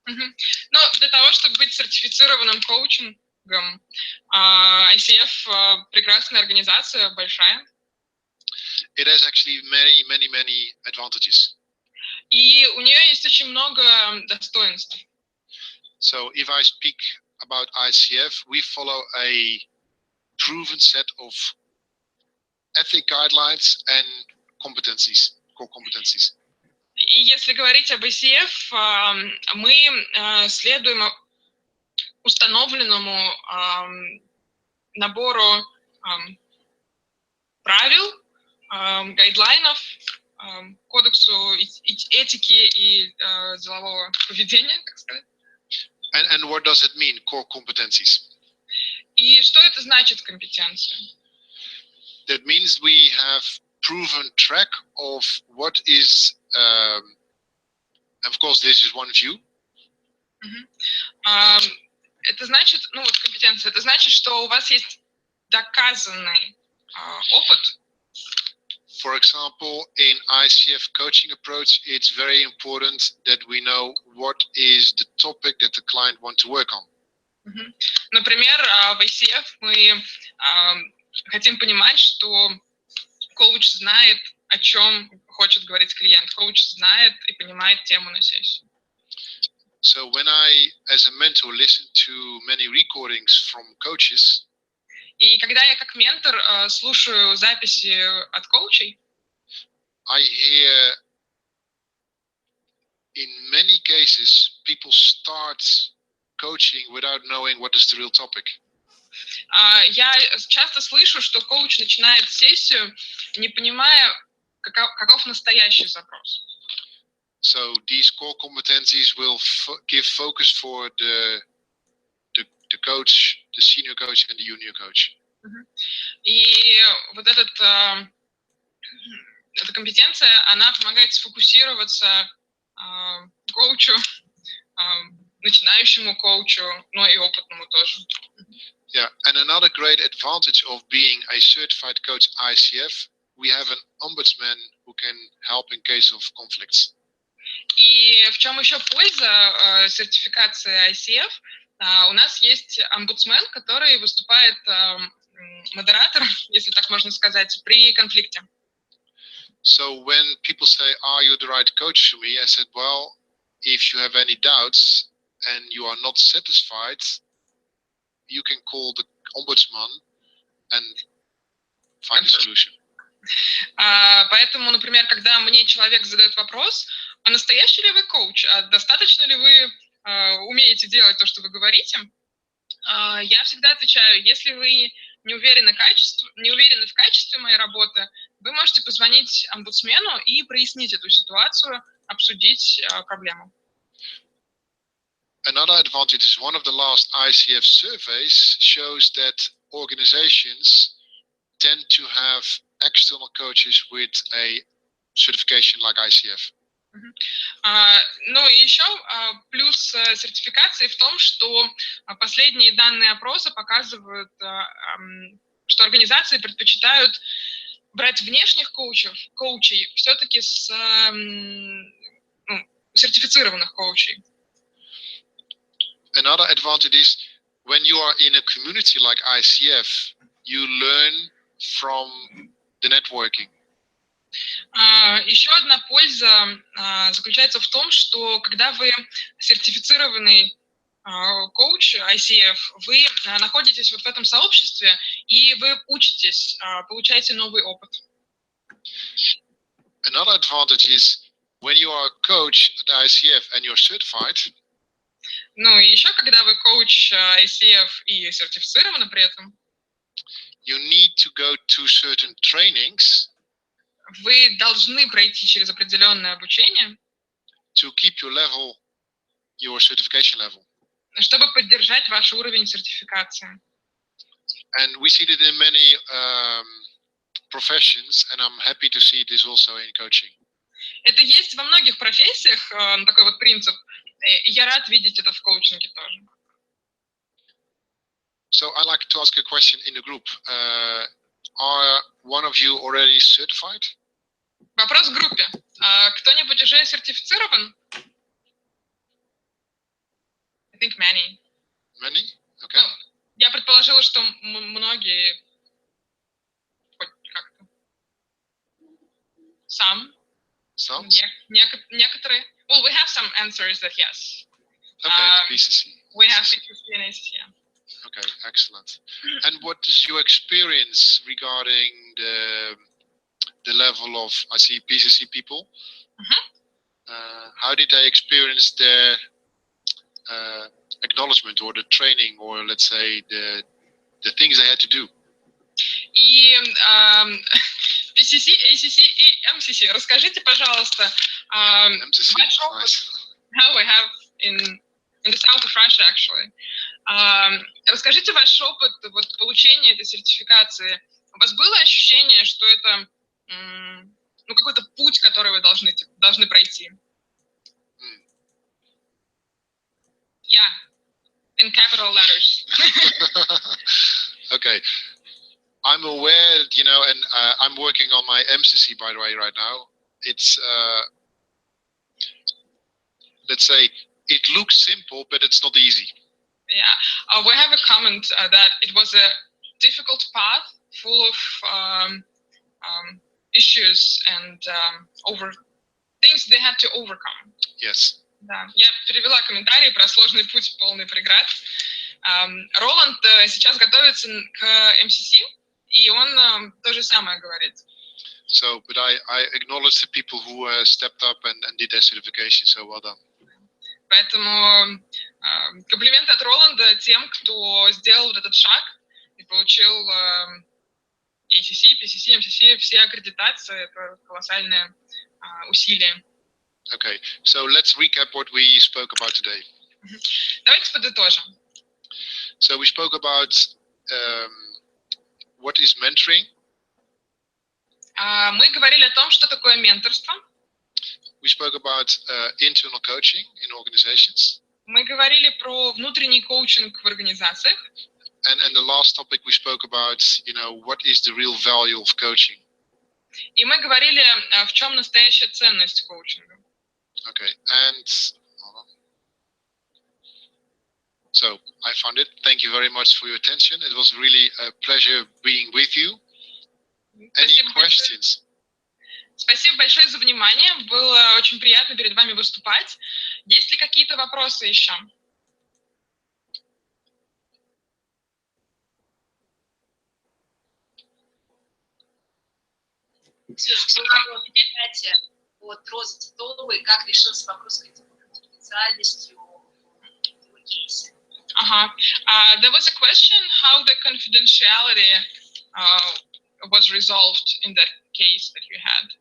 Но для того, чтобы быть сертифицированным коучингом, ICF прекрасная организация, большая. It has actually many advantages. И у нее есть очень много достоинств. So if I speak about ICF, we follow a proven set of ethic guidelines and competencies, core competencies. И если говорить об ICF, мы следуем установленному набору правил, гайдлайнов, кодексу этики и делового поведения, так сказать. And what does it mean, core competencies? И что это значит, компетенция? That means we have proven track of what is of course, this is one view. Это значит, ну вот компетенция, это значит, что у вас есть доказанный опыт. For example, in ICF coaching approach, it's very important that we know what is the topic that the client wants to work on. Например, в ICF мы хотим понимать, что коуч знает, о чем хочет говорить клиент. Коуч знает и понимает тему на сессию. So when I, as a mentor, listen to many recordings from coaches, и когда я как ментор слушаю записи от коучей, I hear in many cases people start coaching without knowing what is the real topic. Я часто слышу, что коуч начинает сессию, не понимая, каков настоящий запрос. So these core competencies will give focus for the coach, the senior coach and the junior coach. И вот эта компетенция, она помогает сфокусироваться коучу, начинающему коучу, но и опытному тоже. Yeah, and another great advantage of being a certified coach ICF, we have an ombudsman who can help in case of conflicts. И в чем еще польза сертификации ICF? У нас есть омбудсмен, который выступает модератором, если так можно сказать, при конфликте. So when people say, "Are you the right coach for me?" I said, well, if you have any doubts and you are not satisfied, you can call the ombudsman and find a solution. Поэтому, например, когда мне человек задает вопрос, а настоящий ли вы коуч, а достаточно ли вы умеете делать то, что вы говорите, я всегда отвечаю, если вы не уверены в качестве моей работы, вы можете позвонить омбудсмену и прояснить эту ситуацию, обсудить проблему. Another advantage is one of the last ICF surveys shows that organizations tend to have external coaches with a certification like ICF. Ну и еще плюс сертификации в том, что последние данные опроса показывают, что организации предпочитают брать внешних коучей все-таки с сертифицированных коучей. Another advantage is when you are in a community like ICF, you learn from the networking. Еще одна польза заключается в том, что когда вы сертифицированный коуч ICF, вы находитесь вот в этом сообществе и вы учитесь, получаете новый опыт. Another advantage is when you are a coach at ICF and you're certified. Ну и еще когда вы коуч ICF и сертифицированы при этом, you need to go to certain trainings. Вы должны пройти через определенное обучение, to keep your level, your certification level. Чтобы поддержать ваш уровень сертификации. And we see that in many professions, and I'm happy to see this also in coaching. Это есть во многих профессиях, такой вот принцип. И я рад видеть это в коучинге тоже. So I'd like to ask a question in the group. Are one of you already certified? Вопрос в группе. Кто-нибудь уже сертифицирован? I think many. Many? Okay. Ну, я предположила, что многие хоть как-то. Some. Some? Некоторые. Well, we have some answers that yes. Okay, BCC. We have BCC and ACC. Okay, excellent. And what is your experience regarding the level of, I see PCC people. How did they experience their acknowledgement or the training or let's say the things they had to do? И PCC, ACC и MCC. Расскажите, пожалуйста, MCC, ваш опыт. nice. How we have in the south of Russia, actually. Расскажите ваш опыт вот, получения этой сертификации. У вас было ощущение, что это ну, какой-то путь, который вы должны пройти. Yeah, in capital letters. Okay. I'm aware, you know, and I'm working on my MCC, by the way, right now. It's, let's say, it looks simple, but it's not easy. Yeah, we have a comment that it was a difficult path full of issues and things they had to overcome. Yes. Да, я перевела комментарий про сложный путь, полный преград. Роланд сейчас готовится к MCC, и он то же самое говорит. So, but I acknowledge the people who stepped up and did their certification, so well done. Поэтому комплименты от Роланда тем, кто сделал вот этот шаг и получил ACC, PCC, MCC, все аккредитации, это колоссальное усилие. Okay, so let's recap what we spoke about today. Давайте подытожим. So we spoke about what is mentoring. Мы говорили о том, что такое менторство. We spoke about internal coaching in organizations. Мы говорили про внутренний коучинг в организациях. And the last topic we spoke about, you know, what is the real value of coaching. И мы говорили, в чем настоящая ценность коучинга. Okay, and so I found it. Thank you very much for your attention. It was really a pleasure being with you. Any questions? Спасибо большое за внимание. Было очень приятно перед вами выступать. Есть ли какие-то вопросы еще? Теперь от Розы Титовой, как решился вопрос с конфиденциальностью в его кейсе. There was a question how the confidentiality was resolved in that case that you had,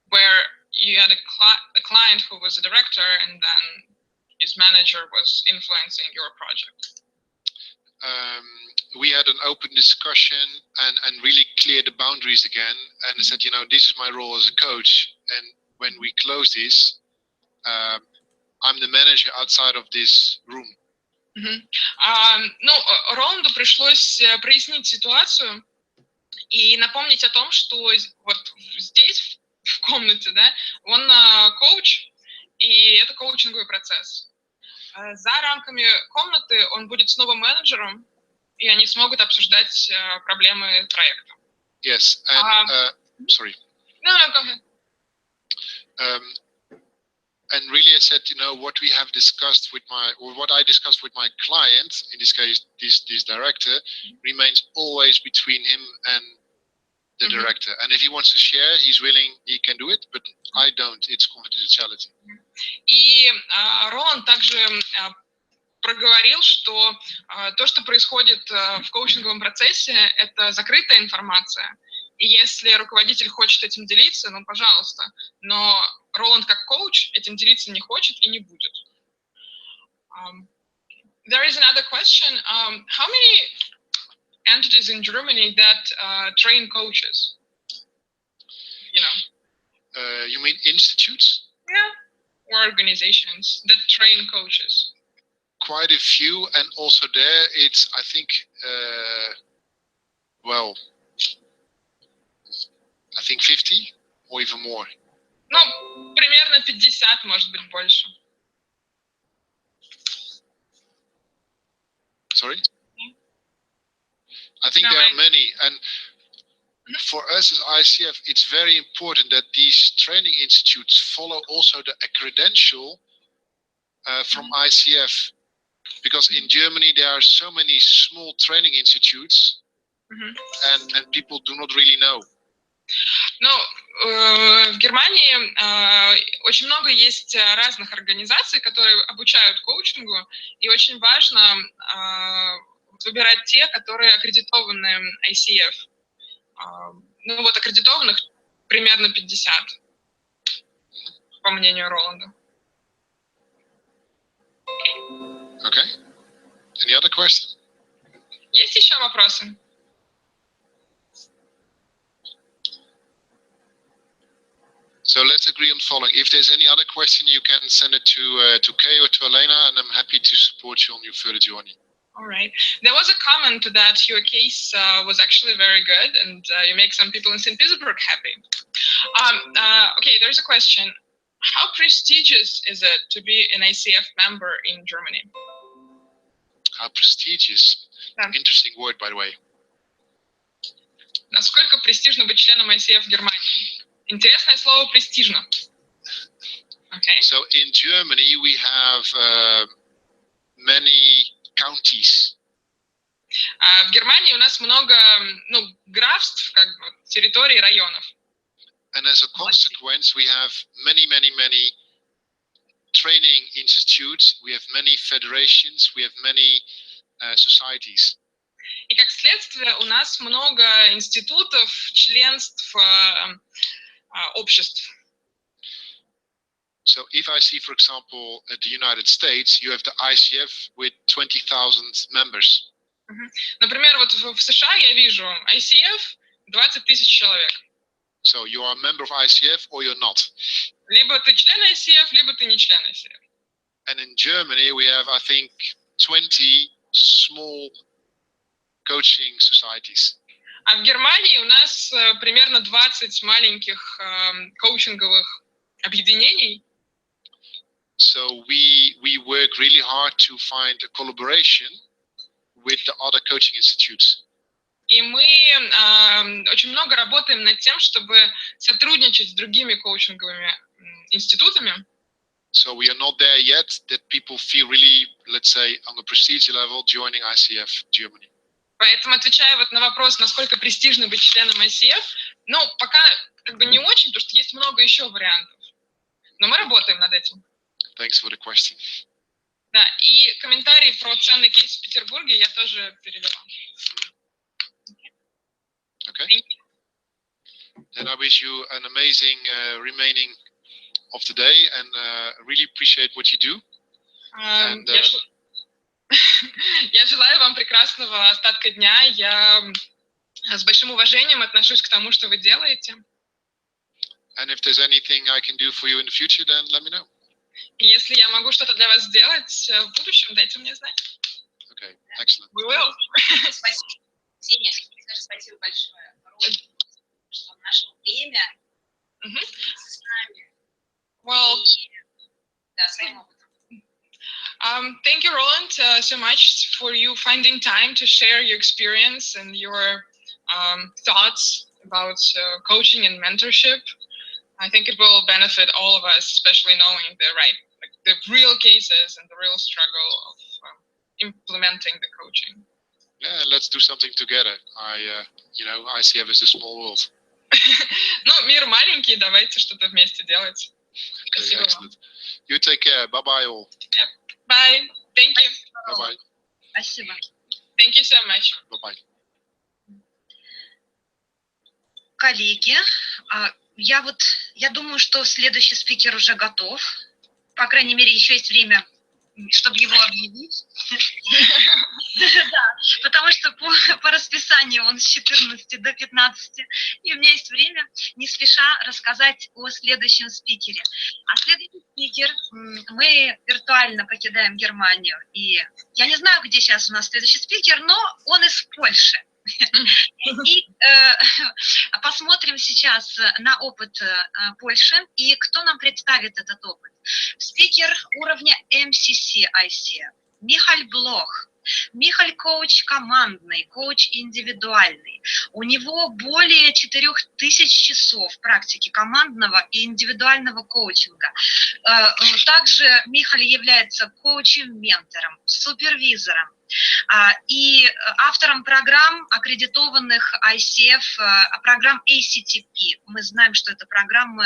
where you had a client who was a director and then his manager was influencing your project. We had an open discussion and really cleared the boundaries again. And I said, you know, this is my role as a coach. And when we close this, I'm the manager outside of this room. Ну, Роланду пришлось прояснить ситуацию и напомнить о том, что вот здесь, в комнате, да, он коуч, и это коучинговый процесс. За рамками комнаты он будет снова менеджером, и они смогут обсуждать проблемы проекта. Yes, and sorry. No, go ahead. And really, I said, you know, what we have discussed with what I discussed with my client, in this case, this director, remains always between him and the director. And if he wants to share, he's willing, he can do it, but I don't. It's confidentiality. И Роланд также проговорил, что то, что происходит в коучинговом процессе, это закрытая информация. И если руководитель хочет этим делиться, ну, пожалуйста. Но Роланд как коуч этим делиться не хочет и не будет. There is another question. How many entities in Germany that train coaches? You know. You mean institutes? Yeah. Or organizations that train coaches. Quite a few, and also there it's, I think, well, I think 50 or even more. Ну, примерно 50, может быть, больше. Sorry? I think there are many, and for us as ICF, it's very important that these training institutes follow also the credential from ICF, because in Germany there are so many small training institutes, and people do not really know. Ну, в Германии очень много есть разных организаций, которые обучают коучингу, и очень важно выбирать те, которые аккредитованы ICF. Ну вот аккредитованных примерно 50, по мнению Роланда. Okay. Any other questions? Есть еще вопросы? So let's agree on following. If there's any other question, you can send it to Kay or to Elena, and I'm happy to support you on your further journey. All right. There was a comment that your case was actually very good, and you make some people in St. Petersburg happy. Okay, there's a question. How prestigious is it to be an ICF member in Germany? How prestigious. Interesting word, by the way. Насколько престижно быть членом ICF в Германии? Интересное слово престижно. Okay. So in Germany we have many counties. В Германии у нас много, графств, как бы, территорий, районов. And as a consequence, we have many training institutes, we have many federations, we have many societies. И как следствие у нас много институтов, членств, обществ. So if I see, for example, at the United States, you have the ICF with 20,000 members. Например, вот в США я вижу ICF 20 тысяч человек. So you are a member of ICF or you're not. Либо ты член ICF, либо ты не член ICF. And in Germany we have, I think, 20 small coaching societies. А в Германии у нас примерно 20 маленьких коучинговых объединений. So we work really hard to find a collaboration with the other coaching institutes. И мы очень много работаем над тем, чтобы сотрудничать с другими коучинговыми институтами. So we are not there yet that people feel really, let's say, on the prestige level joining ICF Germany. Поэтому, отвечая вот на вопрос, насколько престижно быть членом ICF, пока как бы не очень, потому что есть много еще вариантов. Но мы работаем над этим. Thanks for the question. Да, и комментарий про ценный кейс в Петербурге я тоже перевела. Okay. Then I wish you an amazing remaining of the day, and really appreciate what you do. Я желаю вам прекрасного остатка дня. Я с большим уважением отношусь к тому, что вы делаете. And if there's anything I can do for you in the future, then let me know. И если я могу что-то для вас сделать в будущем, дайте мне знать. Okay, excellent. We will. Спасибо, Ксения, скажи спасибо большое, что в наше время с нами. Well, Да, своим опытом. Thank you, Roland, so much for you finding time to share your experience and your thoughts about coaching and mentorship. I think it will benefit all of us, especially knowing the real cases and the real struggle of implementing the coaching. Yeah, let's do something together. ICF is a small world. Мир маленький, давайте что-то вместе делать. Okay, excellent. You take care. Bye-bye all. Yep. Bye. Thank you. Bye-bye. Спасибо. Thank you so much. Bye-bye. Коллеги, я думаю, что следующий спикер уже готов. По крайней мере, еще есть время, чтобы его объявить. Да, потому что по расписанию он с 14 до 15, и у меня есть время не спеша рассказать о следующем спикере. А следующий спикер, мы виртуально покидаем Германию, и я не знаю, где сейчас у нас следующий спикер, но он из Польши. И посмотрим сейчас на опыт Польши, и кто нам представит этот опыт. Спикер уровня MCC ICF, Михаль Блох. Михаль коуч командный, коуч индивидуальный. У него более 4000 часов практики командного и индивидуального коучинга. Также Михаль является коучем-ментором, супервизором и автором программ, аккредитованных ICF, программ ACTP. Мы знаем, что это программы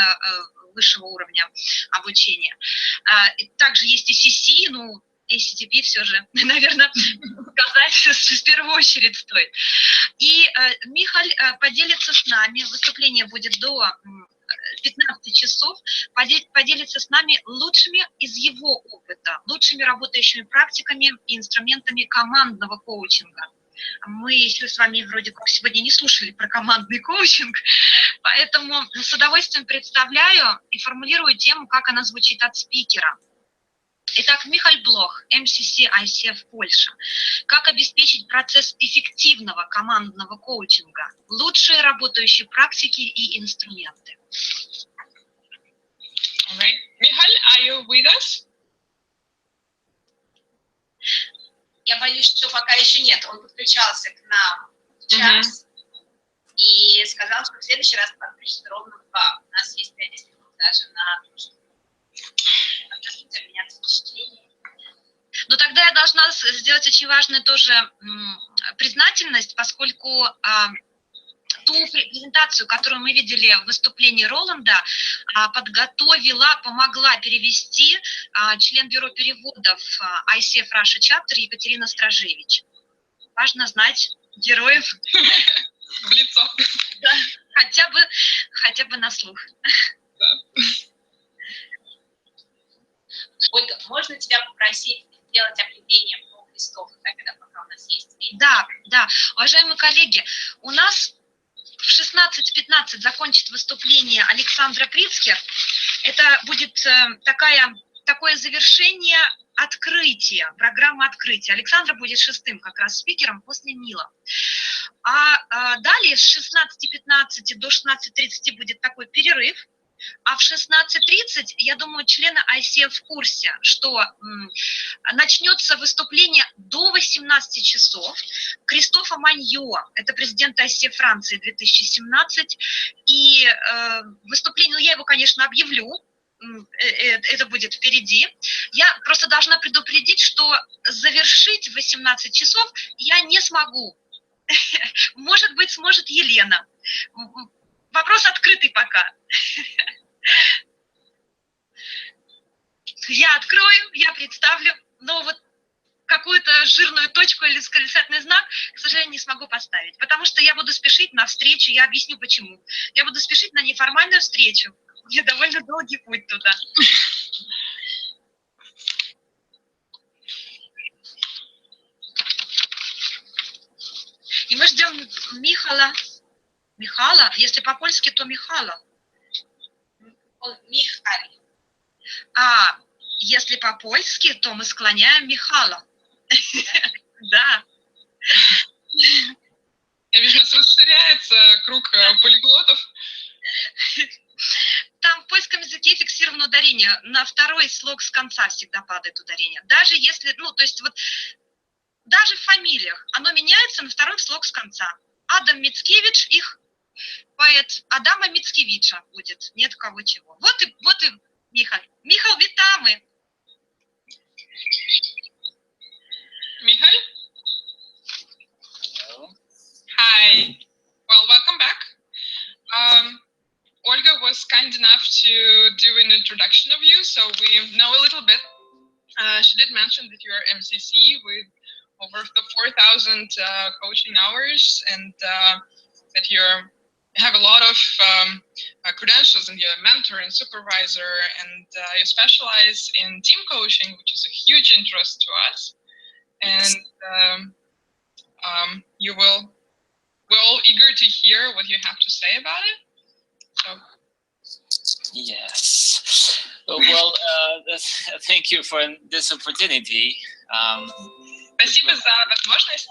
высшего уровня обучения. Также есть и CC, ACTP все же, наверное, сказать в первую очередь стоит. И Михаль поделится с нами, выступление будет до 15 часов, поделится с нами лучшими из его опыта, лучшими работающими практиками и инструментами командного коучинга. Мы еще с вами вроде как сегодня не слушали про командный коучинг, Поэтому с удовольствием представляю и формулирую тему, как она звучит от спикера. Итак, Михаль Блох, МСС ICF Польша. Как обеспечить процесс эффективного командного коучинга? Лучшие работающие практики и инструменты. Alright. Michal, are you with us? Я боюсь, что пока еще нет. Он подключался к нам сейчас и сказал, что в следующий раз подключится ровно в 2. У нас есть 5 минут даже на то, чтобы обменяться впечатлениями. Но тогда я должна сделать очень важную тоже признательность, поскольку ту презентацию, которую мы видели в выступлении Роланда, подготовила, помогла перевести член бюро переводов ICF Russia Chapter Екатерина Стражевич. Важно знать героев в лицо. Да, хотя бы на слух. Ольга, можно тебя попросить сделать объявление про листов, тогда, пока у нас есть время? Да, уважаемые коллеги, у нас в 16:15 закончит выступление Александра Прицкер. Это будет такое завершение открытия, программы открытия. Александра будет 6-м как раз спикером после Нила. А далее с 16:15 до 16:30 будет такой перерыв. А в 16:30, я думаю, члены ICF в курсе, что начнется выступление до 18 часов. Кристофа Маньо, это президент ICF Франции 2017, и выступление, я его, конечно, объявлю, это будет впереди. Я просто должна предупредить, что завершить в 18 часов я не смогу. Может быть, сможет Елена. Вопрос открытый пока. Я открою, я представлю, но вот какую-то жирную точку или восклицательный знак, к сожалению, не смогу поставить, потому что я буду спешить на встречу, я объясню почему. Я буду спешить на неформальную встречу. У меня довольно долгий путь туда. И мы ждем Михала, если по-польски, то Михала. Он Михаль. А если по-польски, то мы склоняем Михала. Да. Я вижу, у нас расширяется круг полиглотов. Там в польском языке фиксировано ударение. На второй слог с конца всегда падает ударение. Даже если, то есть вот, даже в фамилиях оно меняется на второй слог с конца. Адам Мицкевич, их поэт Адама Мицкевича будет. Нет кого чего. Вот и Михаль. Михал, витamy. Michal? Hello. Hi. Well, welcome back. Olga was kind enough to do an introduction of you, so we know a little bit. She did mention that you are MCC with over 4,000 coaching hours, and that you have a lot of credentials, and you're a mentor and supervisor, and you specialize in team coaching, which is a huge interest to us. And we're all eager to hear what you have to say about it. So. Yes. Well, thank you for this opportunity. Спасибо за возможность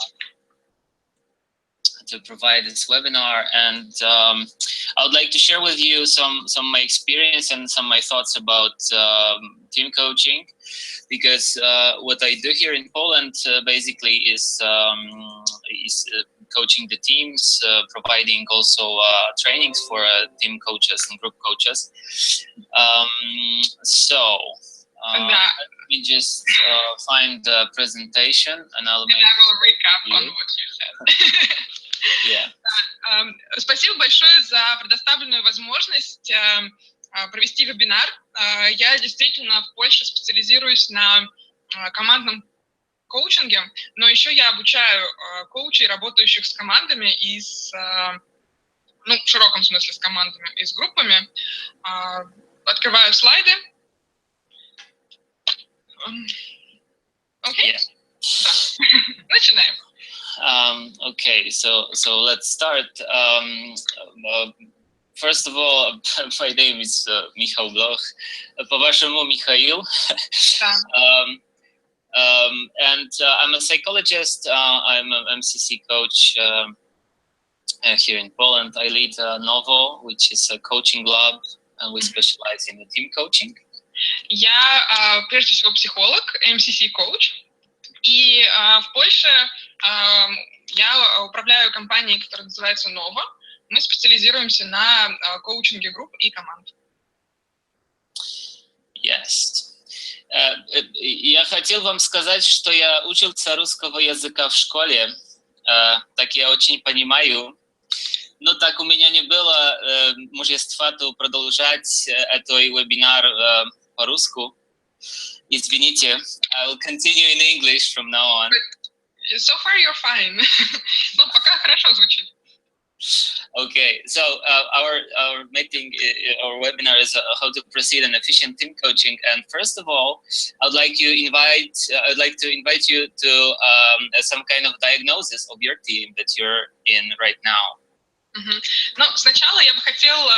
to provide this webinar, and I would like to share with you some of my experience and some of my thoughts about team coaching, because what I do here in Poland basically is coaching the teams, providing also trainings for team coaches and group coaches. Let me just find the presentation, and I will recap on what you said. Yeah. Спасибо большое за предоставленную возможность провести вебинар. Я действительно в Польше специализируюсь на командном коучинге, но еще я обучаю коучей, работающих с командами и в широком смысле с командами и с группами. Открываю слайды. Окей? Да. Начинаем. Okay, so let's start. first of all, my name is Michał Bloch. По-вашему, Михаил. And I'm a psychologist. I'm an MCC coach here in Poland. I lead Novo, which is a coaching lab, and we specialize in the team coaching. Я прежде всего психолог, MCC-коуч, и в Польше я управляю компанией, которая называется Novo. Мы специализируемся на коучинге групп и команд. Yes. Я хотел вам сказать, что я учился русского языка в школе. Так я очень понимаю. Но так у меня не было мужества то продолжать этот вебинар по-русски. Извините. I will continue in English from now on. So far you're fine. Ну, пока хорошо звучит. Okay, so our meeting, our webinar is how to proceed an efficient team coaching. And first of all, I'd like to invite you to some kind of diagnosis of your team that you're in right now. Ну, сначала я бы хотел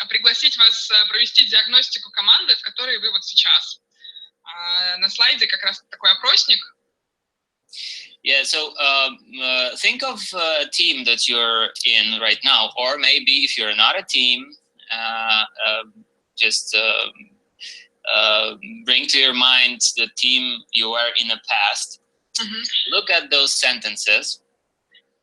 пригласить вас провести диагностику команды, в которой вы вот сейчас. На слайде как раз такой опросник. Yeah, so think of a team that you're in right now, or maybe if you're not a team, just bring to your mind the team you were in the past. Look at those sentences.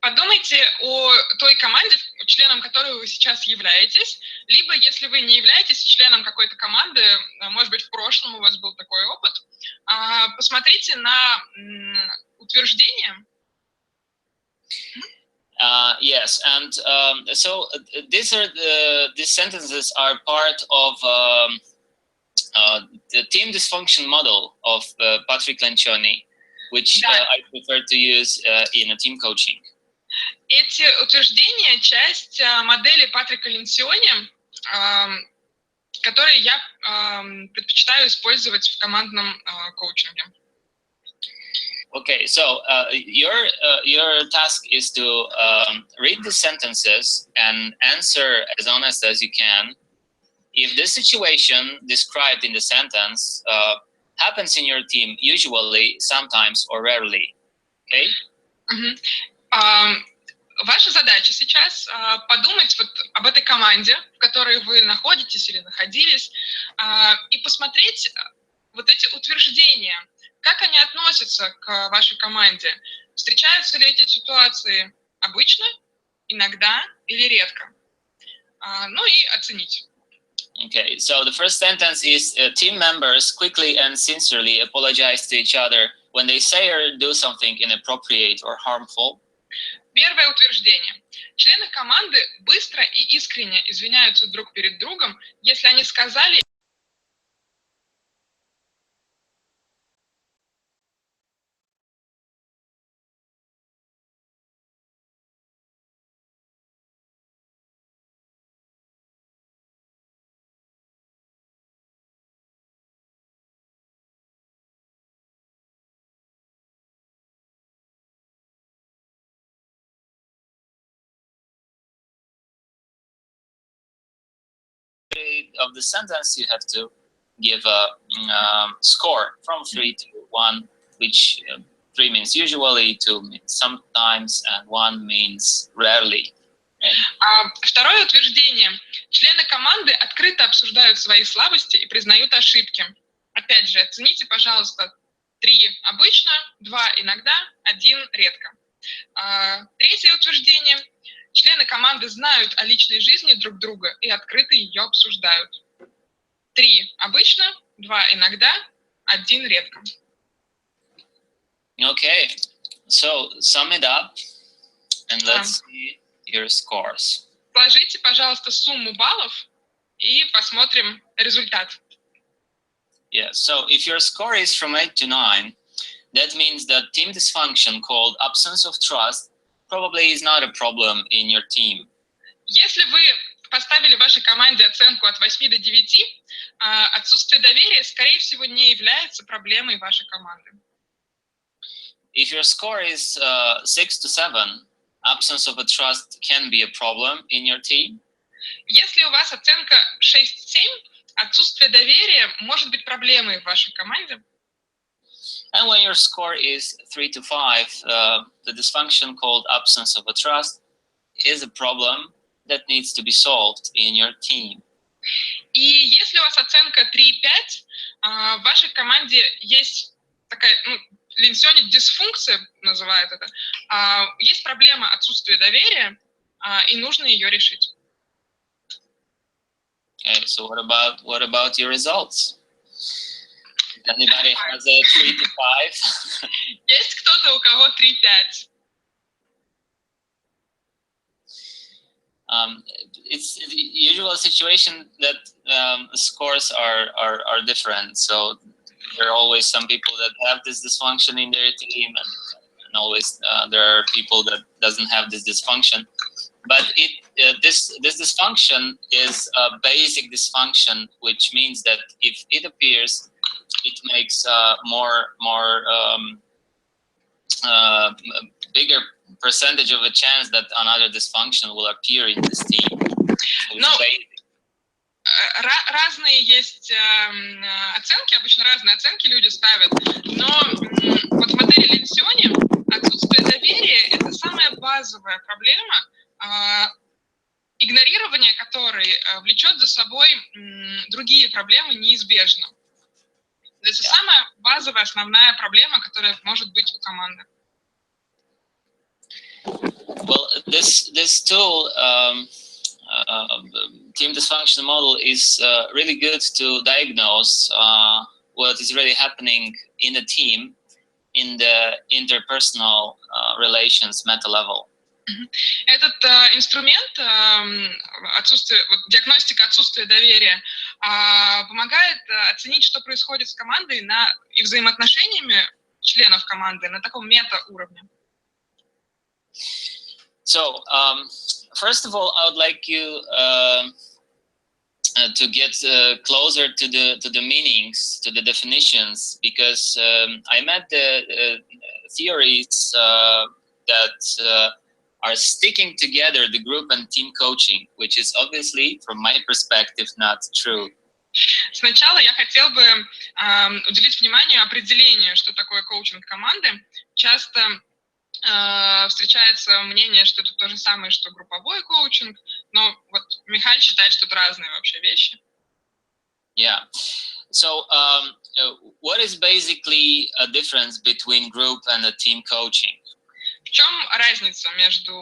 Подумайте о той команде, членом которой вы сейчас являетесь, либо если вы не являетесь членом какой-то команды, может быть, в прошлом у вас был такой опыт, посмотрите на утверждение. Yes, and so these sentences are part of the team dysfunction model of Patrick Lencioni, which I prefer to use in a team coaching. Эти утверждения — часть модели Патрика Ленсиони, которые я предпочитаю использовать в командном коучинге. Okay, so your task is to read the sentences and answer as honest as you can. If the situation described in the sentence happens in your team, usually, sometimes, or rarely. Okay? Ваша задача сейчас подумать вот об этой команде, в которой вы находитесь или находились, и посмотреть вот эти утверждения, как они относятся к вашей команде. Встречаются ли эти ситуации обычно, иногда или редко? Ну и оценить. Okay, so the first sentence is team members quickly and sincerely apologize to each other when they say or do something inappropriate or harmful. Первое утверждение. Члены команды быстро и искренне извиняются друг перед другом, если они сказали of the sentence, you have to give a score from 3 to 1, which 3 means usually, 2 means sometimes, and 1 means rarely. Второе утверждение. Члены команды открыто обсуждают свои слабости и признают ошибки. Опять же, оцените, пожалуйста, 3 обычно, 2 иногда, 1 редко. Третье утверждение. Члены команды знают о личной жизни друг друга и открыто ее обсуждают. 3 обычно, 2 иногда, 1 редко. Okay, so sum it up and let's see your scores. Сложите, пожалуйста, сумму баллов и посмотрим результат. Yeah, so if your score is from 8 to 9, that means that team dysfunction called absence of trust probably is not a problem in your team. Если вы поставили вашей команде оценку от 8 до 9, отсутствие доверия, скорее всего, не является проблемой вашей команды. If your score is 6 to 7, absence of a trust can be a problem in your team. Если у вас оценка 6-7, отсутствие доверия может быть проблемой в вашей команде. And when your score is 3 to 5, the dysfunction called absence of a trust is a problem that needs to be solved in your team. И если у вас оценка 3,5, в вашей команде есть такая, Ленсионе дисфункция называют это, есть проблема отсутствия доверия, и нужно ее решить. Okay, so what about your results? Does anybody has a 3 to 5? Есть кто-то, у кого 3-5? It's the usual situation that scores are different. So there are always some people that have this dysfunction in their team, and always there are people that doesn't have this dysfunction. But this dysfunction is a basic dysfunction, which means that if it appears, it makes bigger percentage of a chance that another dysfunction will appear in this team. Но разные есть оценки, обычно разные оценки люди ставят, но вот в модели Ленсионе отсутствие доверия – это самая базовая проблема, игнорирование которой влечет за собой другие проблемы неизбежно. Это самая базовая, основная проблема, которая может быть у команды. Well, this tool, team dysfunction model, is really good to diagnose what is really happening in the team in the interpersonal relations meta level. Этот инструмент, диагностика отсутствия доверия, помогает оценить, что происходит с командой и взаимоотношениями членов команды на таком мета-уровне. So, first of all, I would like you to get closer to the meanings, to the definitions, because I met the theories that are sticking together the group and team coaching, which is obviously, from my perspective, not true. Сначала я хотел бы уделить внимание определению, что такое коучинг команды. Часто встречается мнение, что это то же самое, что групповой коучинг, но вот Михаил считает, что это разные вообще вещи. Yeah. So, what is basically a difference between group and a team coaching? В чем разница между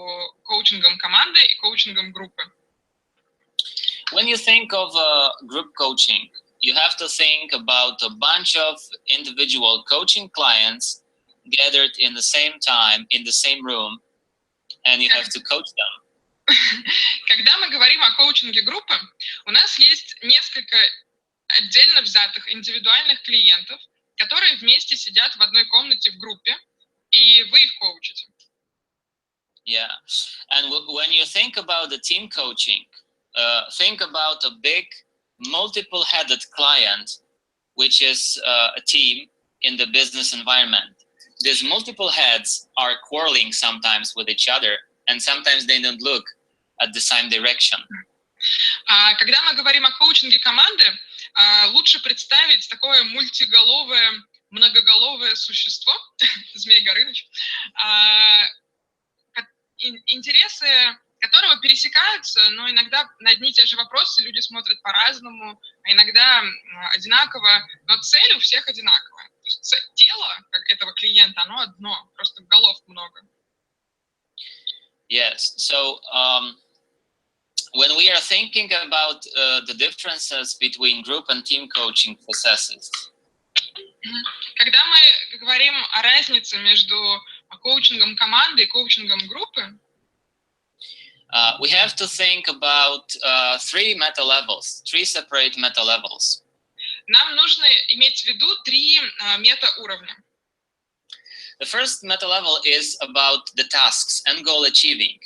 коучингом команды и коучингом группы? When you think of group coaching, you have to think about a bunch of individual coaching clients gathered in the same time, in the same room, and you have to coach them. Когда мы говорим о коучинге группы, у нас есть несколько отдельно взятых индивидуальных клиентов, которые вместе сидят в одной комнате в группе, и вы их коучите. Yeah, and when you think about the team coaching, think about a big, multiple-headed client, which is a team in the business environment. These multiple heads are quarreling sometimes with each other, and sometimes they don't look at the same direction. Когда мы говорим о коучинге команды, лучше представить такое мультиголовое, многоголовое существо, Змей Горыныч, интересы которого пересекаются, но иногда на одни и те же вопросы люди смотрят по-разному, а иногда одинаково, но цель у всех одинаковая. То есть тело этого клиента, оно одно, просто голов много. Yes, so when we are thinking about the differences between group and team coaching processes, когда мы говорим о разнице между коучингом команды и коучингом группы, we have to think about three separate meta levels. Нам нужно иметь в виду 3 мета-уровня. The first meta level is about the tasks and goal achieving.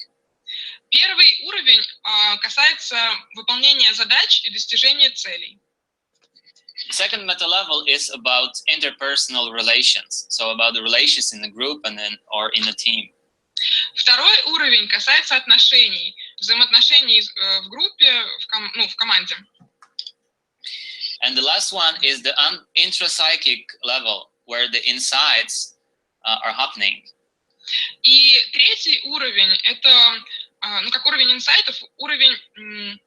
Первый уровень касается выполнения задач и достижения целей. The second meta level is about interpersonal relations, so about the relations in the group or in a team. Второй уровень касается отношений, взаимоотношений в группе, в команде. And the last one is the intrapsychic level, where the insights are happening. И третий уровень – это, как уровень инсайтов, уровень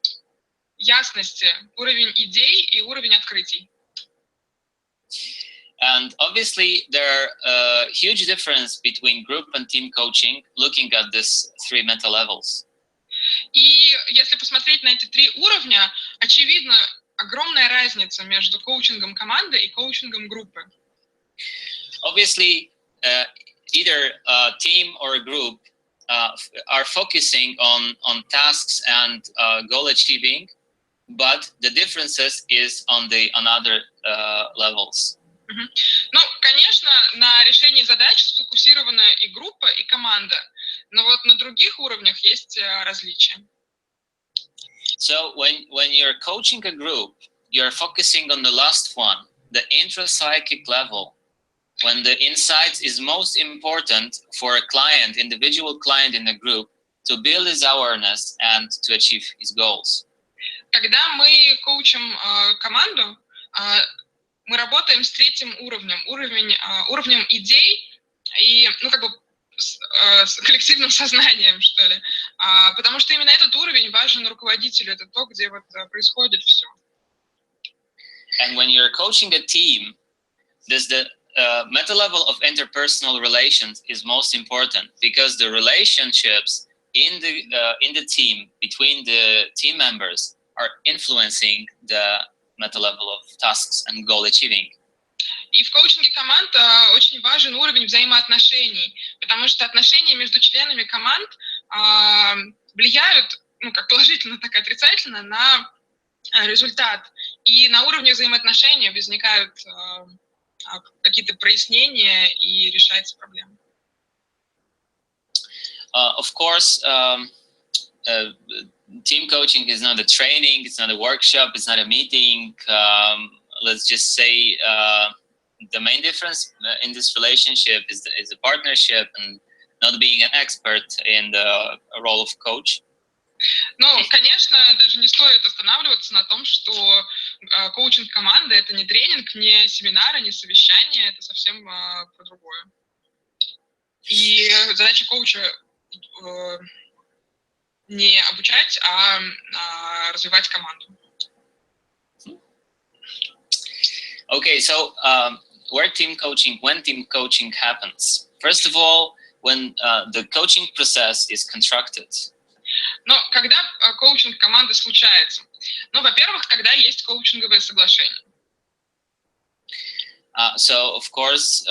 ясности, уровень идей и уровень открытий. And obviously, there are a huge difference between group and team coaching, looking at these three meta levels. И если посмотреть на эти три уровня, очевидно, огромная разница между коучингом команды и коучингом группы. Obviously, either a team or a group are focusing on tasks and goal achieving, but the differences is on other levels. Ну, конечно, на решении задач сфокусирована и группа, и команда, но вот на других уровнях есть различия. So when you're coaching a group, you're focusing on the last one, the intrapsychic level, when the insight is most important for a client, individual client in the group, to build his awareness and to achieve his goals. Когда мы коучим команду, мы работаем с третьим уровнем, уровнем идей и, с коллективным сознанием, что ли. Потому что именно этот уровень важен руководителю, это то, где вот происходит все. And when you're coaching a team, the meta level of interpersonal relations is most important, because the relationships in the team, between the team members, are influencing the meta level of tasks and goal achieving. И в коучинге команд очень важен уровень взаимоотношений, потому что отношения между членами команд влияют, как положительно, так и отрицательно, на результат. И на уровне взаимоотношений возникают какие-то прояснения и решаются проблемы. Of course, team coaching is not a training, it's not a workshop, it's not a meeting. Let's just say the main difference in this relationship is the partnership and not being an expert in the role of coach. Ну, конечно, даже не стоит останавливаться на том, что коучинг команды – это не тренинг, не семинары, не совещание, это совсем про другое. И задача коуча не обучать, а развивать команду. Okay, so when team coaching happens? First of all, when the coaching process is constructed. Но когда коучинг команды случается? Ну, во-первых, когда есть коучинговое соглашение. So, of course,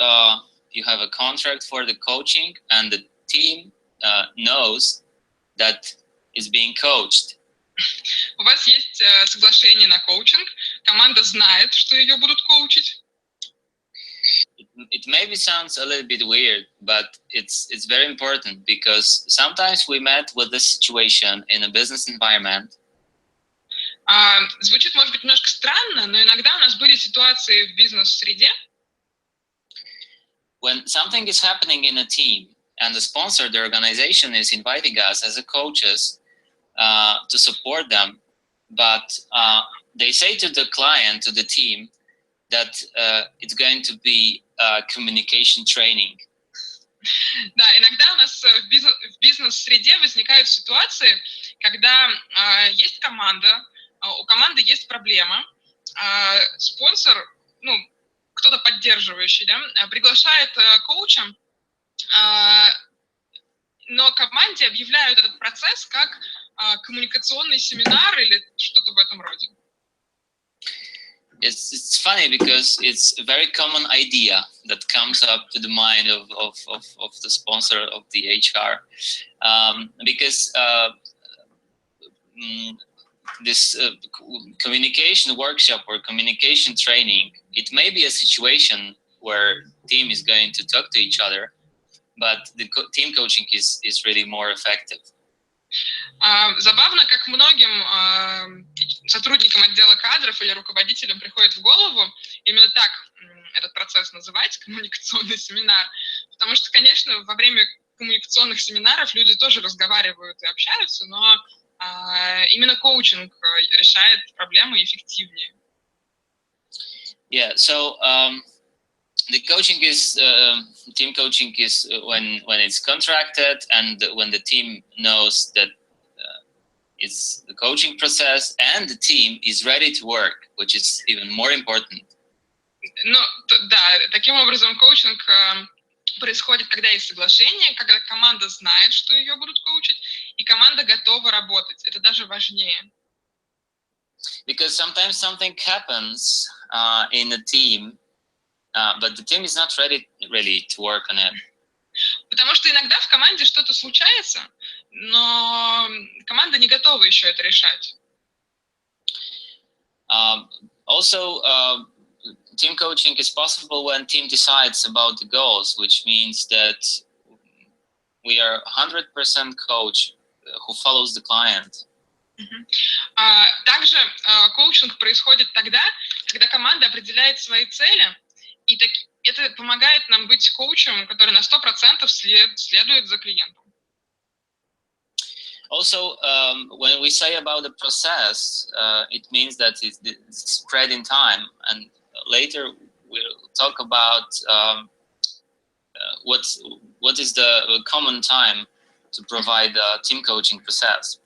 you have a contract for the coaching, and the team knows that is being coached. У вас есть соглашение на коучинг, команда знает, что ее будут коучить. It maybe sounds a little bit weird, but it's very important, because sometimes we met with this situation in a business environment. Звучит, может быть, немножко странно, но иногда у нас были ситуации в бизнес-среде. When something is happening in a team, and the sponsor, the organization, is inviting us as a coaches to support them, but they say to the client, to the team, that it's going to be communication training. Да, иногда у нас в бизнес-среде возникают ситуации, когда есть команда, у команды есть проблема, спонсор, кто-то поддерживающий, да, приглашает коуча, но команде объявляют этот процесс как коммуникационный семинар или что-то в этом роде. It's funny, because it's a very common idea that comes up to the mind of the sponsor, of the HR, because this communication workshop or communication training, it may be a situation where team is going to talk to each other, but the team coaching is really more effective. Забавно, как многим сотрудникам отдела кадров или руководителям приходит в голову именно так этот процесс называть, коммуникационный семинар, потому что, конечно, во время коммуникационных семинаров люди тоже разговаривают и общаются, но именно коучинг решает проблемы эффективнее. Yeah, so the coaching is team coaching is when it's contracted and when the team knows that it's the coaching process and the team is ready to work, which is even more important. Ну, да, таким образом коучинг происходит, когда есть соглашение, когда команда знает, что ее будут коучить, и команда готова работать. Это даже важнее. Because sometimes something happens in a team, but the team is not ready really to work on it. Потому что иногда в команде что-то случается, но команда не готова еще это решать. Also, team coaching is possible when team decides about the goals, which means that we are 100% coach who follows the client. Также коучинг происходит тогда, когда команда определяет свои цели, и это помогает нам быть коучем, который на 100% следует за клиентом. Also, when we say about the process, it means that it's spread in time, and later we'll talk about what is the common time to provide the team coaching process.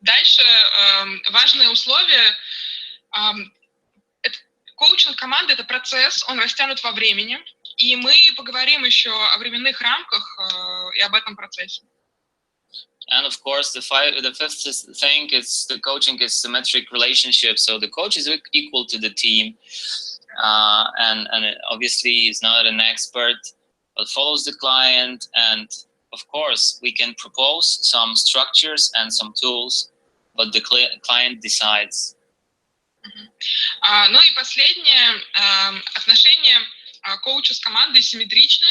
Дальше важное условие. Коучинг команды — это процесс, он растянут во времени, и мы поговорим еще о временных рамках и об этом процессе. And of course, the fifth thing is the coaching is symmetric relationship. So the coach is equal to the team, and obviously is not an expert, but follows the client. And of course, we can propose some structures and some tools, but the client decides. Ну и последнее, отношения коуча с командой симметричны.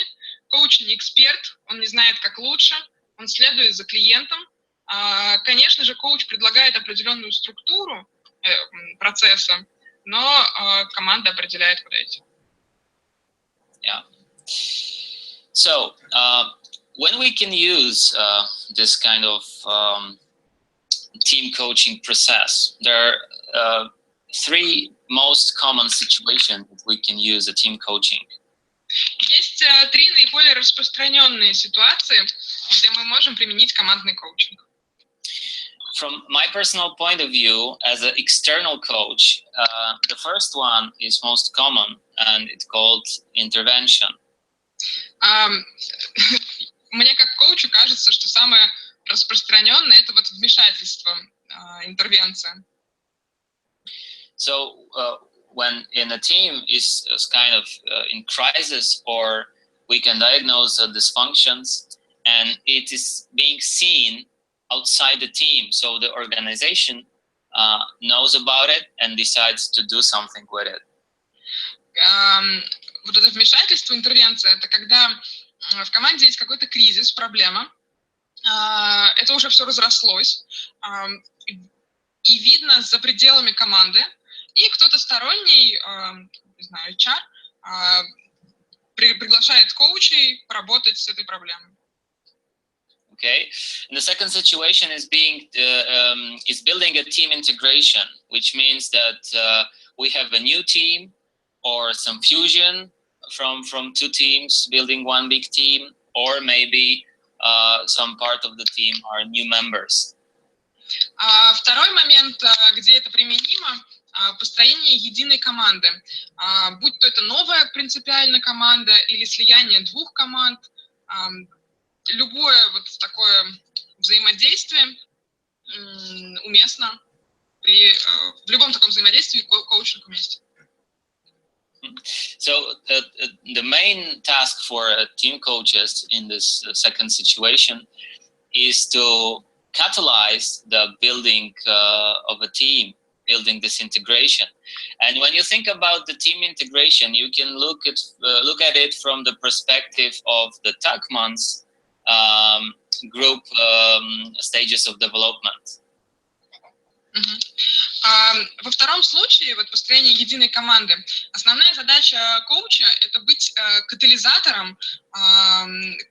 Коуч не эксперт, он не знает, как лучше, он следует за клиентом. Конечно же, коуч предлагает определенную структуру процесса, но команда определяет, куда идти. Yeah. So, when we can use this kind of team coaching process, there are three most common situations that we can use a team coaching. Есть три наиболее распространенные ситуации, где мы можем применить командный коучинг. From my personal point of view, as an external coach, the first one is most common, and it's called intervention. Мне как коучу кажется, что самое распространенное — это вот вмешательство, интервенция. So when in a team is kind of in crisis, or we can diagnose dysfunctions, and it is being seen outside the team, so the organization knows about it and decides to do something with it. Вот это вмешательство, интервенция — это когда в команде есть какой-то кризис, проблема, это уже все разрослось, и видно за пределами команды, и кто-то сторонний, не знаю, HR, приглашает коучей поработать с этой проблемой. Okay, and the second situation is is building a team integration, which means that we have a new team or some fusion from two teams, building one big team, or maybe some part of the team are new members. Второй момент, где это применимо, построение единой команды. Будь то это новая принципиально команда или слияние двух команд, любое вот такое взаимодействие уместно в любом таком взаимодействии коучинг вместе. So the main task for team coaches in this second situation is to catalyze the building of a team, building this integration. And when you think about the team integration, you can look at it from the perspective of the Tuckman's group stages of development. Во втором случае, вот построение единой команды, основная задача коуча – это быть катализатором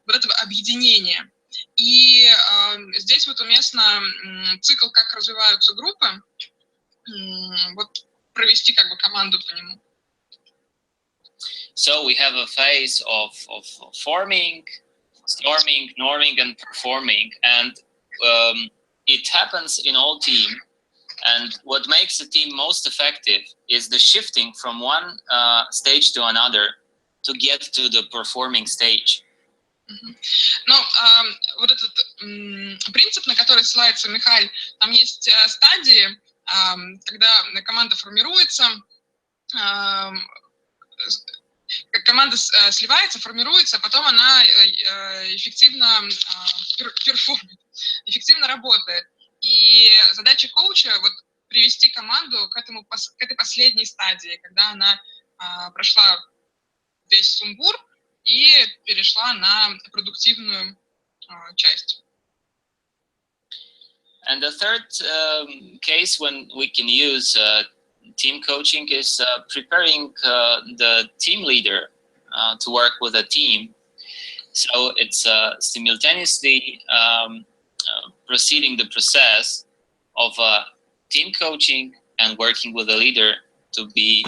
вот этого объединения. И здесь вот уместно цикл «Как развиваются группы», вот провести как бы команду по нему. So we have a phase of forming, storming, norming, and performing, and it happens in all teams. And what makes a team most effective is the shifting from one stage to another to get to the performing stage. Ну, вот этот принцип, на который ссылается Михаил, там есть стадии, когда команда формируется, команда сливается, формируется, а потом она эффективно перформит, эффективно работает. И задача коуча вот привести команду к этой последней стадии, когда она прошла весь сумбур и перешла на продуктивную часть. And the third case when we can use team coaching is preparing the team leader to work with a team. So it's simultaneously proceeding the process of team coaching and working with a leader to be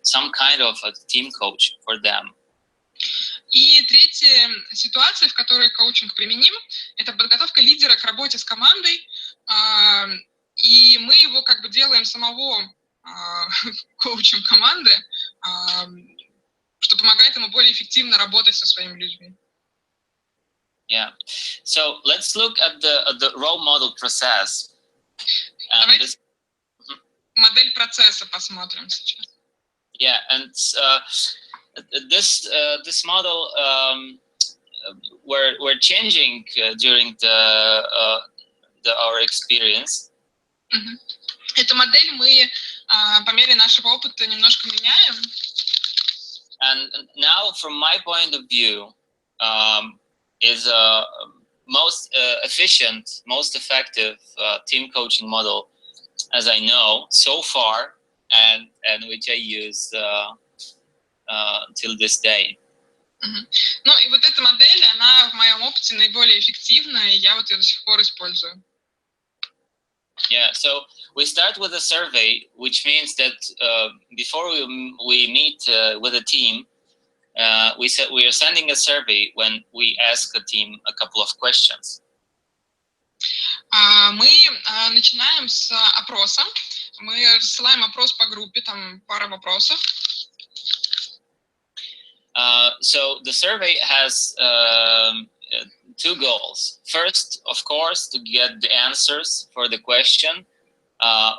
some kind of a team coach for them. И третья ситуация, в которой коучинг применим, это подготовка лидера к работе с командой, и мы его как бы делаем самого коучем команды, что помогает ему более эффективно работать со своими людьми. Yeah. So let's look at the role model process. Давайте модель процесса посмотрим сейчас. Yeah, and this model we're changing during our experience. Эту модель мы по мере нашего опыта немножко меняем. And now, from my point of view, is most efficient, most effective team coaching model, as I know so far, and which I use till this day. Ну и вот эта модель, она в моем опыте наиболее эффективна, и я вот ее до сих пор использую. Yeah, so we start with a survey, which means that before we meet with a team, we are sending a survey when we ask a team a couple of questions. Мы начинаем с опроса. Мы рассылаем опрос по группе, там пара вопросов. So the survey has two goals. First, of course, to get the answers for the question,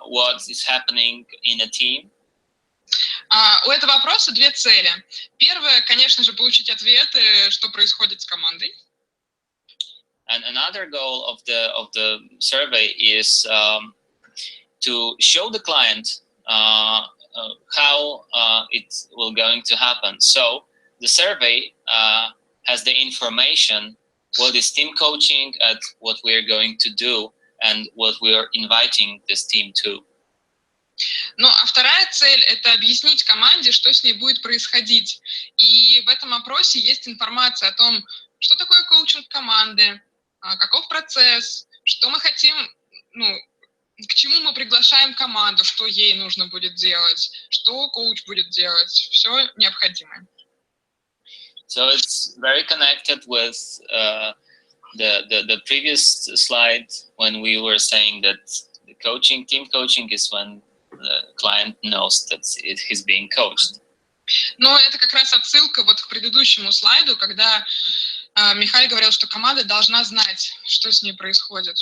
what is happening in a team. У этого вопроса две цели. Первое, конечно же, получить ответы, что происходит с командой. And another goal of the survey is to show the client how it will going to happen. So the survey has the information what is team coaching and what we are going to do and what we are inviting this team to. Ну, а вторая цель – это объяснить команде, что с ней будет происходить. И в этом опросе есть информация о том, что такое коучинг команды, каков процесс, что мы хотим, ну, к чему мы приглашаем команду, что ей нужно будет делать, что коуч будет делать, все необходимое. So it's very connected with the previous slide when we were saying that the team coaching is when the client knows that he's being coached. Но это как раз отсылка вот к предыдущему слайду, когда Михаил говорил, что команда должна знать, что с ней происходит.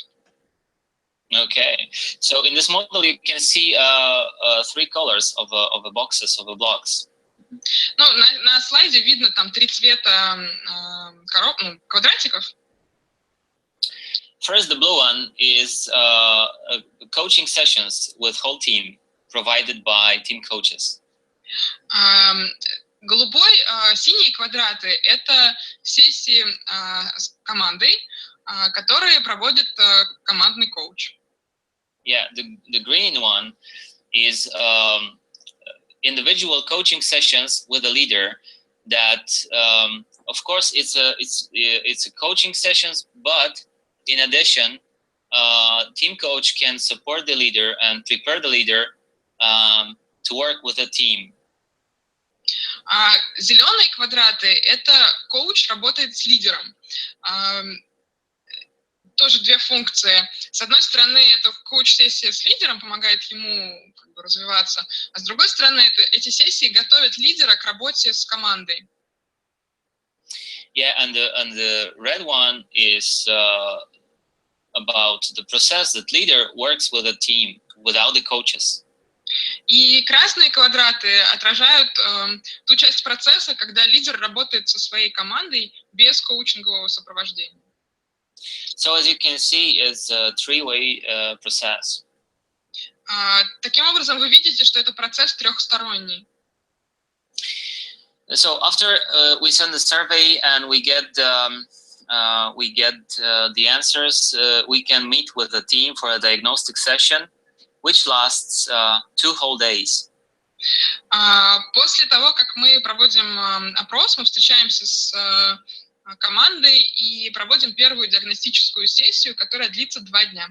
Okay, so in this model you can see three colors of a boxes of a blocks. Ну, на слайде видно там три цвета квадратиков. First, the blue one is coaching sessions with whole team provided by team coaches. Голубой, синие квадраты – это сессии с командой, которые проводит командный коуч. Yeah, the green one is individual coaching sessions with a leader. That of course it's a coaching sessions, but in addition, team coach can support the leader and prepare the leader to work with a team. А зеленые квадраты – это коуч работает с лидером. Тоже две функции. С одной стороны, это коуч-сессия с лидером помогает ему как бы развиваться, а с другой стороны, эти сессии готовят лидера к работе с командой. Yeah, and the red one is about the process that leader works with a team without the coaches. И красные квадраты отражают ту часть процесса, когда лидер работает со своей командой без коучингового сопровождения. So as you can see, it's a three-way process. Таким образом, вы видите, что это процесс трехсторонний. So after we send the survey and we get the answers, we can meet with the team for a diagnostic session, which lasts 2 whole days. После того, как мы проводим опрос, мы встречаемся с командой и проводим первую диагностическую сессию, которая длится 2 дня.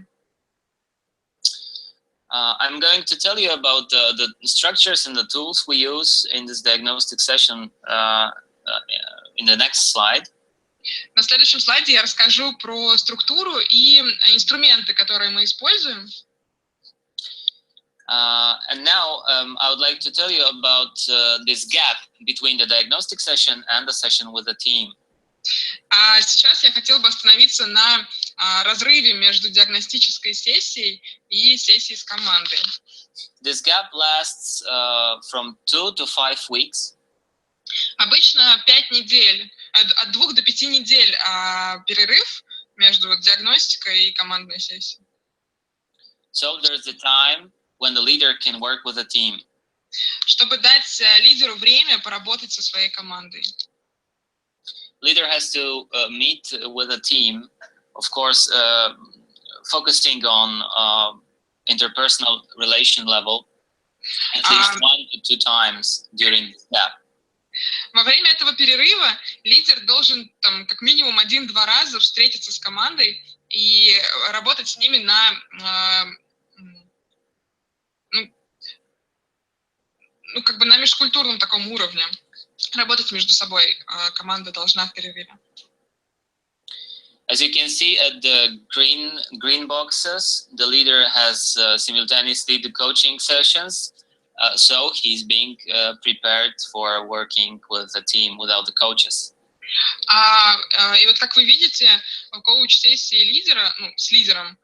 I'm going to tell you about the structures and the tools we use in this diagnostic session in the next slide. На следующем слайде я расскажу про структуру и инструменты, которые мы используем. And now I would like to tell you about this gap between the diagnostic session and the session with the team. А сейчас я хотела бы остановиться на разрыве между диагностической сессией и сессией с командой. This gap lasts from 2 to 5 weeks. Обычно 5 недель, от 2 до 5 недель перерыв между диагностикой и командной сессией. So there's a time when the leader can work with a team. Чтобы дать лидеру время поработать со своей командой. Leader has to meet with a team, of course, focusing on interpersonal relation level at least 1 to 2 times during this gap. Во время этого перерыва лидер должен там, как минимум 1-2 раза встретиться с командой и работать с ними на, как бы на межкультурном таком уровне. Работать между собой команда должна в перерыве. As you can see at the green boxes, the leader has simultaneously the coaching sessions, so he's being prepared for working with a team without the coaches. И вот как вы видите, коуч-сессии лидера, с лидером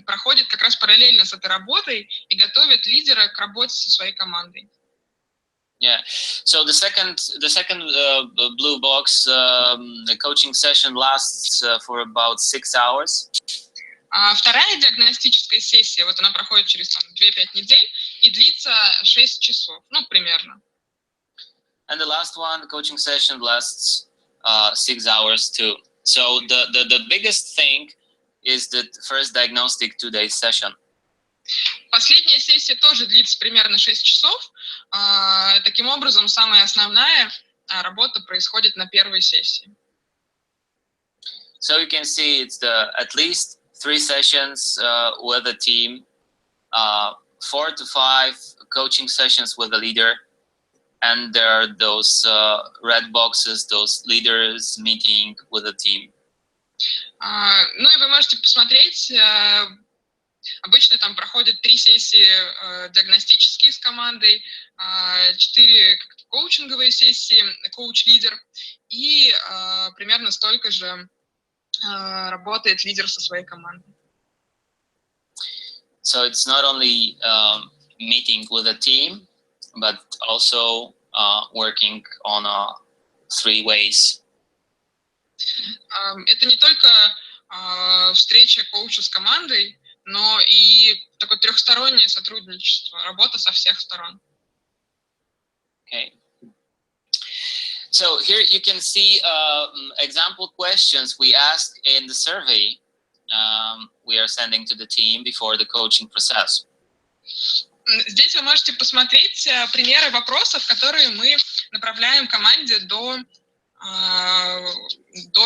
проходит как раз параллельно с этой работой и готовит лидера к работе со своей командой. Yeah. So the second blue box, the coaching session lasts for about 6 hours. Вторая диагностическая сессия, вот она проходит через 2-5 недель и длится 6 часов, примерно. And the last one, the coaching session lasts 6 hours too. So the biggest thing is the first diagnostic 2-day session. Последняя сессия тоже длится примерно 6 часов. Таким образом, самая основная работа происходит на первой сессии. So you can see it's at least 3 sessions with a team, 4 to 5 coaching sessions with a leader, and there are those red boxes, those leaders meeting with a team. Ну и вы можете посмотреть. Обычно там проходят 3 сессии диагностические с командой, 4 коучинговые сессии, коуч-лидер, и примерно столько же работает лидер со своей командой. So it's not only meeting with a team, but also working on 3 ways. Это не только встреча коуча с командой, но и такое трехстороннее сотрудничество, работа со всех сторон. Okay. So here you can see example questions we asked in the survey. we are sending to the team before the coaching process. Здесь вы можете посмотреть примеры вопросов, которые мы направляем команде до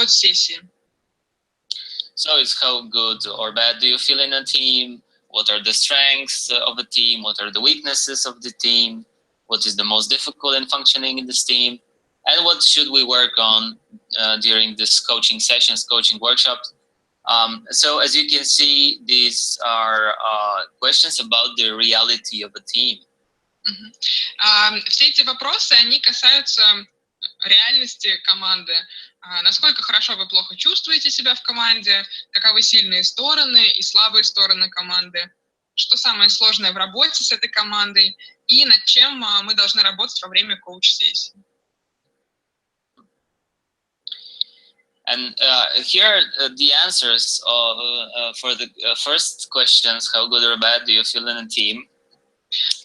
сессии. So it's how good or bad do you feel in a team? What are the strengths of a team? What are the weaknesses of the team? What is the most difficult in functioning in this team? And what should we work on during this coaching sessions, coaching workshops? So as you can see, these are questions about the reality of a team. Все эти вопросы, они касаются реальности команды. Насколько хорошо вы плохо чувствуете себя в команде, каковы сильные стороны и слабые стороны команды, что самое сложное в работе с этой командой и над чем мы должны работать во время коуч-сессии. And here the answers for the first questions, how good or bad do you feel in a team?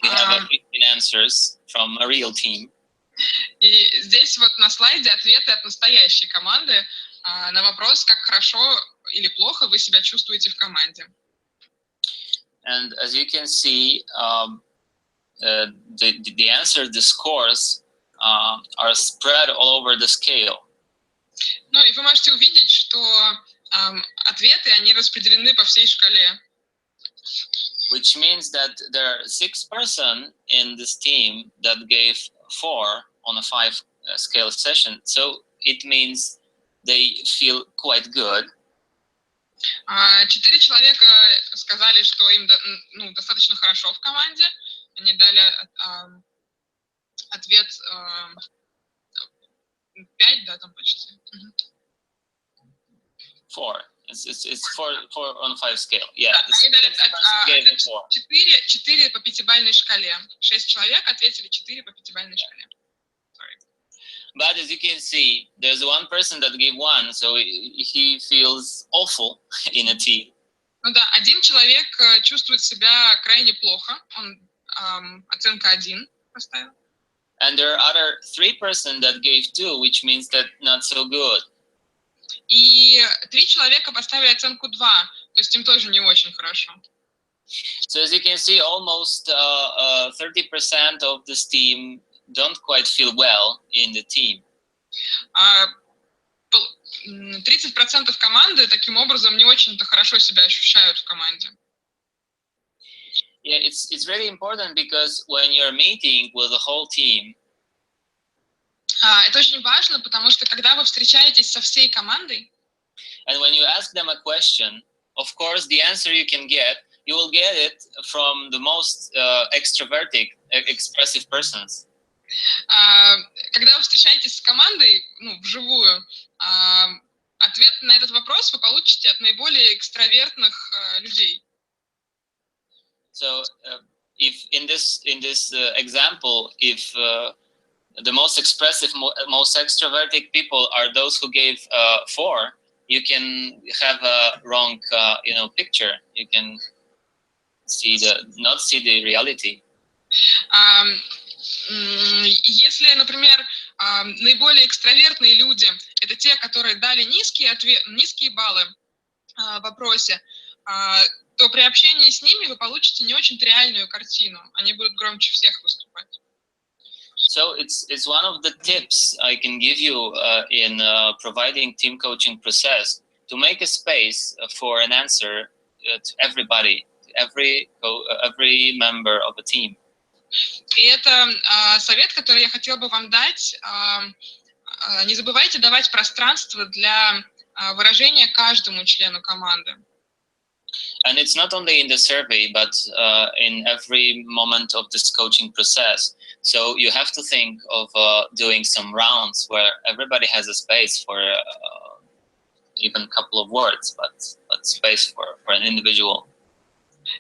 We have 15 answers from a real team. И здесь вот на слайде ответы от настоящей команды на вопрос, как хорошо или плохо вы себя чувствуете в команде. And as you can see, the answer, the scores are spread all over the scale. Ну и вы можете увидеть, что ответы, они распределены по всей шкале. Which means that there are 6% in this team that gave 4 on a 5 scale session. So it means they feel quite good. 4 человека сказали, что им достаточно хорошо в команде. Они дали ответ 5, да, там почти. 4. It's 4 on 5 scale. Yeah. Они дали ответ 4 по 5-бальной шкале. 6 человек ответили 4 по 5-бальной шкале. But as you can see, there's one person that gave 1, so he feels awful in a team. Ну да, один человек чувствует себя крайне плохо. Он оценка 1 поставил. And there are other 3% that gave 2, which means that not so good. И 3 человека поставили оценку 2, то есть им тоже не очень хорошо. So as you can see, almost 30% of this team don't quite feel well in the team. 30% команды таким образом не очень-то хорошо себя ощущают в команде. Yeah, it's really important because when you're meeting with the whole team, это очень важно, потому что когда вы встречаетесь со всей командой, and when you ask them a question, of course, the answer you will get it from the most extroverted, expressive persons. Когда вы встречаетесь с командой, вживую, ответ на этот вопрос вы получите от наиболее экстравертных людей. So, if in this example, if the most expressive, most extroverted people are those who gave 4, you can have a wrong, picture. You can not see the reality. Если, например, наиболее экстравертные люди – это те, которые дали низкие баллы в вопросе, то при общении с ними вы получите не очень реальную картину. Они будут громче всех выступать. So it's one of the tips I can give you in providing team coaching process to make a space for an answer to everybody, every member of a team. И это совет, который я хотела бы вам дать. Не забывайте давать пространство для выражения каждому члену команды. And it's not only in the survey, but in every moment of this coaching process. So you have to think of doing some rounds where everybody has a space for even a couple of words, but space for an individual.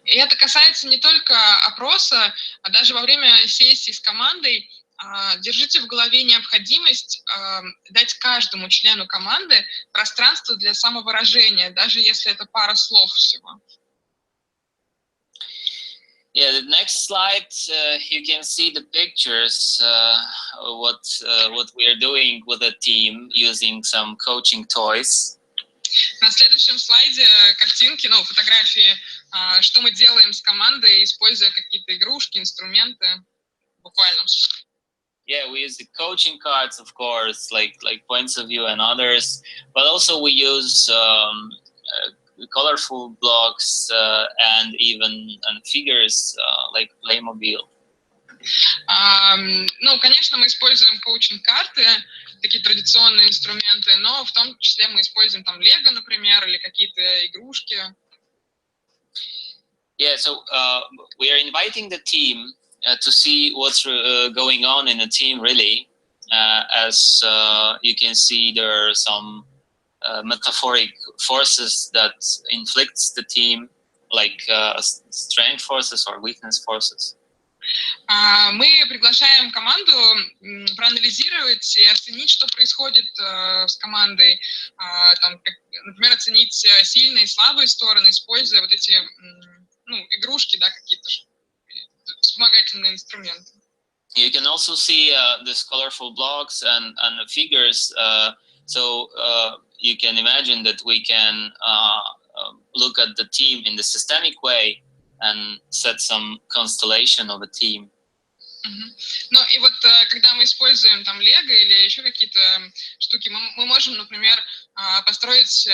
И это касается не только опроса, а даже во время сессии с командой держите в голове необходимость дать каждому члену команды пространство для самовыражения, даже если это пара слов всего. Yeah, the next slide, you can see the pictures, what we are doing with the team using some coaching toys. На следующем слайде картинки, ну, фотографии, что мы делаем с командой, используя какие-то игрушки, инструменты, в буквальном смысле. Yeah, we use the coaching cards, of course, like points of view and others, but also we use colorful blocks and even figures like Playmobil. Ну, конечно, мы используем коучинг-карты, такие традиционные инструменты, но в том числе мы используем там Лего, например, или какие-то игрушки. Yeah, so we are inviting the team to see what's going on in the team, really. As you can see, there are some metaphoric forces that inflicts the team, like strength forces or weakness forces. Мы приглашаем команду проанализировать и оценить, что происходит с командой, там, например, оценить сильные и слабые стороны, используя вот эти игрушки, да, какие-то вспомогательные инструменты. You can also see these colorful blocks and figures, so you can imagine that we can look at the team in the systemic way and set some constellation of a team. Ну и вот когда мы используем там Лего или еще какие-то штуки, мы можем, например, построить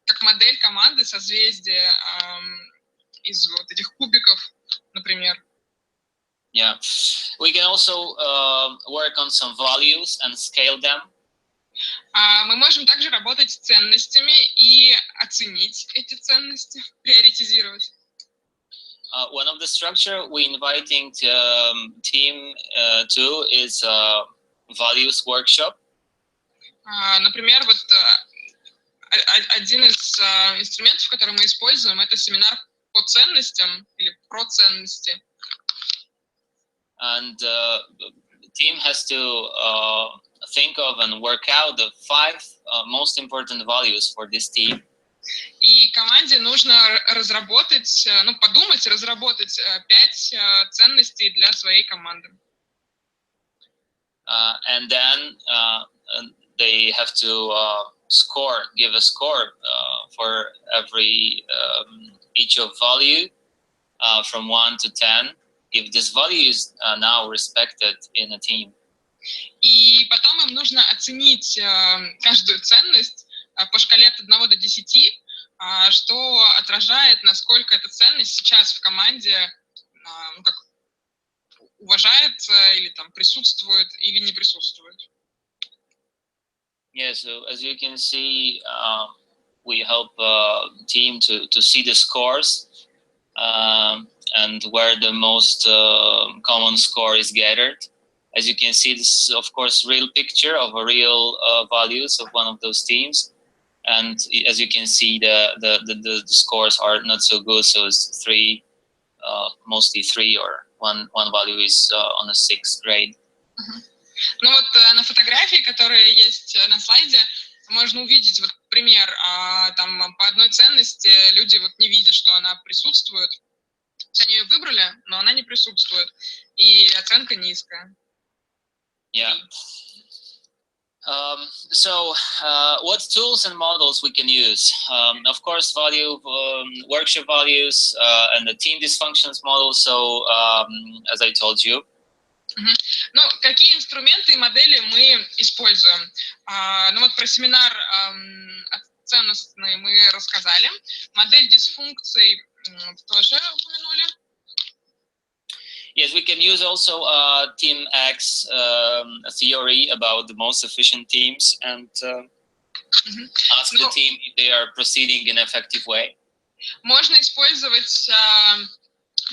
как модель команды созвездия из вот этих кубиков, например. Yeah, we can also work on some values and scale them. Мы можем также работать с ценностями и оценить эти ценности, приоритизировать. One of the structure we inviting team to is values workshop. Например, вот один из инструментов, который мы используем, это семинар по ценностям или про ценности. And the team has to think of and work out the 5 most important values for this team. И команде нужно разработать, ну, подумать, разработать 5 ценностей для своей команды. And then they have to give a score for every each of value from 1 to 10. If this value is now respected in a team. И потом им нужно оценить каждую ценность по шкале от 1 до 10, что отражает, насколько эта ценность сейчас в команде ну, как, уважается или там присутствует или не присутствует. Yeah, so as you can see, we help team to see the scores and where the most common score is gathered. As you can see, this is of course real picture of a real values of one of those teams, and as you can see, the scores are not so good. So it's 3, mostly 3, or one value is on a 6th grade. Ну вот на фотографии, которые есть на слайде, можно увидеть вот пример. Там по одной ценности люди вот не видят, что она присутствует. То есть они ее выбрали, но она не присутствует, и оценка низкая. Yeah. So what tools and models we can use? Of course, workshop values and the team dysfunctions model. So as I told you. Ну, какие инструменты и модели мы используем? Ну вот про семинар ценностный мы рассказали. Модель дисфункций тоже упомянули. Yes, we can use also Team X theory about the most efficient teams and ask the team if they are proceeding in an effective way. Можно использовать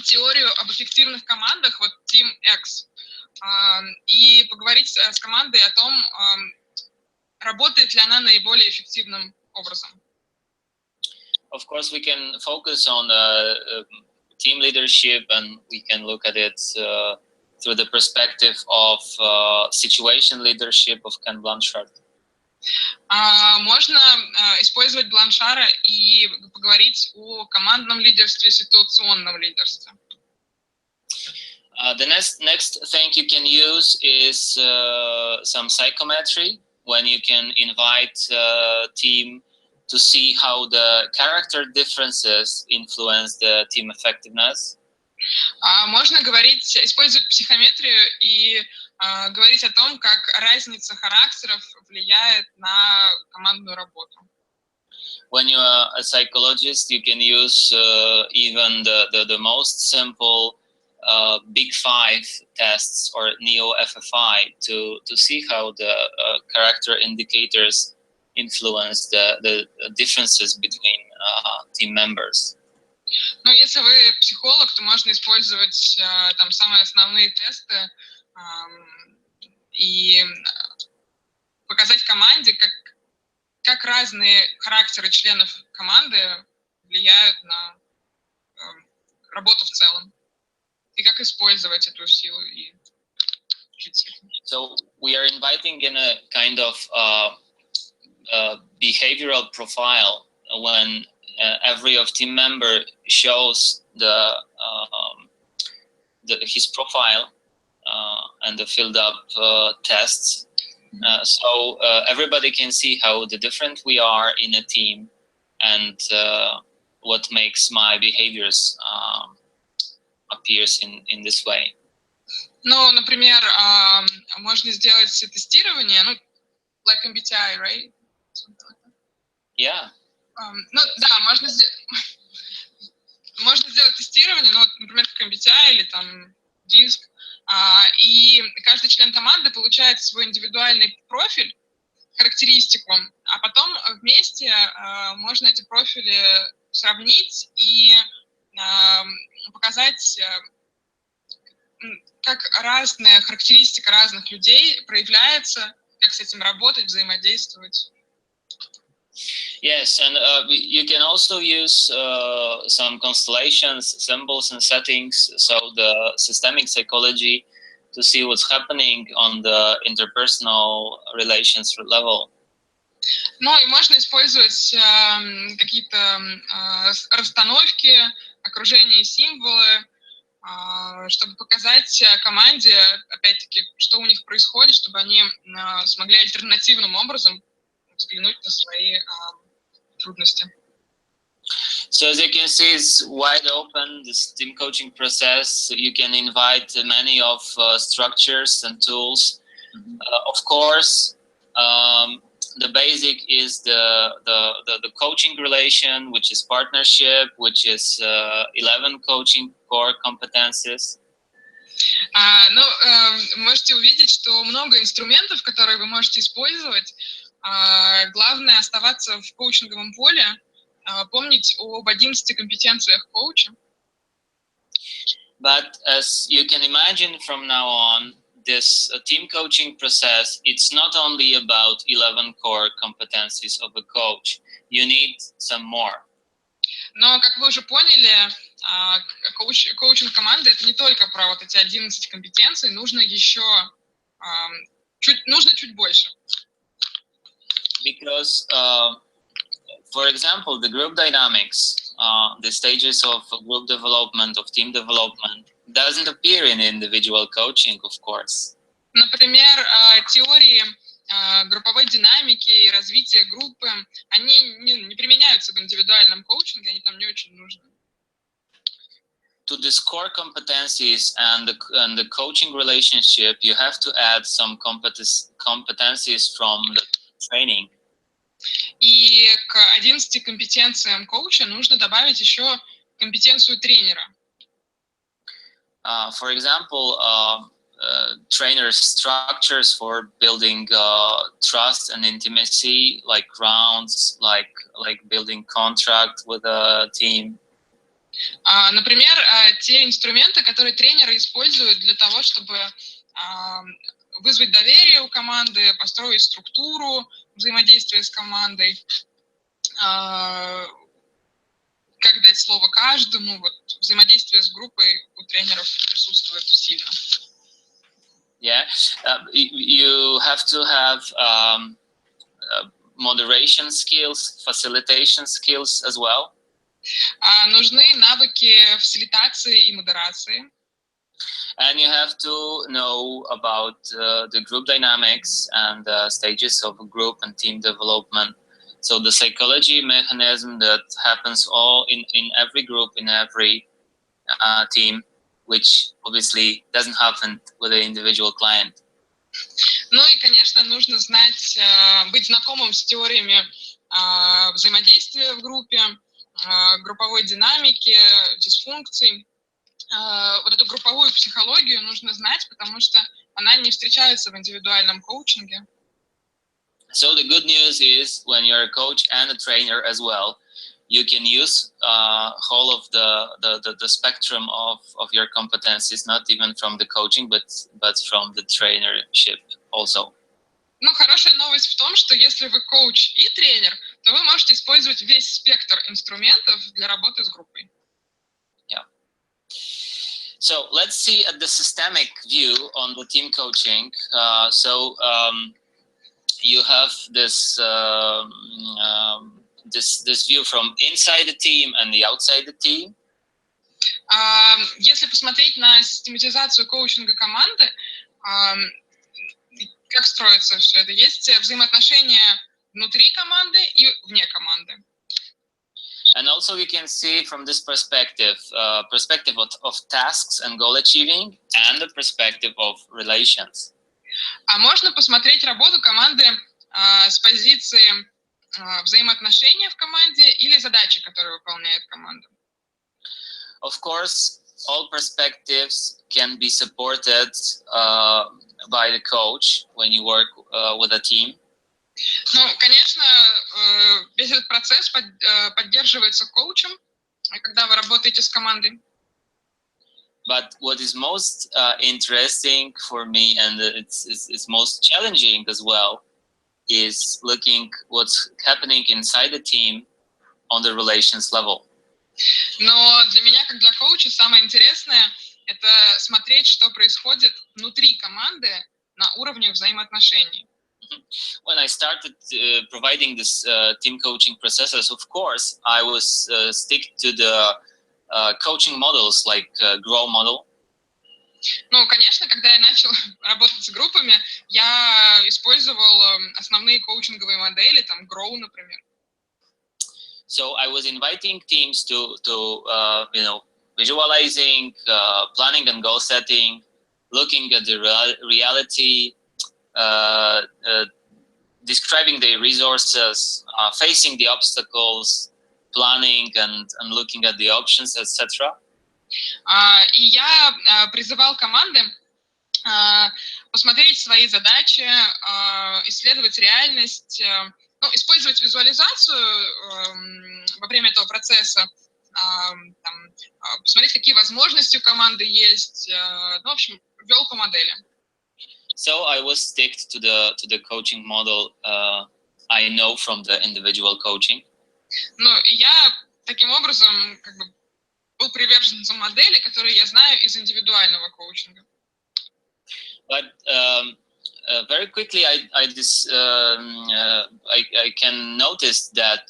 теорию об эффективных командах, вот Team X, и поговорить с командой о том, работает ли она наиболее эффективным образом. Of course, we can focus on team leadership, and we can look at it through the perspective of situation leadership of Ken Blanchard. Можно использовать Бланшара и поговорить о командном лидерстве, ситуационном лидерстве. The next thing you can use is some psychometry, when you can invite team to see how the character differences influence the team effectiveness. Можно говорить, использовать психометрию и говорить о том, как разница характеров влияет на командную работу. When you are a psychologist, you can use even the most simple Big Five tests or Neo-FFI to see how the character indicators influence the differences between team members. Но если вы психолог, то можно использовать там самые основные тесты и показать команде, как разные характеры членов команды влияют на работу в целом, и как использовать эту силу и So we are inviting in a kind of behavioral profile when every of team member shows his profile and the filled up tests. So everybody can see how different we are in a team and what makes my behaviors appears in this way. Ну, например, можно сделать тестирование, ну, like MBTI, right? Yeah. Ну, да, можно сделать тестирование, ну, например, как MBTI или там диск, и каждый член команды получает свой индивидуальный профиль, характеристику, а потом вместе можно эти профили сравнить и показать, как разная характеристика разных людей проявляется, как с этим работать, взаимодействовать. Yes, and you can also use some constellations, symbols, and settings, so the systemic psychology, to see what's happening on the interpersonal relations level. Ну и можно использовать какие-то расстановки, окружения и символы, чтобы показать команде, опять-таки, что у них происходит, чтобы они смогли альтернативным образом взглянуть на свои трудности. So as you can see, it's wide open, this team coaching process. You can invite many of structures and tools. Of course, the basic is the coaching relation, which is partnership, which is 11 coaching core competencies. Ну, можете увидеть, что много инструментов, которые вы можете использовать. Главное оставаться в коучинговом поле, помнить об 11 компетенциях коуча. But as you can imagine from now on, this team coaching process, it's not only about 11 core competencies of a coach. You need some more. Но, как вы уже поняли, коучинг команды — это не только про вот эти 11 компетенций, нужно еще чуть больше. Because, for example, the group dynamics, the stages of group development, of team development, doesn't appear in individual coaching, of course. Например, теории групповой динамики и развития группы, они не применяются в индивидуальном коучинге, они там не очень нужны. To these core competencies and the coaching relationship, you have to add some competencies from the training. И к 11 компетенциям коуча нужно добавить еще компетенцию тренера. For example, trainer structures for building trust and intimacy, like rounds, like building contract with a team. Например, те инструменты, которые тренеры используют для того, чтобы вызвать доверие у команды, построить структуру взаимодействия с командой, как дать слово каждому, вот, взаимодействие с группой у тренеров присутствует сильно. Yeah, you have to have moderation skills, facilitation skills as well. Нужны навыки фасилитации и модерации. And you have to know about the group dynamics and the stages of group and team development. So the psychology mechanism that happens all in every group, in every team, which obviously doesn't happen with an individual client. Ну и, конечно, нужно знать, быть знакомым с теориями взаимодействия в группе, групповой динамики, дисфункций. Вот эту групповую психологию нужно знать, потому что она не встречается в индивидуальном коучинге. So the good news is when you're a coach and a trainer as well, you can use whole of the spectrum of your competencies, not even from the coaching, but from the trainership also. Ну, хорошая новость в том, что если вы коуч и тренер, то вы можете использовать весь спектр инструментов для работы с группой. Yeah. So let's see at the systemic view on the team coaching. You have this this view from inside the team and the outside the team. Если посмотреть на систематизацию коучинга команды, как строится все это? Есть взаимоотношения внутри команды и вне команды. And also we can see from this perspective of tasks and goal achieving, and the perspective of relations. А можно посмотреть работу команды с позиции взаимоотношения в команде или задачи, которые выполняет команда. Of course, all perspectives can be supported by the coach when you work with a team. Ну, конечно, весь этот процесс поддерживается коучем, когда вы работаете с командой. But what is most interesting for me, and it's most challenging as well, is looking what's happening inside the team on the relations level. Но для меня, как для коуча, самое интересное – это смотреть, что происходит внутри команды на уровне взаимоотношений. When I started providing this team coaching processes, of course, I was stick to the coaching models like Grow model. Ну, конечно, когда я начал работать с группами, я использовал основные коучинговые модели, там Grow, например. So I was inviting teams to visualizing, planning and goal setting, looking at the reality, describing the resources, facing the obstacles, planning and looking at the options, etc. И я призывал команды посмотреть свои задачи, исследовать реальность, использовать визуализацию во время этого процесса, посмотреть, какие возможности у команды есть, в общем, ввел по модели. So I was stick to the coaching model I know from the individual coaching. Ну, и я таким образом как бы был приверженцем модели, которые я знаю из индивидуального коучинга. But very quickly, I can notice that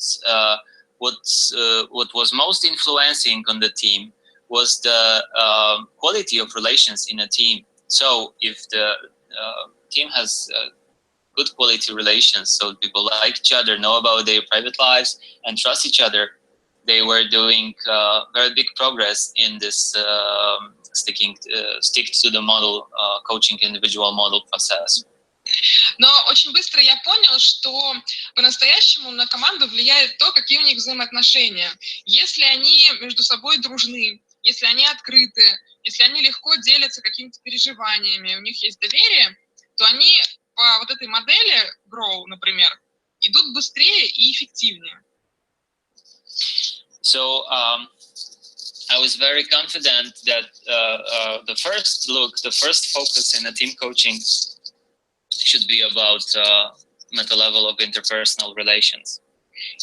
what was most influencing on the team was the quality of relations in a team. So if the team has good quality relations, so people like each other, know about their private lives, and trust each other, they were doing very big progress in this stick to the model coaching individual model process. Но очень быстро я понял, что по-настоящему на команду влияет то, какие у них взаимоотношения. Если они между собой дружны, если они открыты, если они легко делятся какими-то переживаниями, у них есть доверие, то они по вот этой модели Grow, например, идут быстрее и эффективнее. So I was very confident that the first focus in a team coaching should be about meta level of interpersonal relations.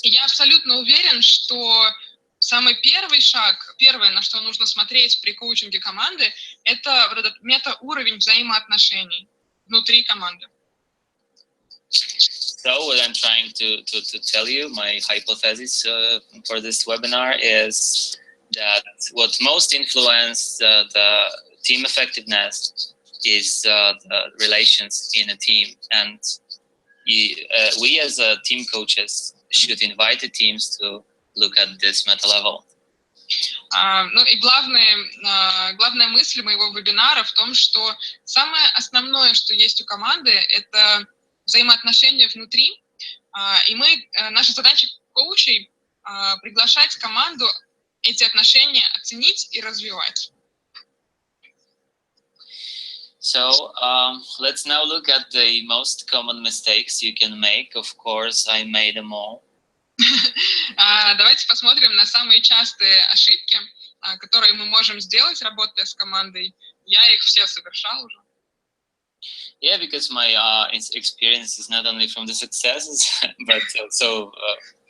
И я абсолютно уверен, что самый первый шаг, первое, на что нужно смотреть при коучинге команды, это вот этот мета-уровень взаимоотношений внутри команды. So what I'm trying to tell you, my hypothesis for this webinar is that what most influences the team effectiveness is the relations in a team, and we as team coaches should invite the teams to look at this meta level. Ну и главная мысль моего вебинара в том, что самое основное, что есть у команды, это взаимоотношения внутри. И наша задача коучей приглашать команду эти отношения оценить и развивать. So let's now look at the most common mistakes you can make. Of course, I made them all. Давайте посмотрим на самые частые ошибки, которые мы можем сделать, работая с командой. Я их все совершал уже. Yeah, because my experience is not only from the successes, but also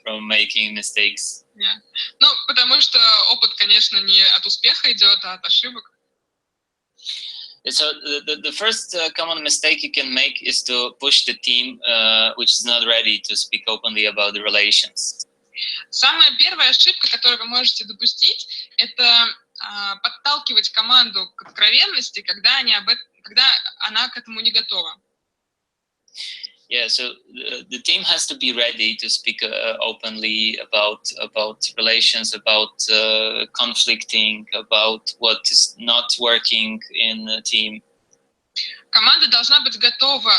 from making mistakes. Yeah. Ну, потому что опыт, конечно, не от успеха идет, а от ошибок. So the first common mistake you can make is to push the team which is not ready to speak openly about the relations. Самая первая ошибка, которую вы можете допустить, это подталкивать команду к откровенности, когда она к этому не готова. Yeah, so the team has to be ready to speak openly about relations, about conflicting, about what is not working in the team. Команда должна быть готова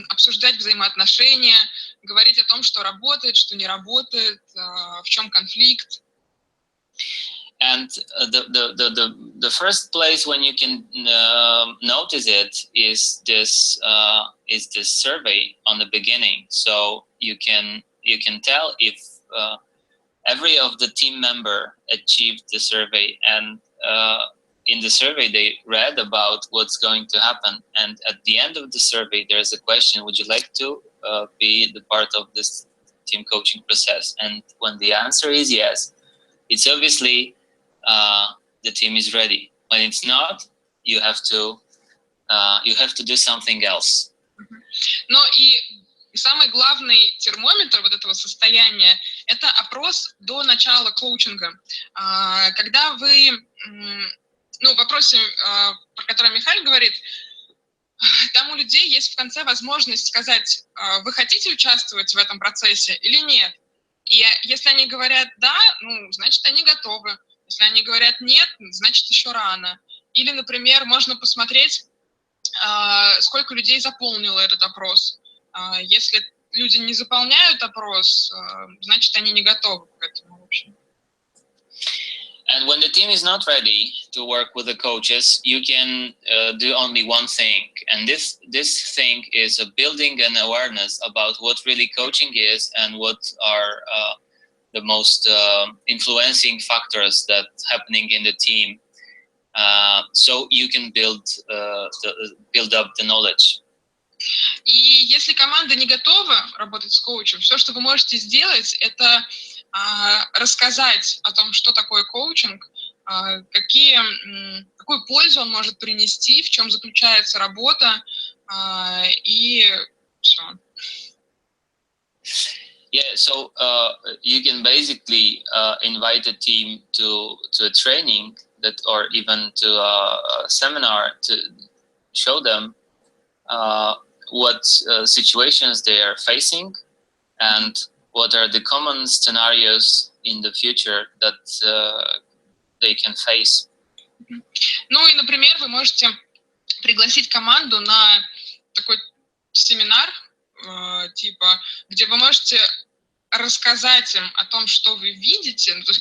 обсуждать взаимоотношения, говорить о том, что работает, что не работает, в чем конфликт. And the first place when you can notice it is this survey on the beginning. So you can tell if every of the team member achieved the survey, and in the survey they read about what's going to happen. And at the end of the survey, there's a question: would you like to be the part of this team coaching process? And when the answer is yes, it's obviously the team is ready. When it's not, you have to do something else. Но и самый главный термометр вот этого состояния – это опрос до начала коучинга. Когда вы, в вопросе, про который Михаил говорит, там у людей есть в конце возможность сказать, вы хотите участвовать в этом процессе или нет. И если они говорят «да», значит, они готовы. Если они говорят «нет», значит, еще рано. Или, например, можно посмотреть, сколько людей заполнило этот опрос. Если люди не заполняют опрос, значит, они не готовы к этому, в общем. And when the team is not ready to work with the coaches, you can do only one thing. And this thing is building an awareness about what really coaching is and what are the most influencing factors that's happening in the team, so you can build up the knowledge. И если команда не готова работать с коучем, все, что вы можете сделать, это рассказать о том, что такое коучинг, какую пользу он может принести, в чем заключается работа, и все. Yeah, so you can basically invite a team to a training or even to a seminar to show them what situations they are facing and what are the common scenarios in the future that they can face. Ну и, например, вы можете пригласить команду на такой семинар, типа, где вы можете рассказать им о том, что вы видите, то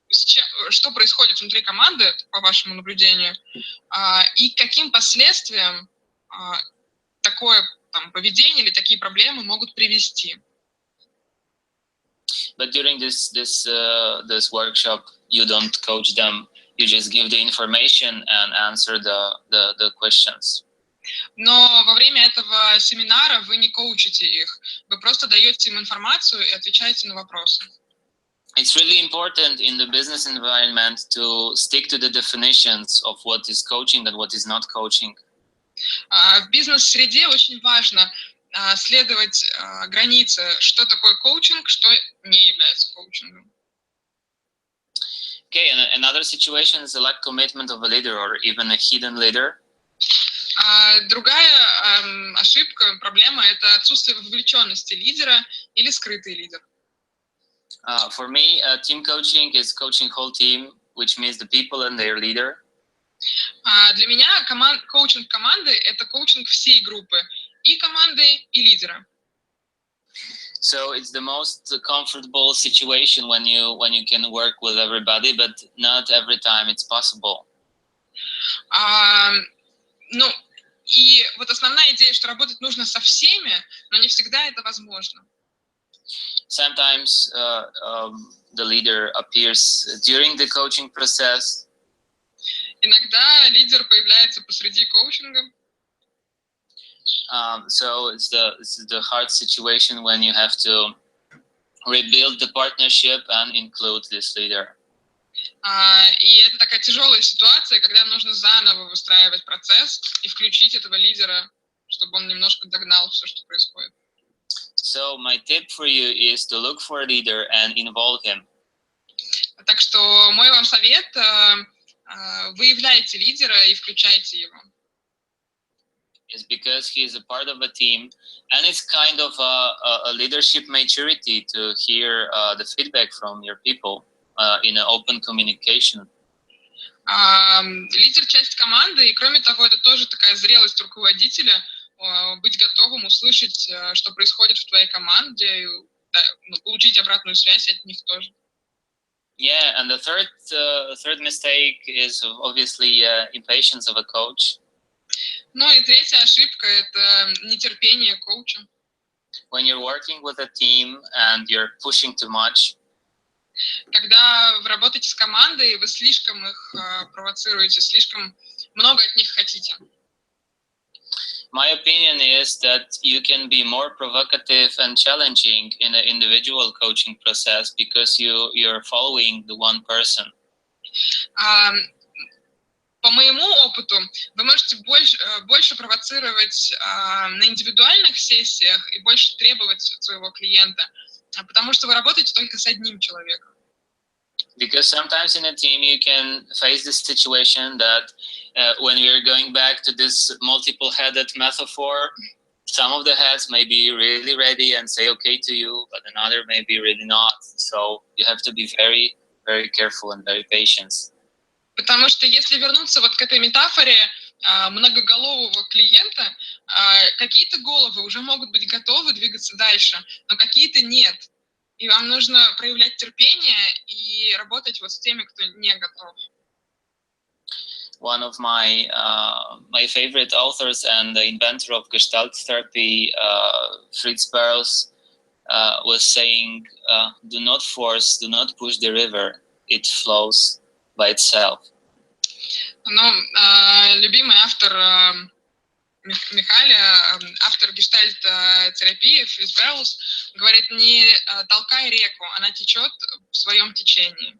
есть, что происходит внутри команды, по вашему наблюдению, и к каким последствиям такое поведение или такие проблемы могут привести. But during this workshop, you don't coach them. You just give the information and answer the questions. Но во время этого семинара вы не коучите их, вы просто даете им информацию и отвечаете на вопросы. It's really important in the business environment to stick to the definitions of what is coaching and what is not coaching. В бизнес-среде очень важно следовать границе, что такое коучинг, что не является коучингом. Okay, and another situation is the lack commitment of a leader or even a hidden leader. Другая ошибка, проблема – это отсутствие вовлеченности лидера или скрытый лидер. For me, team coaching is coaching whole team, which means the people and their leader. Для меня коучинг команды – это коучинг всей группы, и команды, и лидера. So it's the most comfortable situation when you can work with everybody, but not every time it's possible. Ну, и вот основная идея, что работать нужно со всеми, но не всегда это возможно. Sometimes the leader appears during the coaching process. Иногда лидер появляется посреди коучинга. So it's the hard situation when you have to rebuild the partnership and include this leader. И это такая тяжелая ситуация, когда нужно заново выстраивать процесс и включить этого лидера, чтобы он немножко догнал все, что происходит. So my tip for you is to look for a leader and involve him. Так что мой вам совет: выявляйте лидера и включайте его. Is because he is a part of a team, and it's kind of a leadership maturity to hear the feedback from your people in an open communication. Лидер — часть команды, и кроме того, это тоже такая зрелость руководителя, быть готовым услышать, что происходит в твоей команде, и получить обратную связь от них тоже. Yeah, and the third mistake is obviously impatience of a coach. Ну и третья ошибка — это нетерпение коуча. When you're working with a team and you're pushing too much. Когда вы работаете с командой, вы слишком их провоцируете, слишком много от них хотите. My opinion is that you can be more provocative and challenging in the individual coaching process because you're following the one person. По моему опыту, вы можете больше провоцировать на индивидуальных сессиях и больше требовать от своего клиента, потому что вы работаете только с одним человеком. Because sometimes in a team you can face this situation that when you're going back to this multiple-headed metaphor, some of the heads may be really ready and say okay to you, but another may be really not. So you have to be very, very careful and very patient. Потому что если вернуться вот к этой метафоре многоголового клиента, какие-то головы уже могут быть готовы двигаться дальше, но какие-то нет. И вам нужно проявлять терпение и работать вот с теми, кто не готов. One of my favorite authors and the inventor of Gestalt therapy, Fritz Perls, was saying, "Do not force, do not push the river; it flows by itself." Ну, любимый автор Михаля, автор гештальт-терапии, Фритц Перлс, говорит: не толкай реку, она течет в своем течении.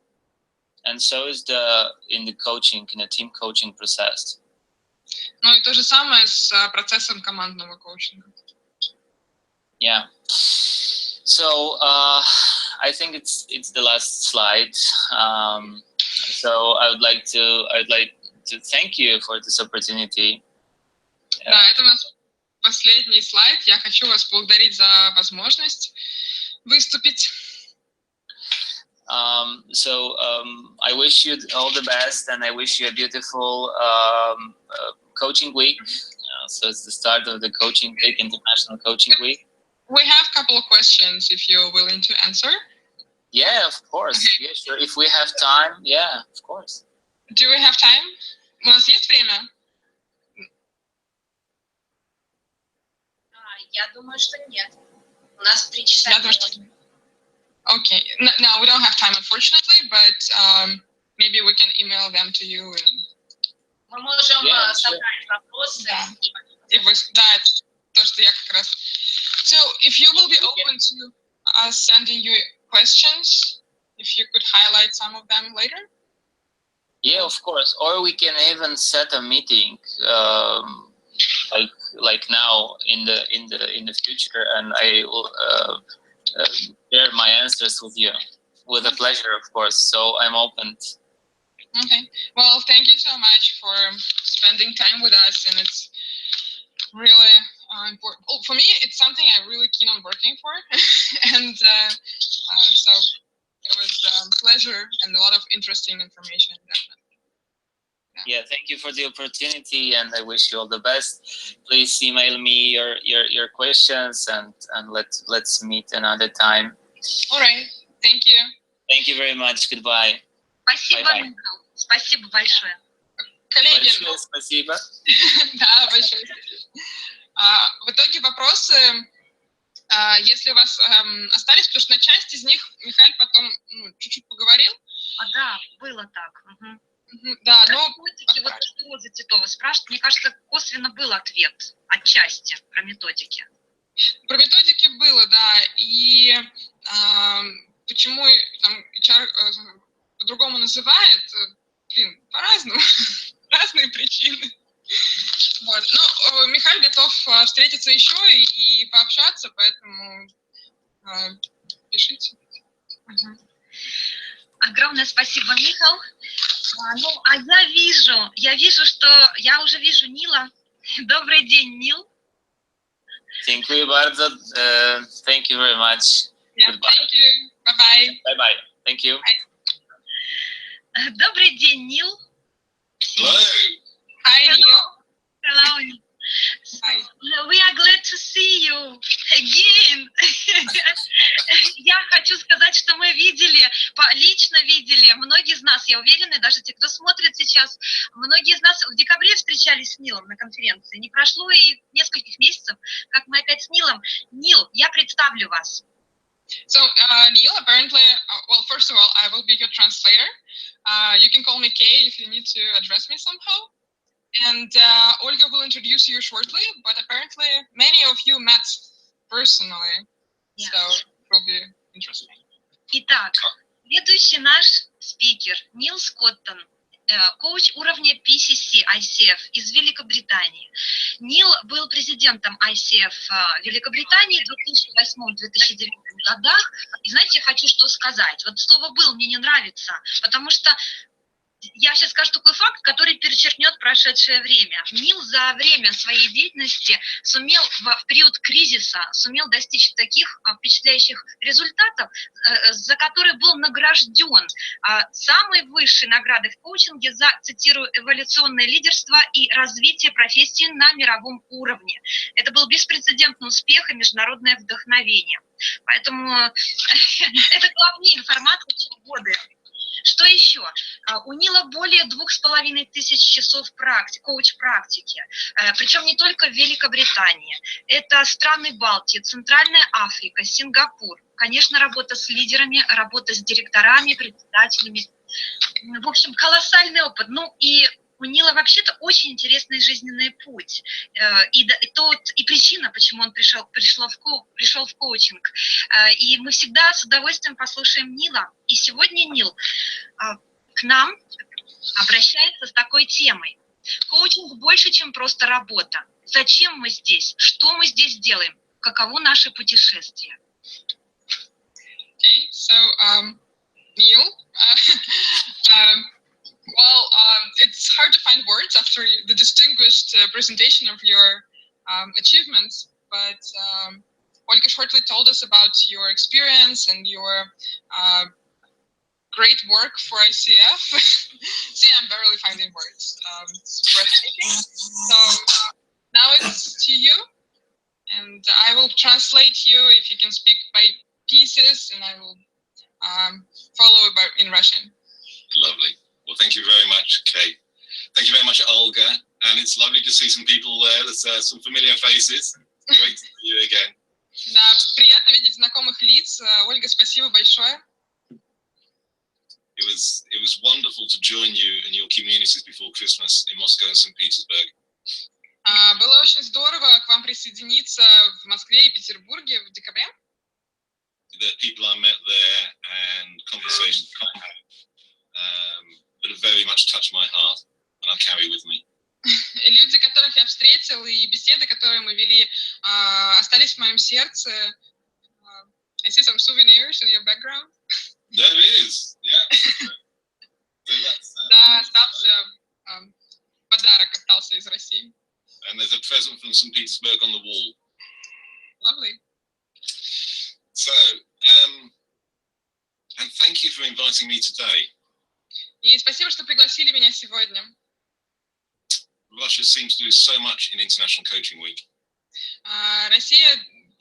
And so is in the coaching, in a team coaching process. Ну и то же самое с процессом командного коучинга. Yeah. So I think it's the last slide. So I'd like to thank you for this opportunity. Да, это у нас последний слайд. Я хочу вас благодарить за возможность выступить. I wish you all the best, and I wish you a beautiful coaching week. So it's the start of the coaching week, International Coaching Week. We have a couple of questions if you're willing to answer. Yeah, of course. Okay. Yeah, sure. If we have time, yeah, of course. Do we have time? У нас есть время? Я думаю, что нет. У нас 3 часа. Okay. No, we don't have time, unfortunately, but maybe we can email them to you. Мы можем собрать вопросы. Да, это то, что я как раз. So, if you will be open to us sending you questions, if you could highlight some of them later. Yeah, of course. Or we can even set a meeting, like now in the future, and I will share my answers with you with a pleasure, of course. So I'm open. Okay. Well, thank you so much for spending time with us, and it's really important. Oh, for me, it's something I'm really keen on working for, and so it was a pleasure and a lot of interesting information, definitely. Yeah, thank you for the opportunity, and I wish you all the best. Please email me your questions, and let's meet another time. All right, thank you. Thank you very much. Goodbye. Спасибо, Михаил. Спасибо большое. Коллеги, Большое спасибо. Да, большое спасибо. В итоге вопросы, если у вас остались, потому что на часть из них Михаил потом чуть-чуть поговорил. Да, было так. Да, но... Методики, вот Роза Титова спрашивает, мне кажется, косвенно был ответ отчасти про методики. Про методики было, да, и почему там HR по-другому называет, по-разному, разные причины. Вот. Но Михаил готов встретиться еще и пообщаться, поэтому пишите. Огромное спасибо, Михаил. Ну, а я вижу, что я уже вижу Нила. Добрый день, Нил. Dziękuję bardzo. Thank you very much. Yeah, Goodbye. thank you. Bye-bye. Bye-bye. Thank you. Добрый день, Нил. Hello. Hi, Neil. Hello, Neil. Hi. We are glad to see you again. Я хочу сказать, что мы лично видели, многие из нас, я уверена, даже те, кто смотрит сейчас, многие из нас в декабре встречались с Нилом на конференции. Не прошло и нескольких месяцев, как мы опять с Нилом. Нил, я представлю вас. So, Neil, apparently, well, first of all, I will be your translator. You can call me Kay if you need to address me somehow. And Olga will introduce you shortly, but apparently many of you met personally, so it will be interesting. Итак, следующий наш спикер Нил Скоттон, коуч уровня PCC ICF из Великобритании. Нил был президентом ICF Великобритании в 2008-2009 годах. И знаете, я хочу что сказать. Вот слово «был» мне не нравится, потому что я сейчас скажу такой факт, который перечеркнет прошедшее время. Нил за время своей деятельности сумел в период кризиса сумел достичь таких впечатляющих результатов, за которые был награжден самой высшей наградой в коучинге за, цитирую, эволюционное лидерство и развитие профессии на мировом уровне. Это был беспрецедентный успех и международное вдохновение. Поэтому это главнее информация, чем годы. Что еще? У Нила более 2500 часов коуч-практики, причем не только в Великобритании. Это страны Балтии, Центральная Африка, Сингапур. Конечно, работа с лидерами, работа с директорами, председателями. В общем, колоссальный опыт. Ну и у Нила вообще-то очень интересный жизненный путь. И причина, почему он пришел в коучинг. И мы всегда с удовольствием послушаем Нила. И сегодня Нил к нам обращается с такой темой. Коучинг больше, чем просто работа. Зачем мы здесь? Что мы здесь делаем? Каково наше путешествие? Okay, so Neil, well, it's hard to find words after the distinguished presentation of your achievements, but Olga shortly told us about your experience and your great work for ICF. See, I'm barely finding words. It's breathtaking. So now it's to you, and I will translate you if you can speak by pieces, and I will follow in Russian. Lovely. Well, thank you very much, Kate. Thank you very much, Olga. And it's lovely to see some people there. There's some familiar faces. Great to see you again. Да, приятно видеть знакомых лиц. Ольга, спасибо большое. It was wonderful to join you and your communities before Christmas in Moscow and St. Petersburg. Было очень здорово к вам присоединиться в Москве и Петербурге в декабре. The people I met there and conversations I had that have very much touched my heart and I carry with me. Люди, которых я встретил, и беседы, которые мы вели, остались в моем сердце. I see some souvenirs in your background. There is, yeah. Да, остался подарок остался из России. And there's a present from St. Petersburg on the wall. Lovely. So, And thank you for inviting me today. И спасибо, что пригласили меня сегодня. Russia seems to do so much in International Coaching Week.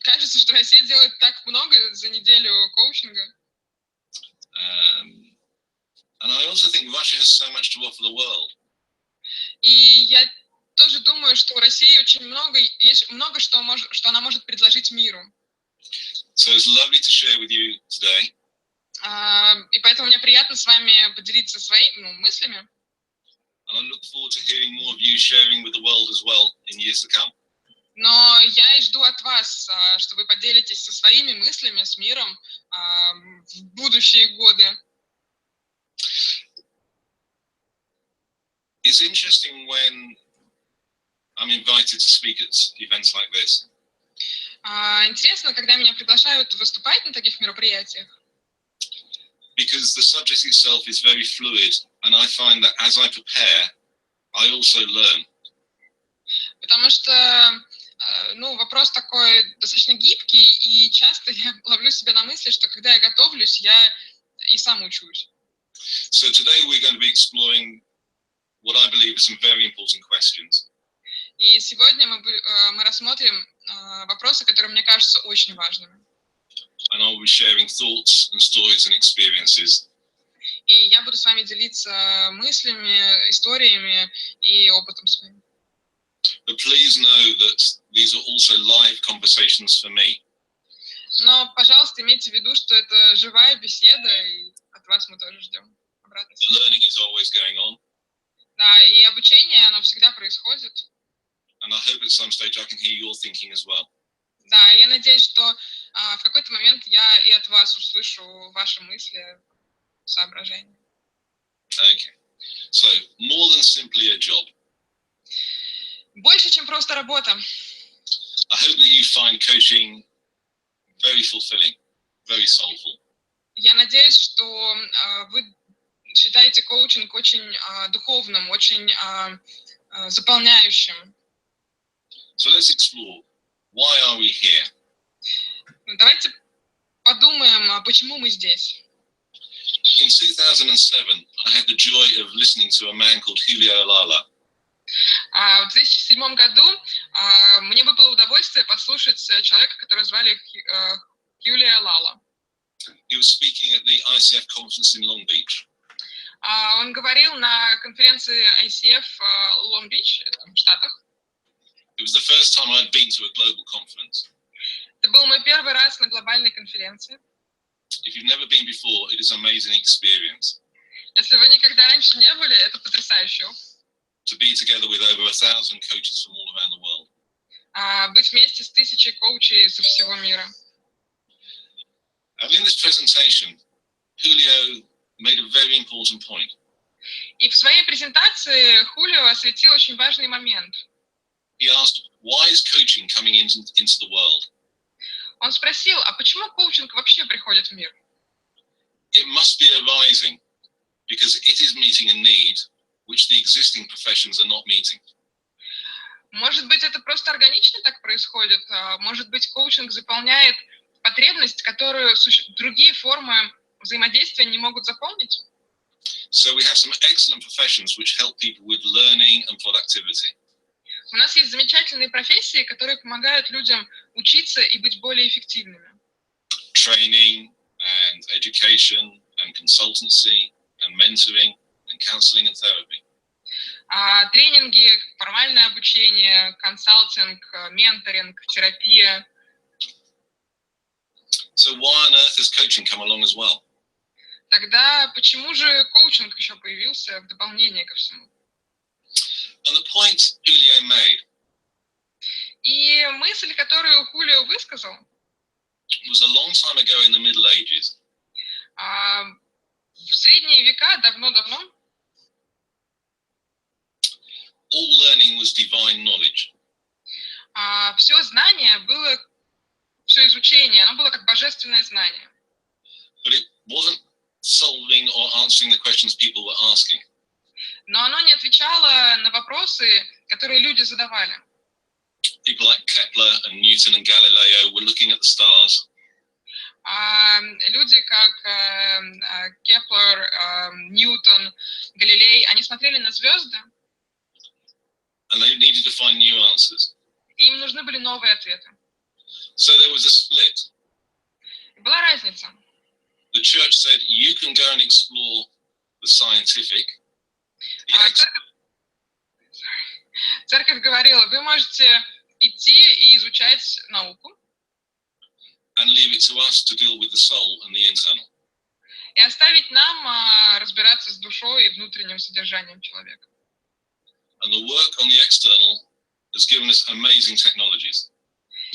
Кажется, что Россия делает так много за неделю коучинга. And I also think Russia has so much to offer the world. И я тоже думаю, что у России есть много, что она может предложить миру. So it's lovely to share with you today. И поэтому мне приятно с вами поделиться своими мыслями. And I look forward to hearing more of you sharing with the world as well in years to come. Но я и жду от вас, что вы поделитесь со своими мыслями, с миром в будущие годы. It's interesting when I'm invited to speak at events like this. Интересно, когда меня приглашают выступать на таких мероприятиях. Because the subject itself is very fluid, and I find that as I prepare, I also learn. Потому что, вопрос такой достаточно гибкий, и часто я ловлю себя на мысли, что когда я готовлюсь, я и сам учусь. So today we're going to be exploring what I believe are some very important questions. И сегодня мы рассмотрим вопросы, которые мне кажутся очень важными. And I'll be sharing thoughts and stories and experiences. И я буду с вами делиться мыслями, историями и опытом своим. But please know that these are also live conversations for me. Но, пожалуйста, имейте в виду, что это живая беседа, и от вас мы тоже ждем обратной связи. The learning is always going on. Да, и обучение, оно всегда происходит. And I hope at some stage I can hear your thinking as well. Да, я надеюсь, что в какой-то момент я и от вас услышу ваши мысли, соображения. Okay. So, more than simply a job. Больше, чем просто работа. I hope that you find coaching very fulfilling, very soulful. Я надеюсь, что вы считаете коучинг очень духовным, очень заполняющим. So let's explore. Why are we here? Давайте подумаем, почему мы здесь. In 2007, I had the joy of listening to a man called Julio Alala. В 2007 году мне выпало удовольствие послушать человека, которого звали Julio Alala. He was speaking at the ICF conference in Long Beach. Он говорил на конференции ICF в Лонг-Бич, в Штатах. It was the first time I'd been to a global conference. Это был мой первый раз на глобальной конференции. If you've never been before, it is an amazing experience. Если вы никогда раньше не были, это потрясающий опыт. To be together with over 1,000 coaches from all around the world. Быть вместе с 1000 коучей со всего мира. And in this presentation, Julio made a very important point. И в своей презентации Хулио осветил очень важный момент. He asked, why is coaching coming into the world? Он спросил, а почему коучинг вообще приходит в мир? It must be arising because it is meeting a need which the existing professions are not meeting. Может быть, это просто органично так происходит? Может быть, коучинг заполняет потребность, которую другие формы взаимодействия не могут заполнить? So we have some excellent professions which help people with learning and productivity. У нас есть замечательные профессии, которые помогают людям учиться и быть более эффективными. Training and education and consultancy and mentoring and counseling and therapy. Тренинги, формальное обучение, консалтинг, менторинг, терапия. So why on earth has coaching come along as well? Тогда почему же коучинг еще появился в дополнение ко всему? And the point Julio made И мысль, которую Хулио высказал, was a long time ago in the Middle Ages. В средние века, давно-давно, All learning was divine knowledge. все знание было, все изучение, оно было как божественное знание. But it wasn't solving or answering the questions people were asking. Но оно не отвечало на вопросы, которые люди задавали. People like Kepler and Newton and Galileo were looking at the stars. Люди, как Кеплер, Ньютон, Галилей, они смотрели на звезды, and they needed to find new answers. и им нужны были новые ответы. So there was a split. Была разница. The church said, you can go and explore the scientific. Церковь говорила, вы можете идти и изучать науку, and leave it to us to deal with the soul and the internal. И оставить нам разбираться с душой и внутренним содержанием человека. And the work on the external has given us amazing technologies.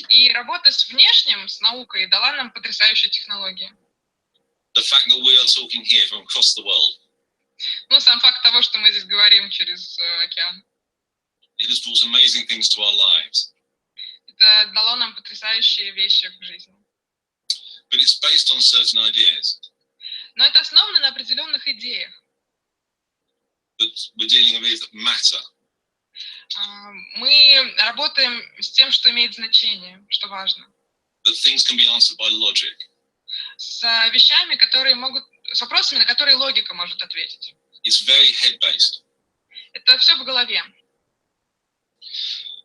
И работа с внешним, с наукой, дала нам потрясающие технологии. The fact that we are talking here from across the world. Ну, сам факт того, что мы здесь говорим через океан. It has brought amazing things to our lives. Это дало нам потрясающие вещи в жизни. But it's based on certain ideas. Но это основано на определенных идеях. That we're dealing with matter. Мы работаем с тем, что имеет значение, что важно. That things can be answered by logic. С вещами, которые могут, с вопросами, на которые логика может ответить. It's very head-based. Это все в голове.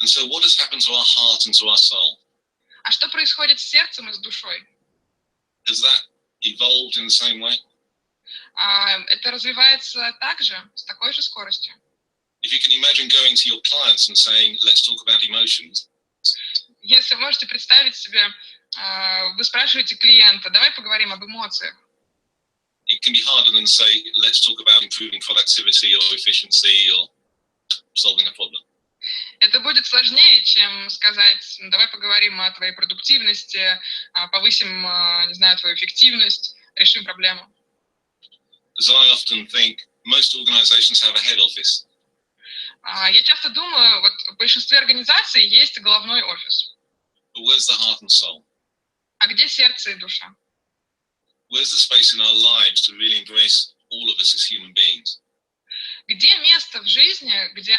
And so what has happened to our heart and to our soul? А что происходит с сердцем и с душой? Has that evolved in the same way? Это развивается так же, с такой же скоростью. If you can imagine going to your clients and saying, let's talk about emotions. Если вы можете представить себе, вы спрашиваете клиента, давай поговорим об эмоциях. It can be harder than say, let's talk about improving productivity or efficiency or solving a problem. Это будет сложнее, чем сказать, давай поговорим о твоей продуктивности, повысим, не знаю, твою эффективность, решим проблему. As I often think, most organizations have a head office. Я часто думаю, вот в большинстве организаций есть головной офис. But where's the heart and soul? А где сердце и душа? Where's the space in our lives to really embrace all of us as human beings? Где место в жизни, где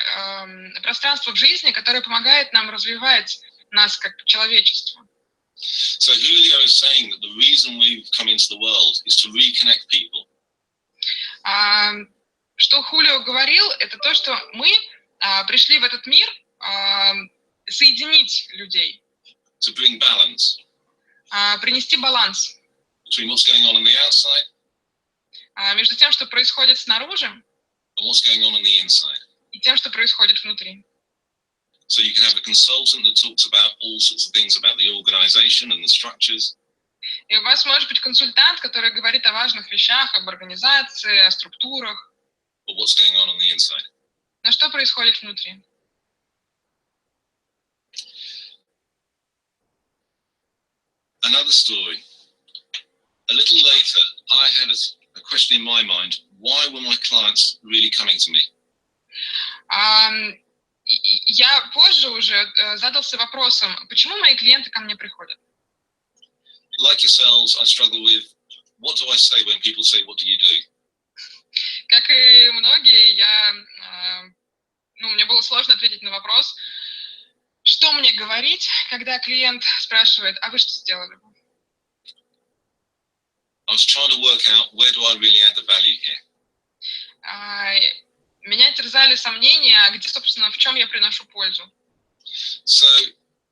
пространство в жизни, которое помогает нам развивать нас как человечество? So Julio is saying that the reason we've come into the world is to reconnect people. Что Хулио говорил, это то, что мы пришли в этот мир соединить людей. To bring balance. Принести баланс. Between what's going on the outside. Между тем, что происходит снаружи. And what's going on the inside. И тем, что происходит внутри. So you can have a consultant that talks about all sorts of things about the organization and the structures. И у вас может быть консультант, который говорит о важных вещах, об организации, о структурах. But what's going on the inside? Но что происходит внутри? Another story. A little later, I had a question in my mind. Why were my clients really coming to me? Я позже уже задался вопросом, почему мои клиенты ко мне приходят? Like yourselves, I struggle with what do I say when people say, what do you do? Как и многие, мне было сложно ответить на вопрос, что мне говорить, когда клиент спрашивает, а вы что сделали? I was trying to work out where do I really add the value here. Меня терзали сомнения, где, собственно, в чем я приношу пользу. So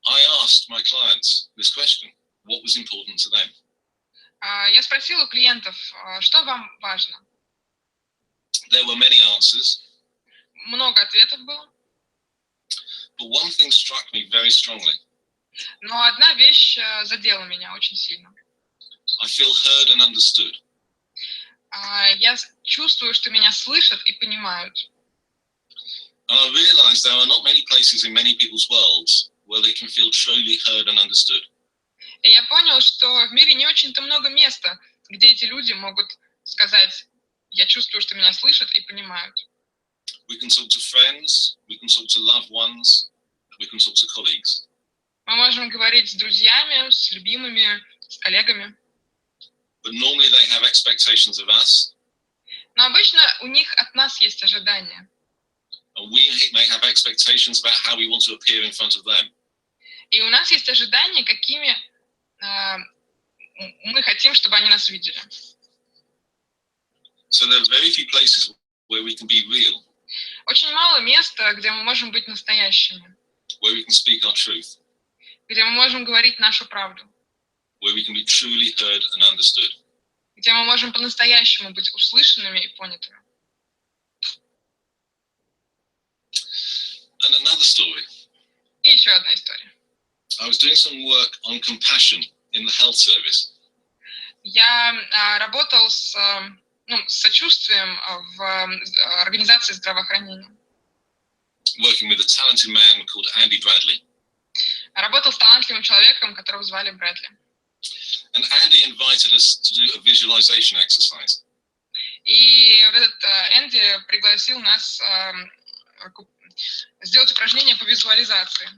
I asked my clients this question. What was important to them? Я спросила у клиентов, что вам важно? There were many answers. Много ответов было. But one thing struck me very strongly. Но одна вещь задела меня очень сильно. I feel heard and understood. Я чувствую, что меня слышат и понимают. And I realized there are not many places in many people's worlds where they can feel truly heard and understood. И я понял, что в мире не очень-то много места, где эти люди могут сказать, я чувствую, что меня слышат и понимают. We can talk to friends, we can talk to loved ones, we can talk to colleagues. Мы можем говорить с друзьями, с любимыми, с коллегами. But normally they have expectations of us. Но обычно у них от нас есть ожидания. And we may have expectations about how we want to appear in front of them. И у нас есть ожидания, какими мы хотим, чтобы они нас видели. So there are very few places where we can be real, Очень мало места, где мы можем быть настоящими, where we can speak our truth, где мы можем говорить нашу правду, where we can be truly heard and understood. где мы можем по-настоящему быть услышанными и понятыми. And another story. И еще одна история. I was doing some work on compassion in the health service. Я работал с сочувствием в организации здравоохранения. Working with a talented man called Andy Bradley. Работал с талантливым человеком, которого звали Брэдли. And Andy invited us to do a visualization exercise. И вот этот Энди пригласил нас сделать упражнение по визуализации.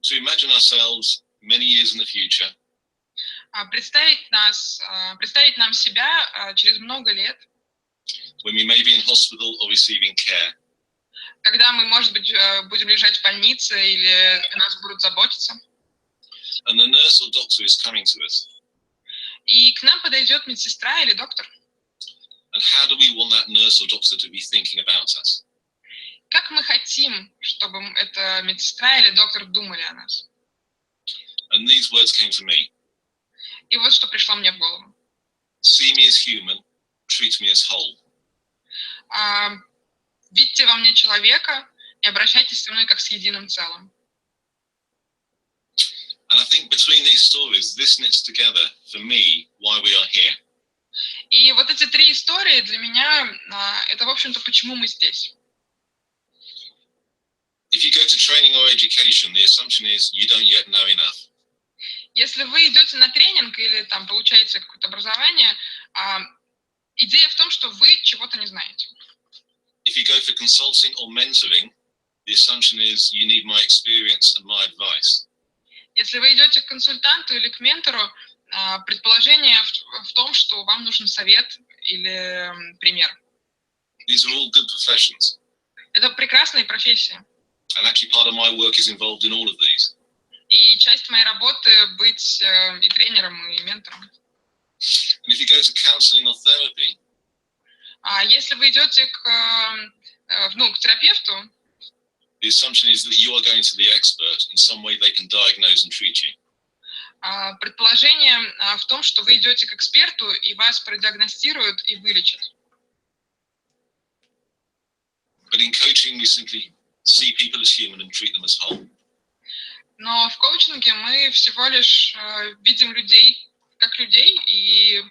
To imagine ourselves many years in the future. Представить нам себя через много лет. When we may be in hospital or receiving care. Когда мы, может быть, будем лежать в больнице или о нас будут заботиться. And the nurse or doctor is coming to us. И к нам подойдет медсестра или доктор. And how do we want that nurse or doctor to be thinking about us? Как мы хотим, чтобы эта медсестра или доктор думали о нас? And these words came to me. И вот что пришло мне в голову. See me as human, treat me as whole. Видите во мне человека и обращайтесь со мной как с единым целым. And I think between these stories, this knits together, for me, why we are here. И вот эти три истории для меня, это, в общем-то, почему мы здесь. If you go to training or education, the assumption is you don't yet know enough. Если вы идете на тренинг или там получаете какое-то образование, идея в том, что вы чего-то не знаете. If you go for consulting or mentoring, the assumption is you need my experience and my advice. Если вы идете к консультанту или к ментору, предположение в том, что вам нужен совет или пример. These are all good professions. Это прекрасные профессии. And actually part of my work is involved in all of these. И часть моей работы быть и тренером, и ментором. And if you go to counseling or therapy, А если вы идете к терапевту, the assumption is that you are going to the expert. In some way they can diagnose and treat you. Предположение в том, что вы идете к эксперту, и вас продиагностируют и вылечат. But in coaching we simply see people as human and treat them as whole. Но в коучинге мы всего лишь видим людей как людей и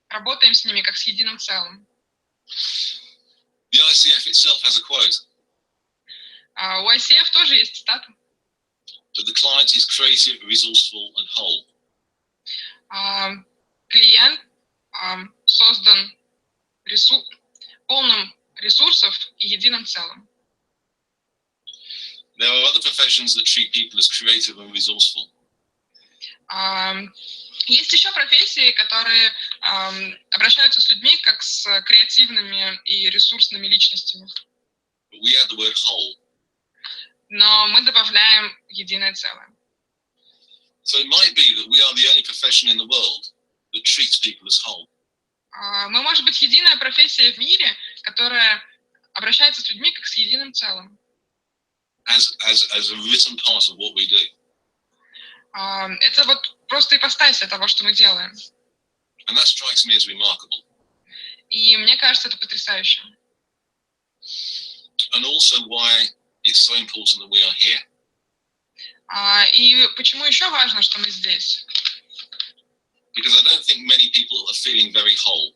работаем с ними как с единым целым. The ICF itself has a quote. У ICF тоже есть цитата. That the client is creative, resourceful and whole. Клиент создан полным ресурсов и единым целым. There are other professions that treat people as creative and resourceful. Есть еще профессии, которые обращаются с людьми как с креативными и ресурсными личностями. But we add the word whole. Но мы добавляем единое целое. So it might be that we are the only profession in the world that treats people as whole. Мы, может быть, единая профессия в мире, которая обращается с людьми как с единым целым. As a written part of what we do. Это вот просто ипостась того, что мы делаем. And that strikes me as remarkable. И мне кажется, это потрясающе. And also why it's so important that we are here. И почему еще важно, что мы здесь? Because I don't think many people are feeling very whole.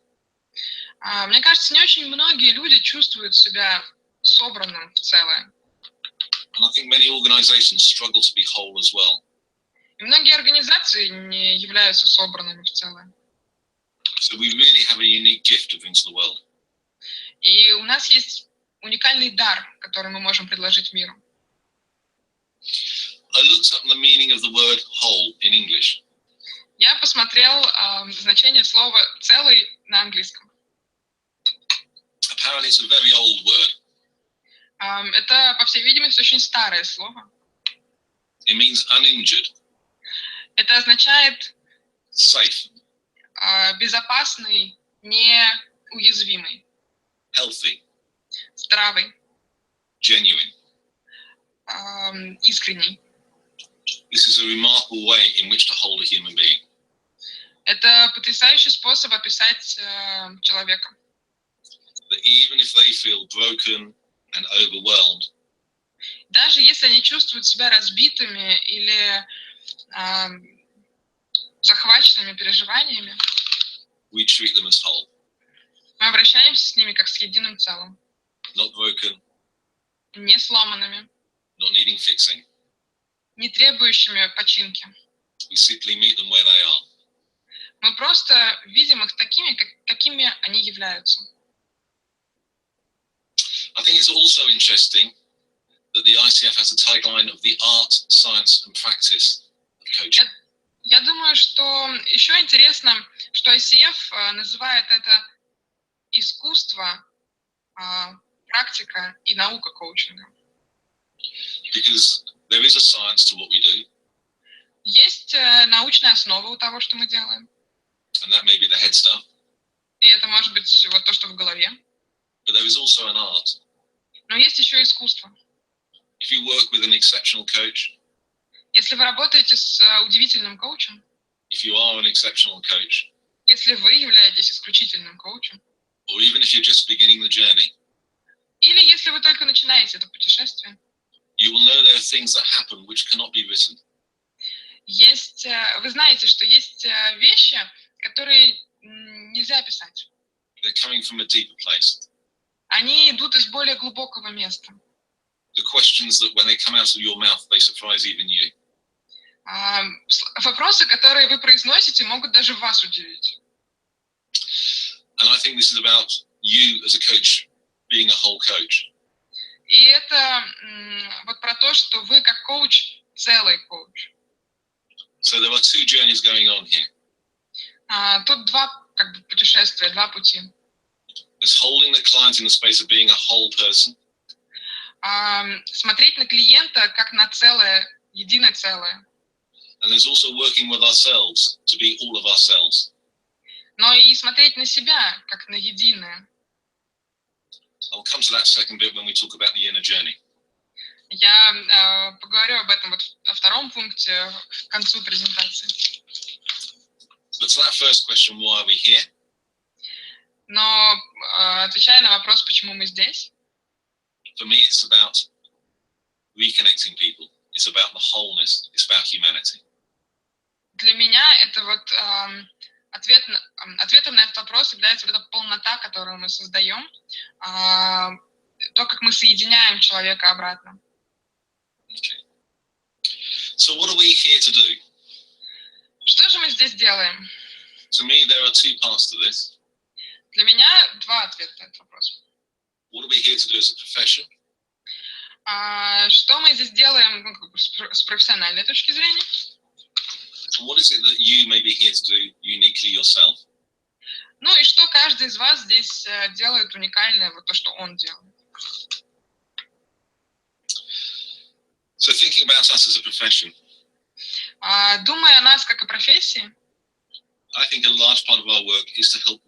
Мне кажется, не очень многие люди чувствуют себя собранным в целое. And I think many organizations struggle to be whole as well. И многие организации не являются собранными в целое. So we really have a unique gift to bring to the world. И у нас есть уникальный дар, который мы можем предложить миру. I looked up the meaning of the word whole in English. Я посмотрел значение слова «целый» на английском. Apparently it's a very old word. Это, по всей видимости, очень старое слово. It means uninjured. Это означает safe, безопасный, неуязвимый, healthy, здравый, genuine. Искренний. This is a remarkable way in which to hold a human being. Это потрясающий способ описать человека. That even if they feel broken and overwhelmed, даже если они чувствуют себя разбитыми или захваченными переживаниями, we treat them as whole. Мы обращаемся с ними как с единым целым. Not broken, не сломанными, not needing fixing. Не требующими починки. We simply meet them where they are. Мы просто видим их такими, какими они являются. I think it's also interesting that the ICF has a tagline of the art, science and practice of coaching. Я думаю, что еще интересно, что ICF называет это искусство, практика и наука коучинга. Because there is a science to what we do. Есть научная основа у того, что мы делаем. And that may be the head stuff. И это может быть вот то, что в голове. But there is also an art. Но есть еще искусство. If you work with an exceptional coach, если вы работаете с удивительным коучем, if you are an exceptional coach, если вы являетесь исключительным коучем, or even if you're just beginning the journey, или если вы только начинаете это путешествие, you will know there are things that happen which cannot be written. Есть, вы знаете, что есть вещи, которые нельзя описать. They're coming from a deeper place. Они идут из более глубокого места. The questions that when they come out of your mouth, they surprise even you. Вопросы, которые вы произносите, могут даже вас удивить. And I think this is about you as a coach being a whole coach. И это вот про то, что вы как коуч целый коуч. So there are two journeys going on here. Тут два как бы путешествия, два пути. There's holding the client in the space of being a whole person. Смотреть на клиента как на целое, единое целое. And there's also working with ourselves to be all of ourselves. Но и смотреть на себя как на единое. I'll come to that second bit when we talk about the inner journey. Я поговорю об этом вот во втором пункте к концу презентации. But to that first question, why are we here? Но отвечая на вопрос, почему мы здесь, for me it's about reconnecting people. It's about the wholeness. It's about humanity. Для меня это вот ответом на этот вопрос является вот эта полнота, которую мы создаем, то, как мы соединяем человека обратно. Okay. So what are we here to do? Что же мы здесь делаем? To me, there are two parts to this. Для меня два ответа на этот вопрос. What are we here to do as a profession? Что мы здесь делаем с профессиональной точки зрения? And what is it that you may be here to do uniquely yourself? Ну и что каждый из вас здесь делает уникальное, вот то, что он делает. So thinking about us as a profession, думая о нас как о профессии, I think a large part of our work is to help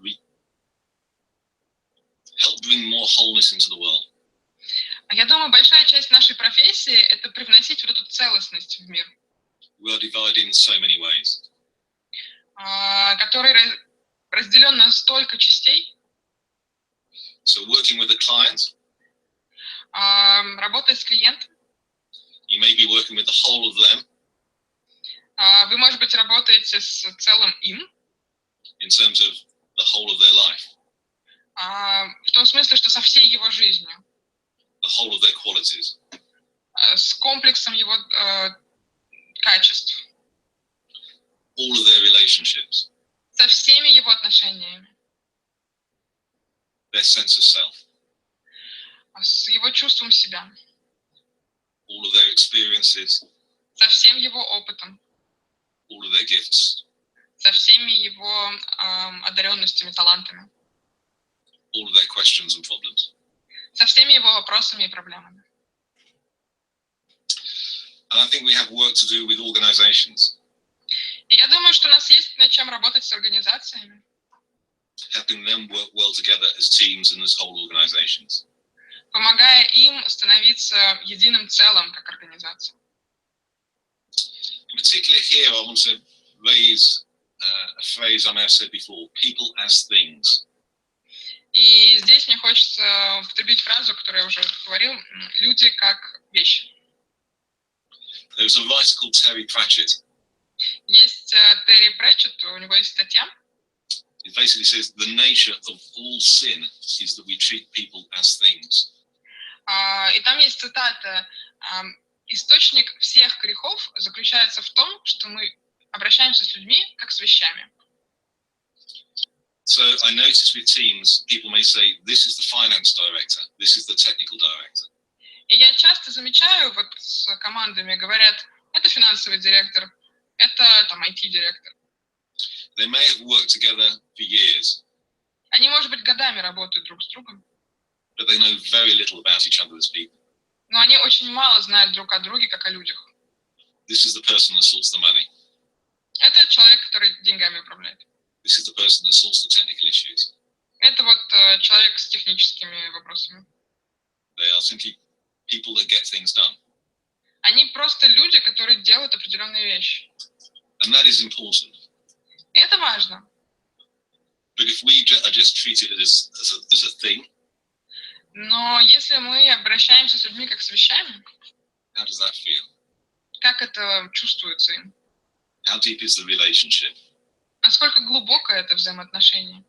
bring more wholeness into the world. Я думаю, большая часть нашей профессии – это привносить вот эту целостность в мир. We are divided in so many ways. Который разделен на столько частей. So working with a client, работая с клиентом, you may be working with the whole of them. Вы, может быть, работаете с целым им. In terms of the whole of their life. В том смысле, что со всей его жизнью. The whole of their qualities. С комплексом его качеств. All of their relationships. Со всеми его отношениями. Their sense of self. С его чувством себя. All of their experiences. Со всем его опытом. All of their gifts. Со всеми его одаренностями, талантами. All of their questions and problems. Со всеми его вопросами и проблемами. And I think we have work to do with organizations. И я думаю, что у нас есть над чем работать с организациями. Helping them work well together as teams and as whole organizations. Помогая им становиться единым целым, как организация. In particular here, I want to raise a phrase I may have said before, people as things. И здесь мне хочется употребить фразу, которую я уже говорил, люди как вещи. There's a writer called Terry Pratchett. Есть Терри Пратчетт, у него есть статья. It basically says the nature of all sin is that we treat people as things. И там есть цитата: источник всех грехов заключается в том, что мы обращаемся с людьми как с вещами. So I notice with teams, people may say, this is the finance director, this is the technical director. И я часто замечаю, вот с командами говорят, это финансовый директор, это там IT-директор. They may have worked together for years. Они, может быть, годами работают друг с другом. But they know very little about each other as people. Но они очень мало знают друг о друге, как о людях. This is the person that sorts the money. Это человек, который деньгами управляет. This is the person that sorts the technical issues. Это вот человек с техническими вопросами. They are simply people that get things done. Они просто люди, которые делают определенные вещи. And that is important. И это важно. But if we are just treated as a thing, но если мы обращаемся с людьми как с вещами, how does that feel? Как это чувствуется им? How deep is the relationship? Насколько глубоко это взаимоотношение?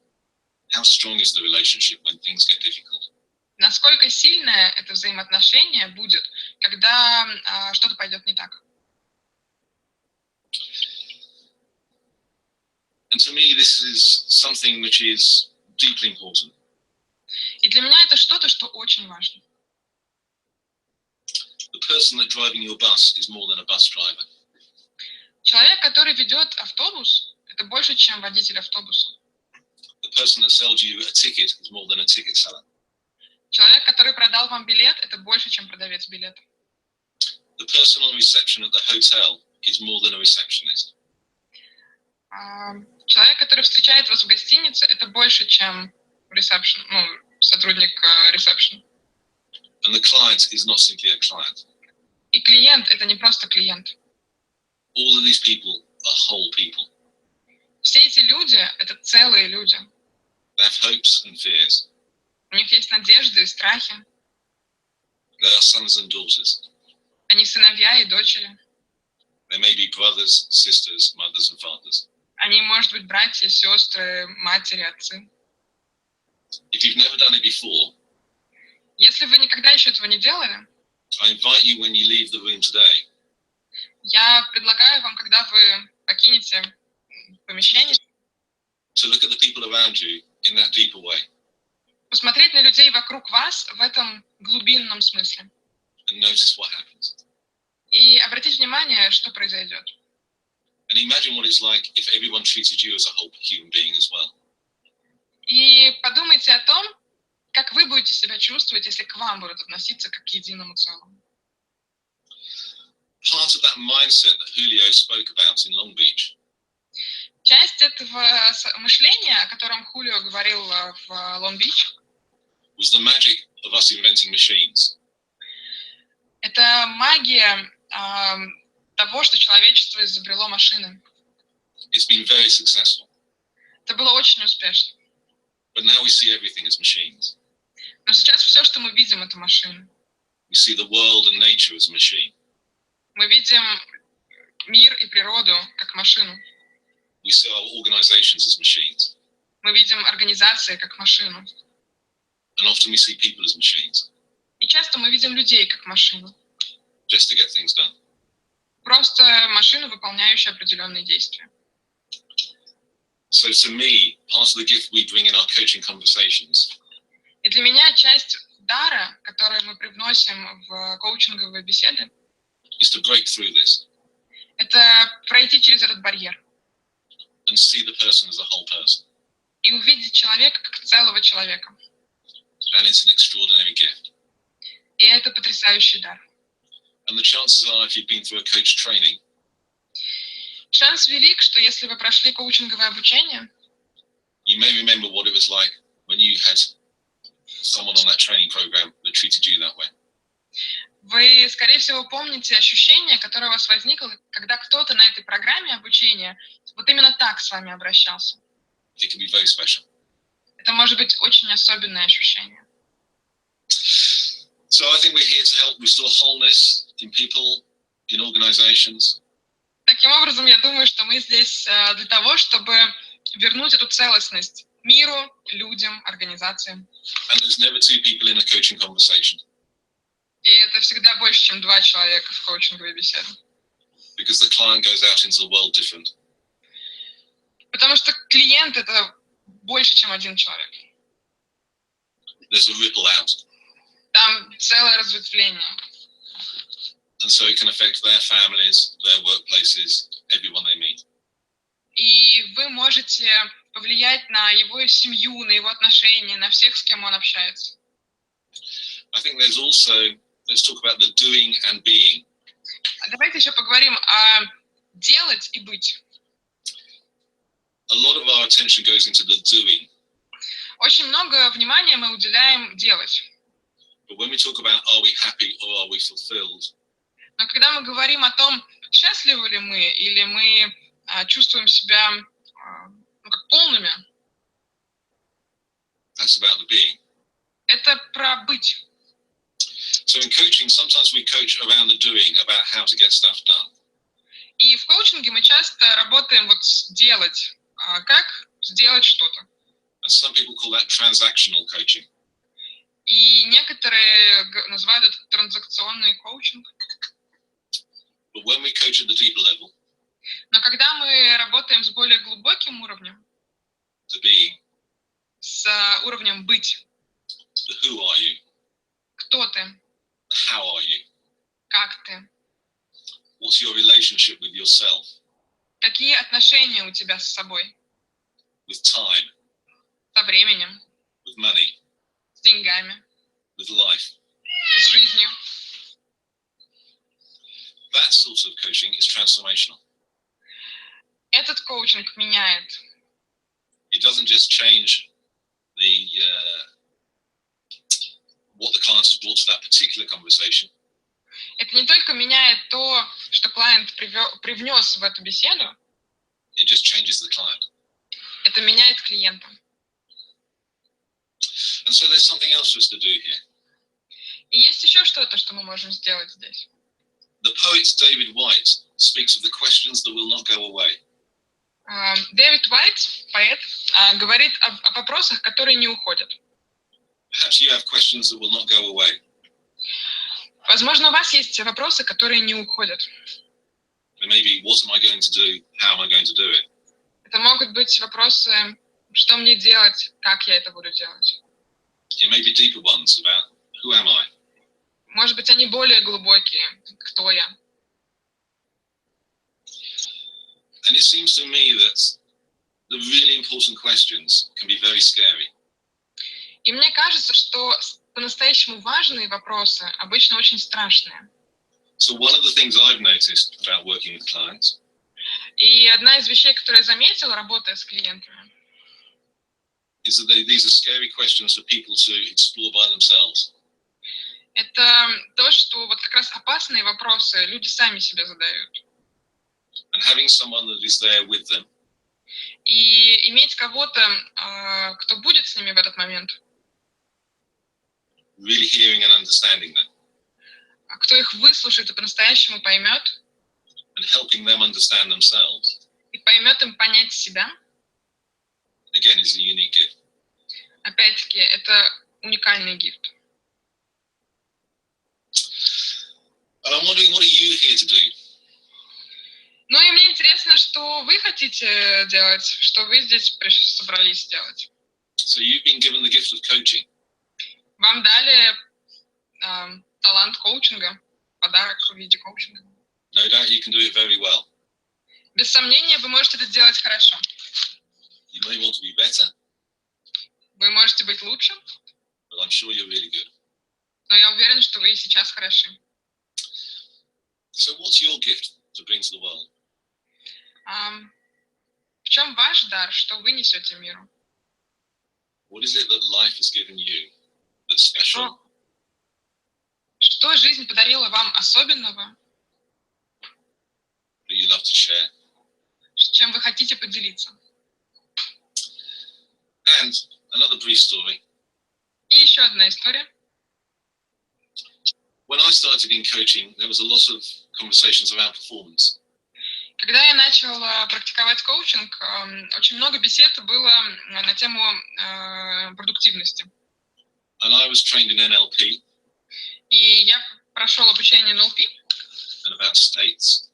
How strong is the relationship when things get difficult? Насколько сильное это взаимоотношение будет, когда что-то пойдет не так? And to me, this is something which is deeply important. И для меня это что-то, что очень важно. The person that's driving your bus is more than a bus driver. Человек, который ведет автобус, это больше, чем водитель автобуса. The person that sells you a ticket is more than a ticket seller. Человек, который продал вам билет, это больше, чем продавец билета. The person on reception at the hotel is more than a receptionist. Человек, который встречает вас в гостинице, это больше, чем сотрудник ресепшн. And the client is not simply a client. И клиент – это не просто клиент. All of these people are whole people. Все эти люди – это целые люди. They have hopes and fears. У них есть надежды и страхи. They are sons and daughters. Они сыновья и дочери. They may be brothers, sisters, mothers and fathers. Они, может быть, братья, сестры, матери, отцы. If you've never done it before, если вы никогда еще этого не делали, I invite you when you leave the room today, я предлагаю вам, когда вы покинете помещение, to look at the people around you in that deeper way. Посмотреть на людей вокруг вас в этом глубинном смысле. And notice what happens. И обратить внимание, что произойдет. And imagine what it's like if everyone treated you as a whole human being as well. И подумайте о том, как вы будете себя чувствовать, если к вам будут относиться как к единому целому. Part of that mindset that Julio spoke about in Long Beach. Часть этого мышления, о котором Хулио говорил в Лонг-Бич, was the magic of us inventing machines. Это магия того, что человечество изобрело машины. It's been very successful. Это было очень успешно. But now we see everything as machines. Но сейчас все, что мы видим, это машины. We see the world and nature as a machine. Мы видим мир и природу как машину. We see our organizations as machines. Мы видим организации как машину. And often we see people as machines. И часто мы видим людей как машину. Just to get things done. Просто машину, выполняющую определенные действия. So to me, part of the gift we bring in our coaching conversations. И для меня часть дара, который мы привносим в коучинговые беседы, is to break through this. Это пройти через этот барьер. And see the person as a whole person. И увидеть человека как целого человека. And it's an extraordinary gift. И это потрясающий дар. And the chances are, if you've been through a coach training, Шанс велик, что если вы прошли коучинговое обучение, you may remember what it was like when you had someone on that training program that treated you that way. вы, скорее всего, помните ощущение, которое у вас возникло, когда кто-то на этой программе обучения вот именно так с вами обращался. It can be very special. Это может быть очень особенное ощущение. So I think we're here to help restore wholeness in people, in organizations. Таким образом, я думаю, что мы здесь для того, чтобы вернуть эту целостность миру, людям, организациям. And there's never two people in a coaching conversation. И это всегда больше, чем 2 человека в коучинговой беседе. Because the client goes out into the world different. Потому что клиент — это больше, чем 1 человек. There's a ripple out. Там целое разветвление. And so it can affect their families, their workplaces, everyone they meet. И вы можете повлиять на его семью, на его отношения, на всех, с кем он общается. I think there's also, let's talk about the doing and being. Давайте еще поговорим о делать и быть. A lot of our attention goes into the doing. Очень много внимания мы уделяем делать. But when we talk about are we happy or are we fulfilled, Но когда мы говорим о том, счастливы ли мы, или мы чувствуем себя как полными, that's about the being. это про быть. So in coaching, sometimes we coach around the doing, about how to get stuff done. И в коучинге мы часто работаем вот с делать, как сделать что-то. And some people call that transactional coaching. И некоторые называют это транзакционный коучинг. But when we coach at the deeper level, Но когда мы работаем с более глубоким уровнем, the being, с уровнем быть, the who are you, кто ты, the how are you, как ты, what's your relationship with yourself, какие отношения у тебя с собой, with time, со временем, with money, с деньгами, with life. с жизнью. That sort of coaching is transformational. Этот коучинг меняет. It doesn't just change the what the client has brought to that particular conversation. Это не только меняет то, что клиент привнес в эту беседу. It just changes the client. Это меняет клиента. And so there's something else for us to do here. И есть еще что-то, что мы можем сделать здесь. The poet David White speaks of the questions that will not go away. Дэвид Уайт, поэт, говорит о вопросах, которые не уходят. Perhaps you have questions that will not go away. Возможно, у вас есть вопросы, которые не уходят. It may be, what am I going to do? How am I going to do it? Это могут быть вопросы, что мне делать, как я это буду делать. It may be deeper ones about who am I? Может быть, они более глубокие. Кто я? And it seems to me that the really important questions can be very scary. И мне кажется, что по-настоящему важные вопросы обычно очень страшные. So one of the things I've noticed about working with clients И одна из вещей, которую я заметила, работая с клиентами, is that these are scary questions for people to explore by themselves. это то, что вот как раз опасные вопросы люди сами себе задают. And having someone that is there with them И иметь кого-то, кто будет с ними в этот момент, really hearing and understanding them, кто их выслушает и по-настоящему поймет, and helping them understand themselves, и поймет им понять себя, again, is a unique gift. опять-таки, это уникальный гифт. And I'm wondering, what are you here to do? Ну и мне интересно, что вы хотите делать, что вы здесь собрались делать. So you've been given the gift of coaching. Вам дали талант коучинга, подарок в виде коучинга. No doubt you can do it very well. Без сомнения, вы можете это делать хорошо. You may want to be better, Вы можете быть лучше, but I'm sure you're really good. но я уверен, что вы и сейчас хороши. So what's your gift to bring to the world? В чем ваш дар, что вы несете миру? What is it that life has given you that's special? Что жизнь подарила вам особенного? That you love to share? С чем вы хотите поделиться? And another brief story. И еще одна история. When I started in coaching, there was a lot of conversations around performance. Когда я начал практиковать коучинг, очень много бесед было на тему продуктивности. And I was trained in NLP. И я прошел обучение NLP. And about states.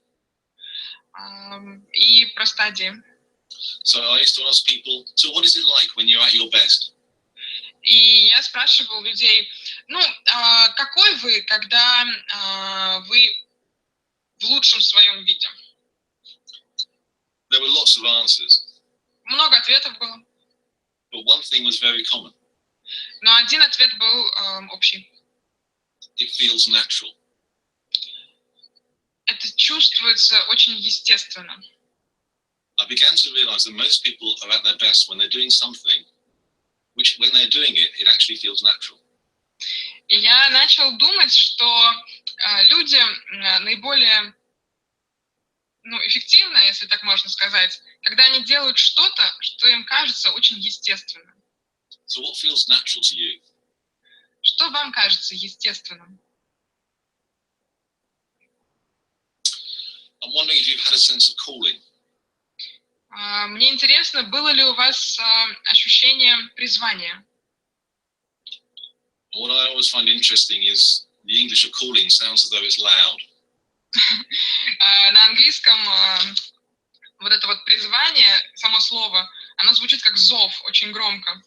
И про стадии. So I used to ask people, so what is it like when you're at your best? И я спрашивал людей, какой вы, когда вы в лучшем своем виде? There were lots of answers. Много ответов было. But one thing was very common. Но один ответ был общий. It feels natural. Это чувствуется очень естественно. I began to realize that most people are at their best when they're doing something, which when they're doing it, it actually feels natural. И я начал думать, что люди наиболее эффективно, если так можно сказать, когда они делают что-то, что им кажется очень естественным. So what feels natural to you? Что вам кажется естественным? I'm wondering if you've had a sense of calling. Мне интересно, было ли у вас ощущение призвания? What I always find interesting is the English of calling sounds as though it's loud. На английском вот это вот призвание, само слово, оно звучит как зов, очень громко.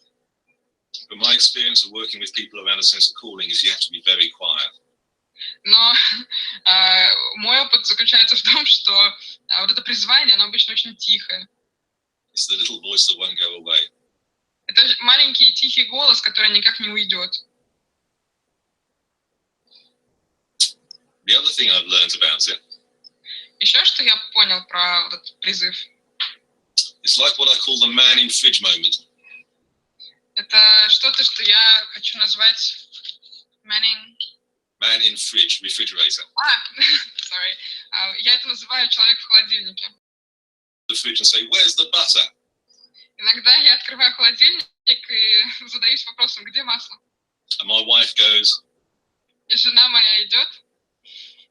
But my experience of working with people around a sense of calling is you have to be very quiet. Но мой опыт заключается в том, что вот это призвание, оно обычно очень тихое. It's the little voice that won't go away. Это маленький тихий голос, который никак не уйдет. The other thing I've learned about it. Еще что я понял про вот этот призыв. It's like what I call the man in fridge moment. Это что-то, что я хочу назвать man in fridge, refrigerator. Sorry. Я это называю человек в холодильнике. The fridge and say, where's the butter? Иногда я открываю холодильник и задаюсь вопросом, где масло? And my wife goes, и жена моя идет.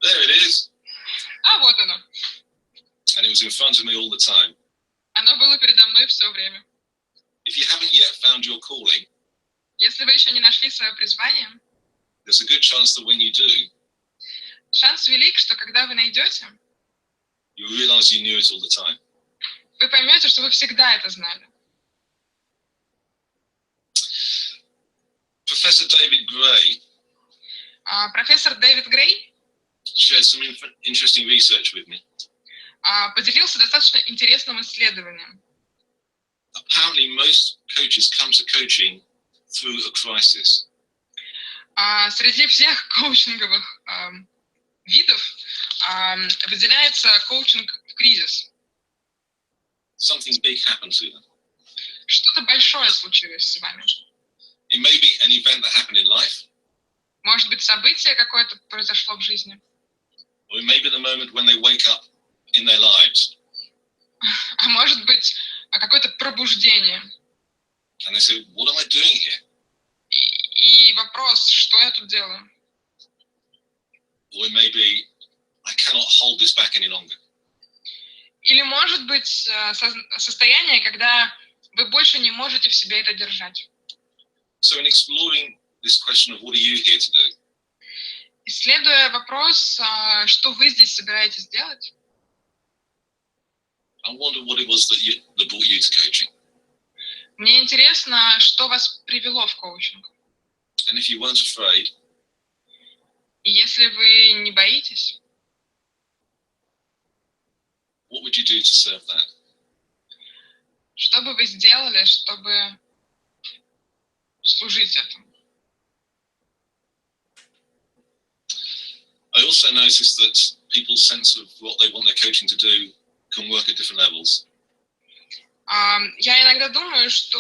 There it is. А вот оно. And it was in front of me all the time. Оно было передо мной все время. If you haven't yet found your calling, если вы еще не нашли свое призвание, there's a good chance that when you do, шанс велик, что когда вы найдете, you realize you knew it all the time. Вы поймете, что вы всегда это знали. Professor David Gray, профессор Дэвид Грей, shared some interesting research with me. Поделился достаточно интересным исследованием. Apparently, most coaches come to coaching through a crisis. Среди всех коучинговых видов выделяется коучинг в кризис. Something big happened to them. Что-то большое случилось с вами. It may be an event that happened in life. Может быть, событие какое-то произошло в жизни. Or it may be the moment when they wake up in their lives. А может быть, какое-то пробуждение. And they say, what am I doing here? И вопрос, что я тут делаю? Or it may be, I cannot hold this back any longer. Или может быть состояние, когда вы больше не можете в себе это держать. So in exploring this question of what are you here to do? Исследуя вопрос, что вы здесь собираетесь делать, I wonder what it was that brought you to coaching. мне интересно, что вас привело в коучинг. And if you weren't afraid, и если вы не боитесь, what would you do to serve that? Что бы вы сделали, чтобы служить этому? I also noticed that people's sense of what they want their coaching to do can work at different levels. Я иногда думаю, что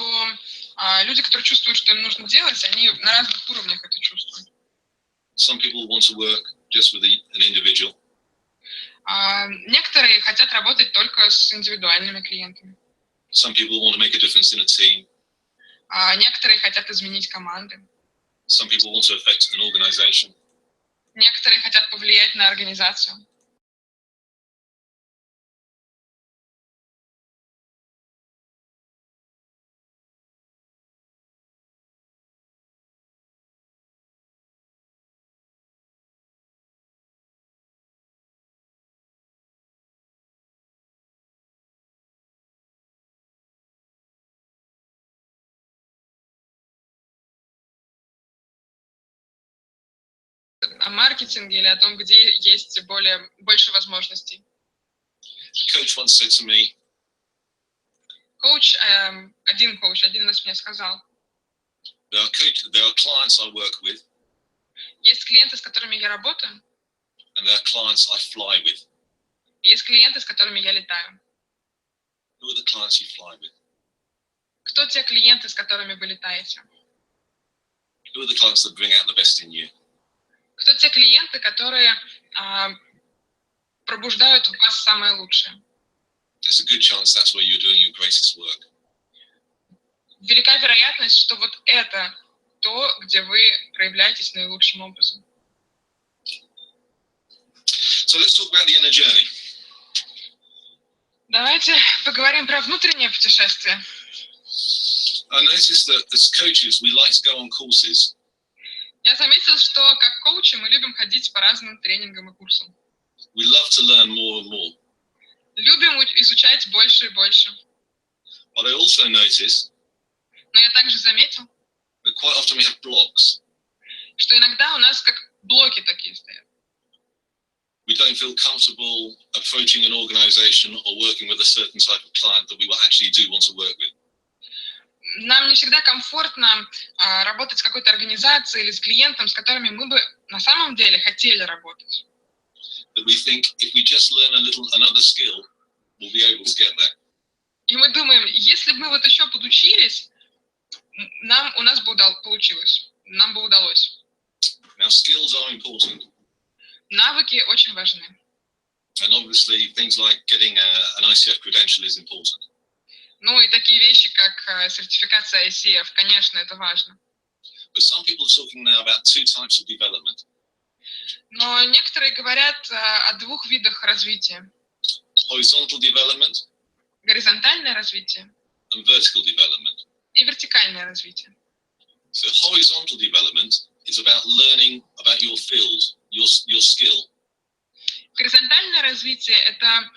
люди, которые чувствуют, что им нужно делать, они на разных уровнях это чувствуют. Some people want to work just with an individual. Некоторые хотят работать только с индивидуальными клиентами. Some people want to make a difference in a team. Некоторые хотят изменить команды. Some people want to affect an organization. Некоторые хотят повлиять на организацию. О маркетинге или о том, где есть больше возможностей. The coach once said to me, Один раз мне сказал, there are clients I work with, есть клиенты, с которыми я работаю, and there are clients I fly with. есть клиенты, с которыми я летаю. Who are the clients you fly with? Кто те клиенты, с которыми вы летаете? Who are the clients that bring out the best in you? Кто те клиенты, которые пробуждают в вас самое лучшее? There's a good chance that's where you're doing your greatest work. Велика вероятность, что вот это то, где вы проявляетесь наилучшим образом. So let's talk about the inner journey. Давайте поговорим про внутреннее путешествие. I noticed that as coaches we like to go on courses. Я заметил, что как коучи мы любим ходить по разным тренингам и курсам. We love to learn more and more. Любим изучать больше и больше. But I also notice Но я также заметил, that quite often we have blocks. что иногда у нас как блоки такие стоят. We don't feel comfortable approaching an organization or working with a certain type of client that we actually do want to work with. Нам не всегда комфортно работать с какой-то организацией или с клиентом, с которыми мы бы на самом деле хотели работать. That we think if we just learn another skill, we'll be able to get there. И мы думаем, если бы мы вот еще подучились, у нас бы получилось, нам бы удалось. Now skills are important. Навыки очень важны. And obviously things like getting an ICF credential is important. Ну и такие вещи, как сертификация ICF, конечно, это важно. But some people are talking now about two types of development. Но некоторые говорят о двух видах развития. Horizontal development. Горизонтальное развитие. And vertical development. И вертикальное развитие. So horizontal development is about learning about your field, your skill. Горизонтальное развитие – это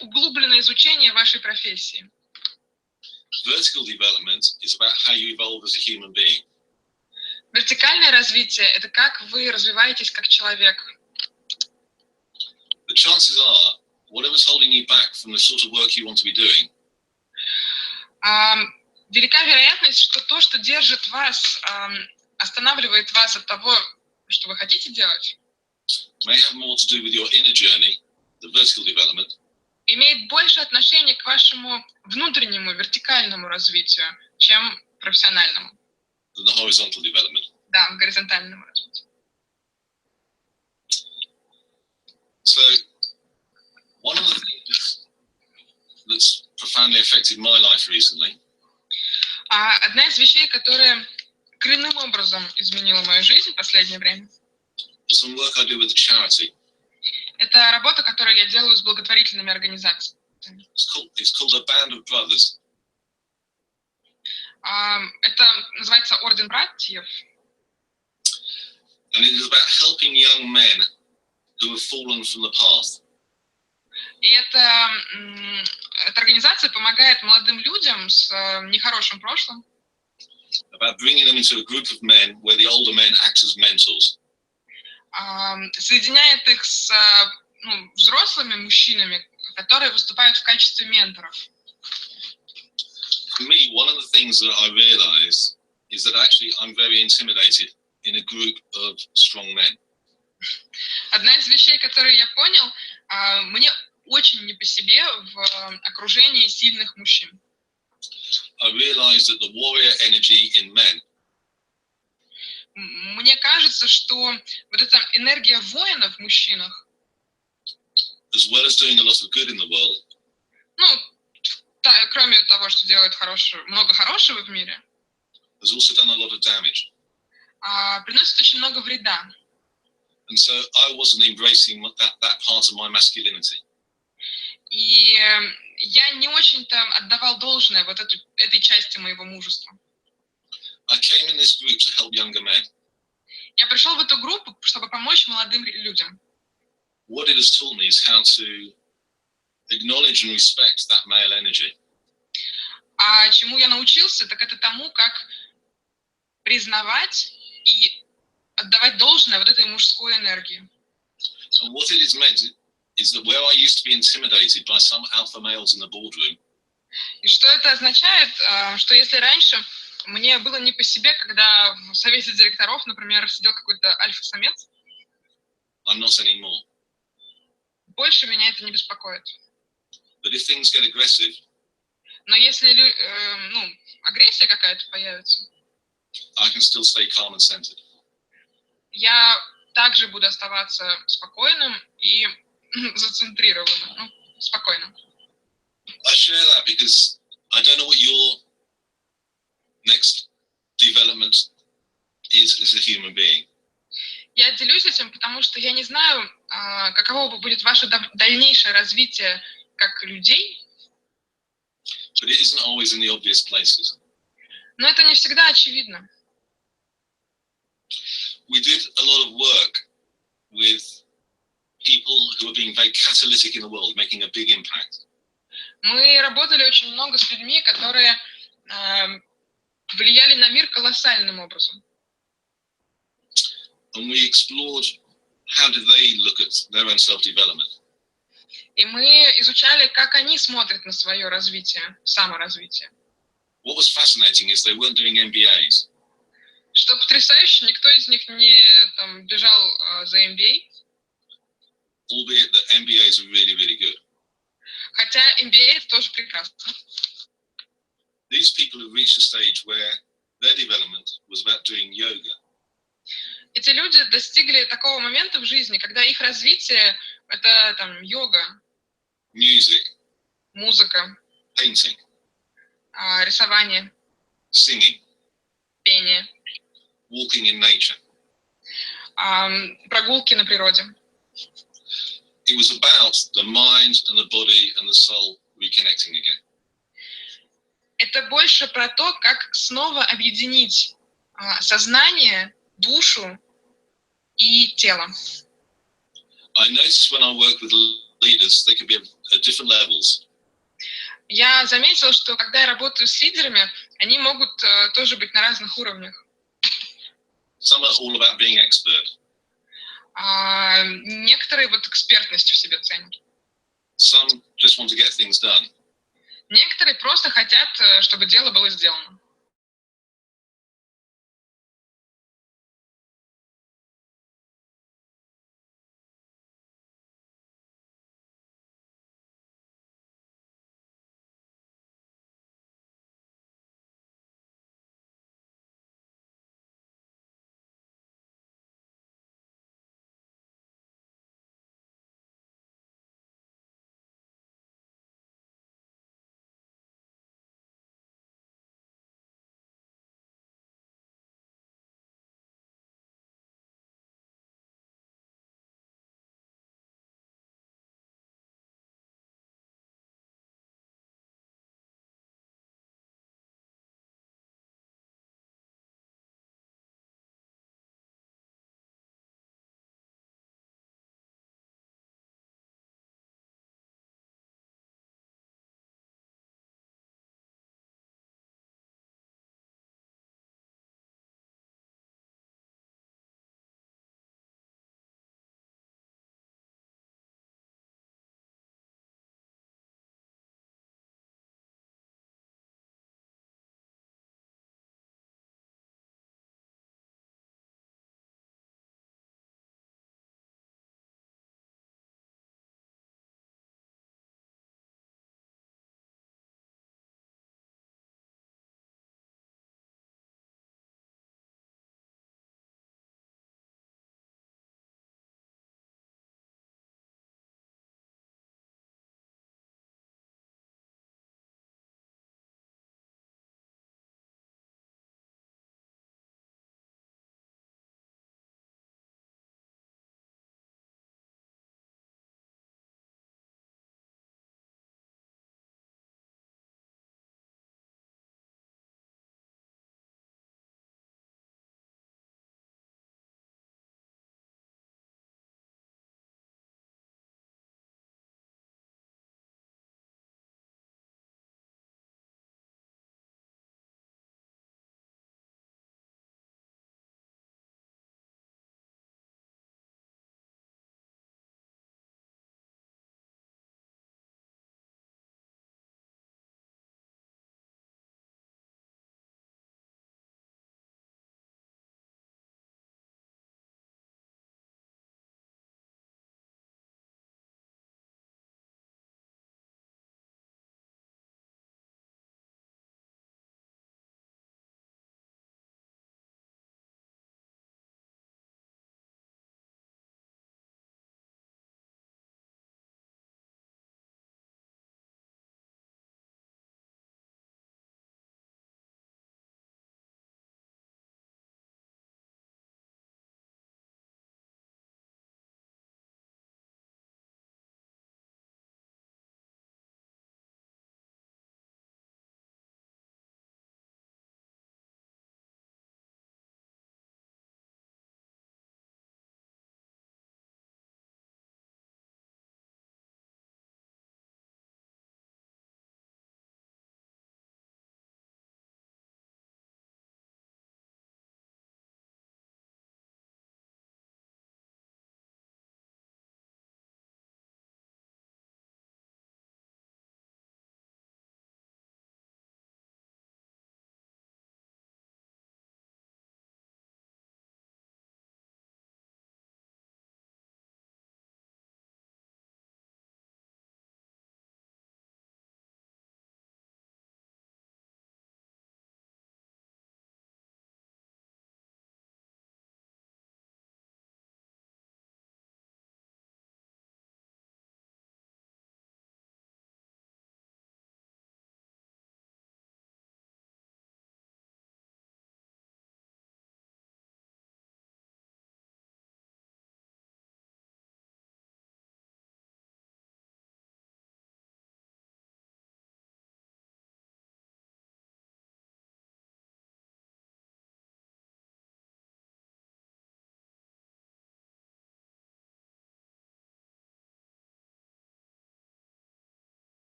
углубленное изучение вашей профессии. Vertical development is about how you evolve as a human being. Вертикальное развитие – это как вы развиваетесь как человек. The chances are, whatever's holding you back from the sort of work you want to be doing, велика вероятность, что то, что держит вас, останавливает вас от того, что вы хотите делать, may have more to do with your inner journey, the vertical development, имеет больше отношения к вашему внутреннему вертикальному развитию, чем профессиональному. than the horizontal development. Да, горизонтальному развитию. So, one of the things that's profoundly affected my life recently Одна из вещей, которая коренным образом изменила мою жизнь в последнее время, is some work I do with a charity. это работа, которую я делаю с благотворительными организациями. It's called a Band of Brothers. Это называется Орден братьев. And it is about helping young men who have fallen from the path. И эта организация помогает молодым людям с нехорошим прошлым. About bringing them into a group of men where the older men act as mentors. Соединяет их с взрослыми мужчинами, которые выступают в качестве менторов. For me, one of the things that I realize is that actually I'm very intimidated in a group of strong men. Одна из вещей, которые я понял, мне очень не по себе в окружении сильных мужчин. I realized that the warrior energy in men Мне кажется, что вот эта энергия воина в мужчинах, as well as doing a lot of good in the world, ну, кроме того, что делает много хорошего в мире, has also done a lot of damage. Приносит очень много вреда. And so I wasn't embracing that part of my masculinity. И я не очень-то отдавал должное вот этой части моего мужества. I came in this group to help younger men. Я пришел в эту группу, чтобы помочь молодым людям. What it has taught me is how to acknowledge and respect that male energy. А чему я научился, так это тому, как признавать и отдавать должное вот этой мужской энергии. And what it has meant is that where I used to be intimidated by some alpha males in the boardroom, И что это означает, что если раньше мне было не по себе, когда в совете директоров, например, сидел какой-то альфа-самец, I'm not anymore. больше меня это не беспокоит. But if things get aggressive, Но если агрессия какая-то появится, I can still stay calm and centered. я также буду оставаться спокойным и зацентрированным, спокойным. I share that because I don't know what your next development is as a human being. Я делюсь этим, потому что я не знаю, каково будет ваше дальнейшее развитие как людей. But it isn't always in the obvious places. Но это не всегда очевидно. We did a lot of work with people who are being very catalytic in the world, making a big impact. Мы работали очень много с людьми, которые влияли на мир колоссальным образом. And we explored how do they look at their own self-development. И мы изучали, как они смотрят на свое развитие, саморазвитие. What was fascinating is they weren't doing MBAs. Что потрясающе, никто из них не бежал за MBA. Albeit that MBAs are really, really good. Хотя MBA это тоже прекрасно. These people have reached a stage where their development was about doing yoga. Эти люди достигли такого момента в жизни, когда их развитие — это йога, Music, музыка, painting, рисование, singing, пение, walking in nature. прогулки на природе. It was about the mind and the body and the soul reconnecting again. Это больше про то, как снова объединить сознание, душу и тело. I noticed when I work with leaders, they can be at different levels. Я заметила, что когда я работаю с лидерами, они могут тоже быть на разных уровнях. Some are all about being expert. Некоторые экспертность в себе ценят. Some just want to get things done. Некоторые просто хотят, чтобы дело было сделано.